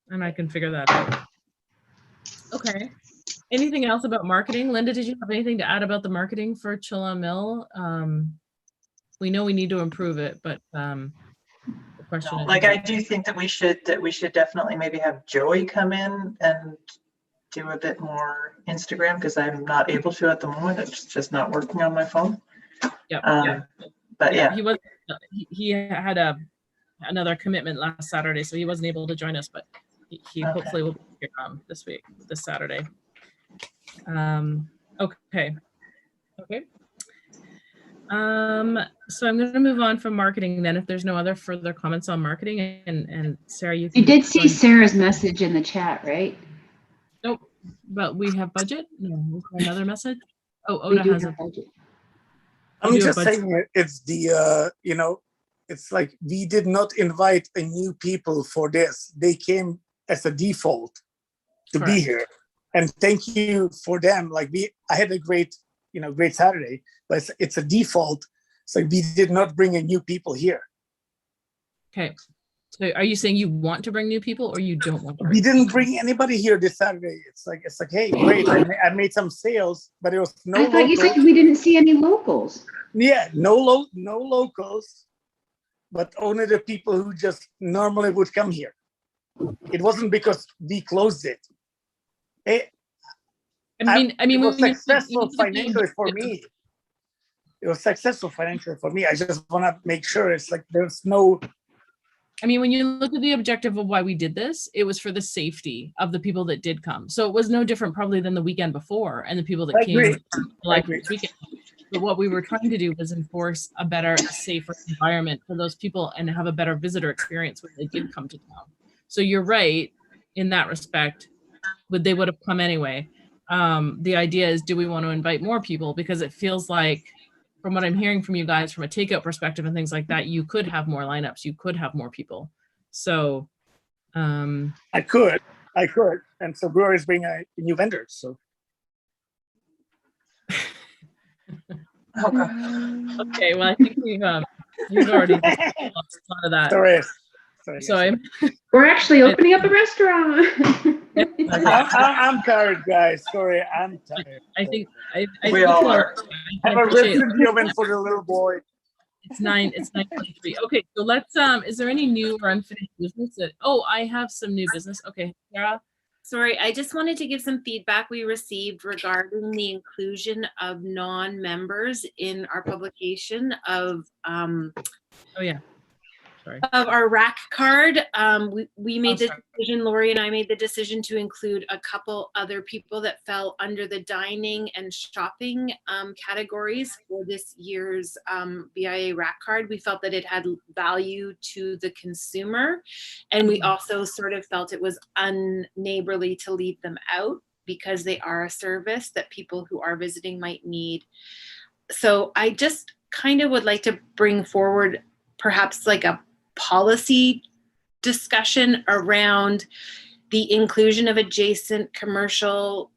And I can figure that out. Okay. Anything else about marketing? Linda, did you have anything to add about the marketing for Chilla Mill? We know we need to improve it, but the question is, like, I do think that we should definitely maybe have Joey come in and do a bit more Instagram because I'm not able to at the moment. It's just not working on my phone. Yeah. But yeah, he had another commitment last Saturday, so he wasn't able to join us, but he hopefully will be here this Saturday. Okay. So I'm going to move on from marketing then, if there's no other further comments on marketing. And Sarah, you did see Sarah's message in the chat, right? Nope. But we have budget. No, another message. Oh, Oda has a budget. I'm just saying it's the it's like we did not invite a new people for this. They came as a default to be here, and thank you for them. Like I had a great Saturday, but it's a default. So we did not bring in new people here. Okay. So are you saying you want to bring new people or you don't want to? We didn't bring anybody here this Saturday. It's like, hey, great. I made some sales, but it was no. I thought you said we didn't see any locals. Yeah, no locals, but only the people who just normally would come here. It wasn't because we closed it. I mean, it was successful financially for me. it was successful financially for me. I just want to make sure it's like there's no. I mean, when you look at the objective of why we did this, it was for the safety of the people that did come. So it was no different probably than the weekend before and the people that I came agree. like agree. this weekend. But what we were trying to do was enforce a better, safer environment for those people and have a better visitor experience when they did come to town. So you're right in that respect, but they would have come anyway. The idea is, do we want to invite more people? Because it feels like, from what I'm hearing from you guys, from a takeout perspective and things like that, you could have more lineups, you could have more people. So I could, and so brewers bring a new vendor. So okay, well, I think you've already lost a lot of that. Sorry. We're actually opening up a restaurant. I'm tired, guys. Sorry, I'm tired. I think We all are. Have a rest of the oven for the little boy. It's 9:23. Okay, so let's is there any new or unfinished business that I have some new business. Okay, Sarah. Sorry, I just wanted to give some feedback we received regarding the inclusion of non-members in our publication of Oh yeah. Sorry. of our rack card. We made the sorry. decision, Lori and I made the decision to include a couple other people that fell under the dining and shopping categories for this year's BIA rack card. We felt that it had value to the consumer, and we also sort of felt it was unneighborly to leave them out because they are a service that people who are visiting might need. So I just kind of would like to bring forward perhaps like a policy discussion around the inclusion of adjacent commercial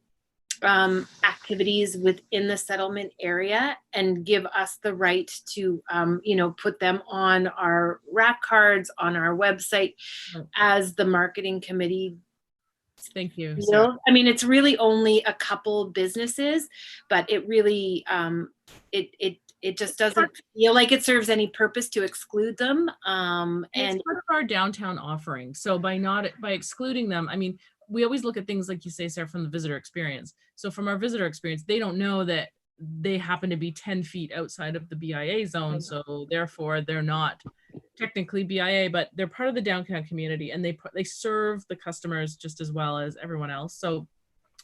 activities within the settlement area, and give us the right to, put them on our rack cards, on our website as the marketing committee. Thank you. I mean, it's really only a couple businesses, but it really, it just doesn't feel like it serves any purpose to exclude them. And it's part of our downtown offering. So by excluding them, I mean, we always look at things like you say, Sarah, from the visitor experience. So from our visitor experience, they don't know that they happen to be 10 feet outside of the BIA zone. So therefore they're not technically BIA, but they're part of the downtown community, and they serve the customers just as well as everyone else. So,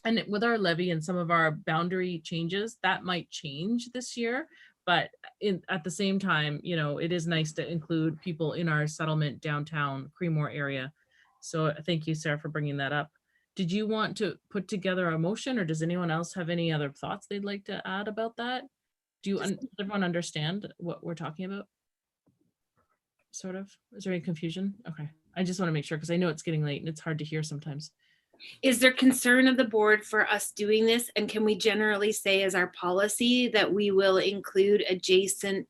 and with our levy and some of our boundary changes, that might change this year. But at the same time, it is nice to include people in our settlement downtown Creemore area. So thank you, Sarah, for bringing that up. Did you want to put together a motion, or does anyone else have any other thoughts they'd like to add about that? Does everyone understand what we're talking about? Sort of? Is there any confusion? Okay. I just want to make sure, because I know it's getting late and it's hard to hear sometimes. Is there concern of the board for us doing this? And can we generally say as our policy that we will include adjacent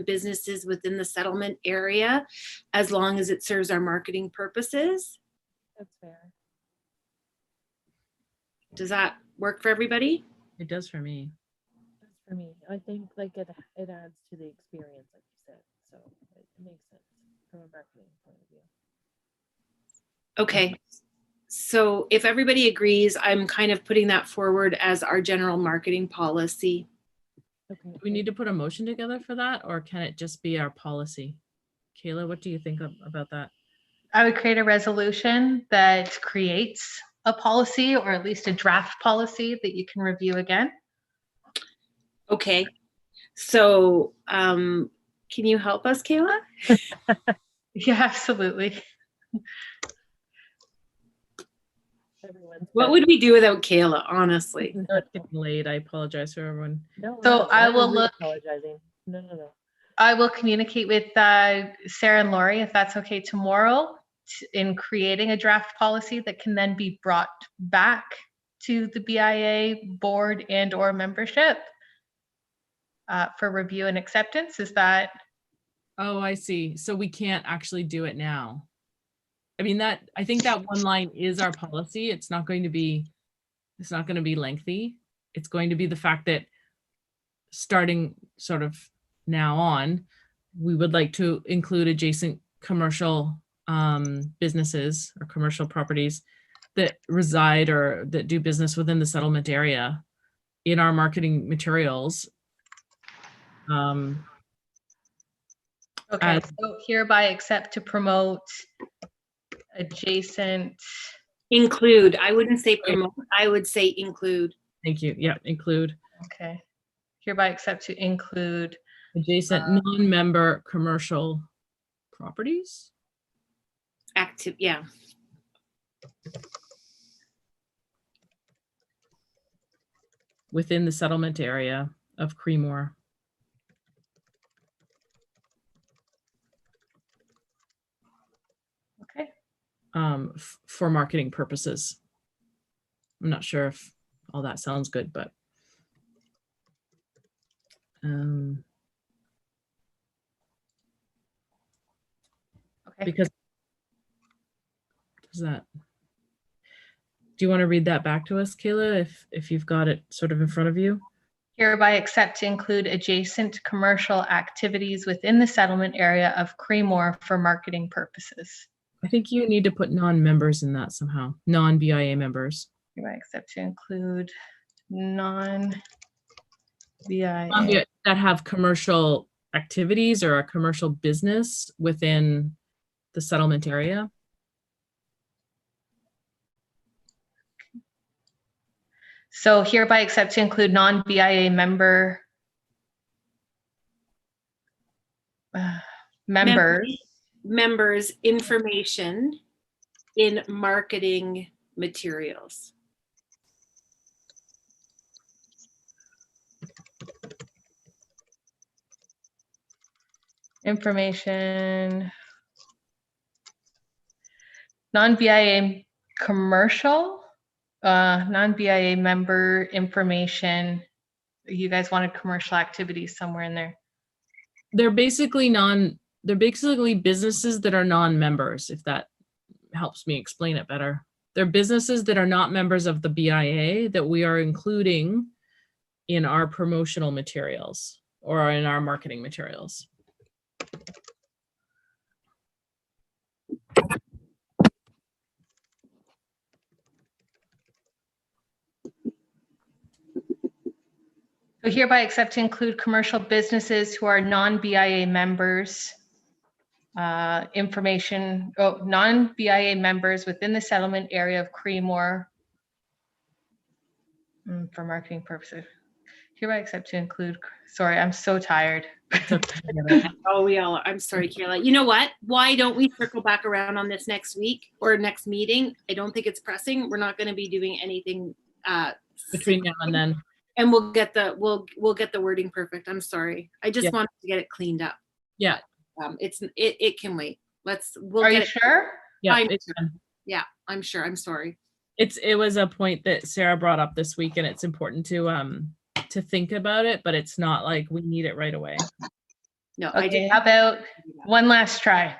businesses within the settlement area as long as it serves our marketing purposes? That's fair. Does that work for everybody? It does for me. That's for me. I think like it adds to the experience, like you said. So it makes sense from a marketing point of view. Okay. So if everybody agrees, I'm kind of putting that forward as our general marketing policy. Okay. Do we need to put a motion together for that, or can it just be our policy? Kayla, what do you think about that? I would create a resolution that creates a policy, or at least a draft policy that you can review again. Okay. So can you help us, Kayla? Yeah, absolutely. What would we do without Kayla, honestly? It's getting late. I apologize for everyone. No, So no, I I'm will really look. apologizing. No. I will communicate with Sarah and Lori, if that's okay, tomorrow in creating a draft policy that can then be brought back to the BIA board and or membership for review and acceptance. Is that? Oh, I see. So we can't actually do it now. I mean, I think that one line is our policy. It's not going to be lengthy. It's going to be the fact that starting sort of now on, we would like to include adjacent commercial businesses or commercial properties that reside or that do business within the settlement area. in our marketing materials. Okay, as- so hereby accept to promote adjacent, Include. I wouldn't say promote. I would say include. Thank you. Yeah, include okay. Hereby accept to include, adjacent non-member commercial properties. Active. Yeah. Within the settlement area of Creemore. okay. For marketing purposes. I'm not sure if all that sounds good, but Okay. because does that, do you want to read that back to us, Kayla, if you've got it sort of in front of you? Hereby accept to include adjacent commercial activities within the settlement area of Creemore for marketing purposes. I think you need to put non-members in that somehow, non-BIA members. Hereby accept to include non-BIA. That have commercial activities or a commercial business within the settlement area. So hereby accept to include non-BIA members Members information in marketing materials. information, non-BIA commercial, non-BIA member information. You guys wanted commercial activities somewhere in there. They're basically businesses that are non-members, if that helps me explain it better. They're businesses that are not members of the BIA that we are including in our promotional materials or in our marketing materials. So hereby accept to include commercial businesses who are non-BIA members, non-BIA members within the settlement area of Creemore for marketing purposes. Hereby accept to include, sorry, I'm so tired. Oh, we all are. I'm sorry, Kayla. You know what? Why don't we circle back around on this next week or next meeting? I don't think it's pressing. We're not going to be doing anything Between now and then. and we'll get the wording perfect. I'm sorry. I just wanted to get it cleaned up. Yeah. It can wait. We'll Are get you it. sure? Yeah. I'm sure. Yeah, I'm sure. I'm sorry. It was a point that Sarah brought up this week, and it's important to think about it, but it's not like we need it right away. No. Okay, how about one last try?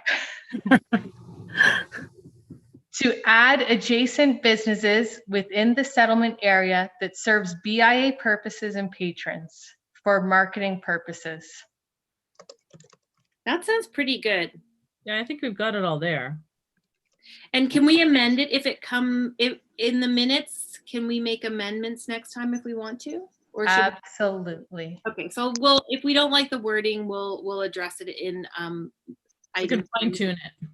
To add adjacent businesses within the settlement area that serves BIA purposes and patrons for marketing purposes. That sounds pretty good. Yeah, I think we've got it all there. And can we amend it if in the minutes? Can we make amendments next time if we want to? Or should Absolutely. okay, so if we don't like the wording, we'll address it in You can fine tune it.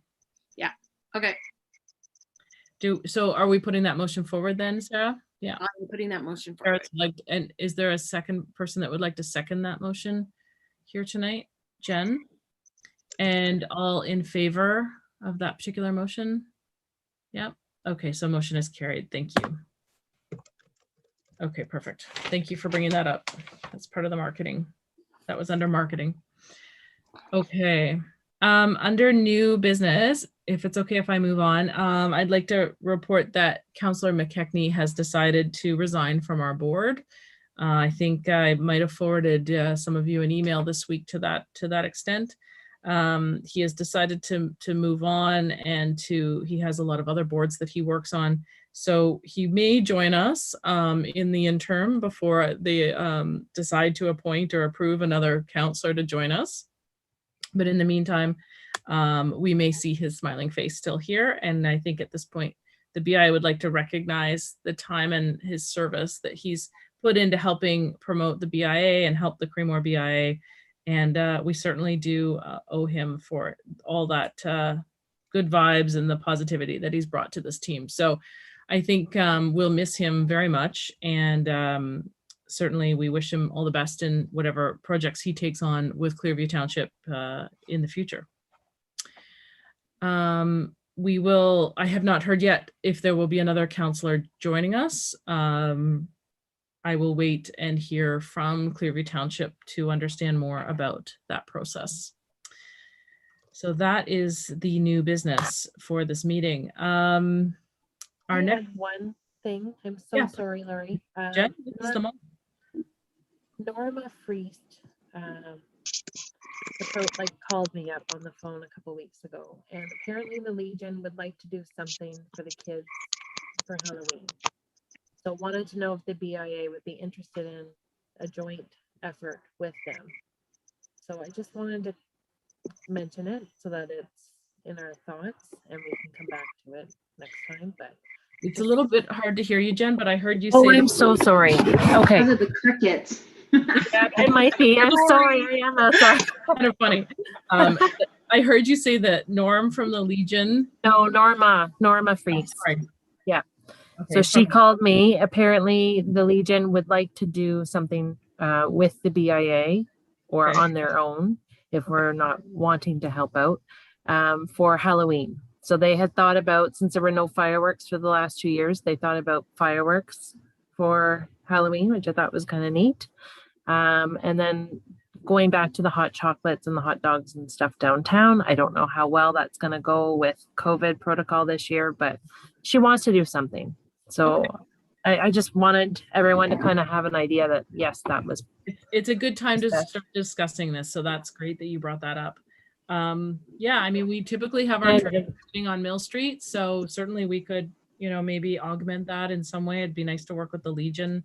Yeah. Okay. So are we putting that motion forward then, Sarah? Yeah. I'm putting that motion forward. And is there a second person that would like to second that motion here tonight? Jen? And all in favor of that particular motion? Yep. Okay, so motion is carried. Thank you. Okay, perfect. Thank you for bringing that up. That's part of the marketing. That was under marketing. Okay. Under new business, if it's okay if I move on, I'd like to report that Councillor McKechnie has decided to resign from our board. I think I might have forwarded some of you an email this week to that extent. He has decided to move on, and he has a lot of other boards that he works on. So he may join us in the interim before they decide to appoint or approve another counselor to join us. But in the meantime, we may see his smiling face still here. And I think at this point, the BIA would like to recognize the time and his service that he's put into helping promote the BIA and help the Creemore BIA. And we certainly do owe him for all that good vibes and the positivity that he's brought to this team. So I think we'll miss him very much. And certainly we wish him all the best in whatever projects he takes on with Clearview Township in the future. I have not heard yet if there will be another counselor joining us. I will wait and hear from Clearview Township to understand more about that process. So that is the new business for this meeting. I Our next, had one thing. I'm so Yeah. sorry, Laurie. Jen, this is the moment. Norma Friest called me up on the phone a couple weeks ago, and apparently the Legion would like to do something for the kids for Halloween. So wanted to know if the BIA would be interested in a joint effort with them. So I just wanted to mention it so that it's in our thoughts and we can come back to it next time. But It's a little bit hard to hear you, Jen, but I heard you oh, say. I'm so sorry. Okay, Because of the crickets. yeah, it might be. I'm sorry. I am sorry. Kind of funny. I heard you say that Norm from the Legion. No, Norma Friest. Sorry. Yeah. Okay, So she from- called me. Apparently, the Legion would like to do something with the BIA or Okay. on their own if we're not wanting to help out for Halloween. So they had thought about, since there were no fireworks for the last 2 years, they thought about fireworks for Halloween, which I thought was kind of neat. And then going back to the hot chocolates and the hot dogs and stuff downtown. I don't know how well that's going to go with COVID protocol this year, but she wants to do something. So I just wanted everyone to kind of have an idea that, yes, that was. It's a good time to Best. start discussing this. So that's great that you brought that up. Yeah, I mean, we typically have our training on Mill Street. So certainly we could, maybe augment that in some way. It'd be nice to work with the Legion.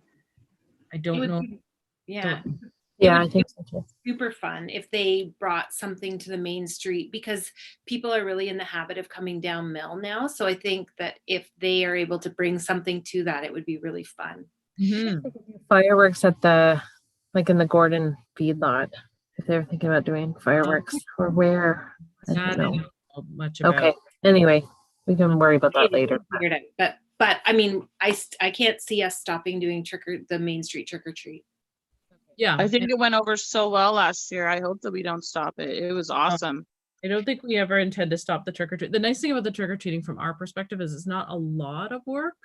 I don't know. Yeah. Yeah, I think so too. Super fun if they brought something to the main street, because people are really in the habit of coming down Mill now. So I think that if they are able to bring something to that, it would be really fun. Mhm. Fireworks at in the Gordon feedlot. If they're thinking about doing fireworks or where, I That I don't know. don't know much about. Okay. Anyway, we can worry about that later. Figured out. But I mean, I can't see us stopping doing the Main Street trick or treat. Yeah. I think it went over so well last year. I hope that we don't stop it. It was awesome. I don't think we ever intend to stop the trick or treat. The nice thing about the trick or treating from our perspective is it's not a lot of work.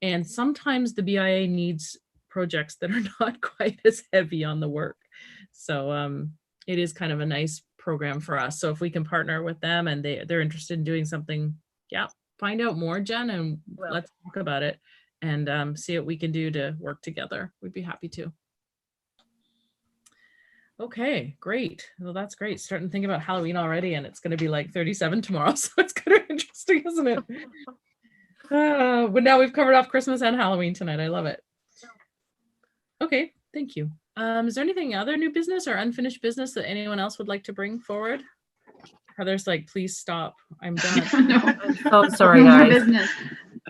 And sometimes the BIA needs projects that are not quite as heavy on the work. So it is kind of a nice program for us. So if we can partner with them and they're interested in doing something, yeah, find out more, Jen, and let's talk about it and see what we can do to work together. We'd be happy to. Okay, great. Well, that's great. Starting to think about Halloween already, and it's going to be like 37 tomorrow. So it's kind of interesting, isn't it? But now we've covered off Christmas and Halloween tonight. I love it. Okay, thank you. Is there anything other new business or unfinished business that anyone else would like to bring forward? Heather's like, please stop. I'm done. No. Oh, sorry, No more guys. business.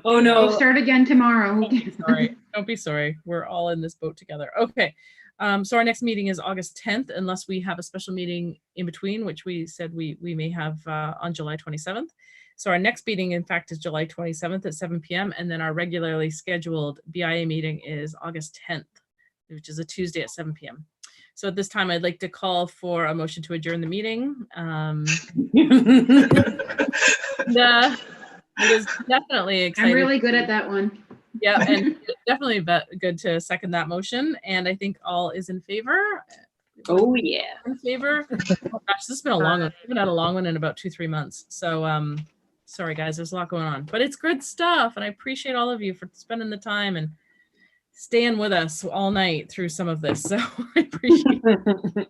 Oh We'll no. start again tomorrow. Sorry. Don't be sorry. We're all in this boat together. Okay. So our next meeting is August 10th, unless we have a special meeting in between, which we said we may have on July 27th. So our next meeting, in fact, is July 27th at 7 p.m. And then our regularly scheduled BIA meeting is August 10th, which is a Tuesday at 7 p.m. So at this time, I'd like to call for a motion to adjourn the meeting. It is definitely exciting. I'm really good at that one. Yeah, and it's definitely good to second that motion. And I think all is in favor. Oh yeah. In favor. Oh, gosh, this has been a long one. We haven't had a long one in about 2-3 months. So sorry guys, there's a lot going on, but it's good stuff. And I appreciate all of you for spending the time and staying with us all night through some of this. So I appreciate it.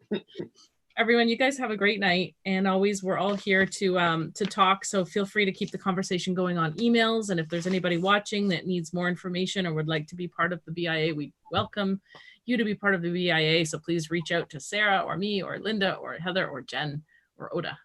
Everyone, you guys have a great night, and always we're all here to talk. So feel free to keep the conversation going on emails. And if there's anybody watching that needs more information or would like to be part of the BIA, we welcome you to be part of the BIA. So please reach out to Sarah or me or Linda or Heather or Jen or Oda.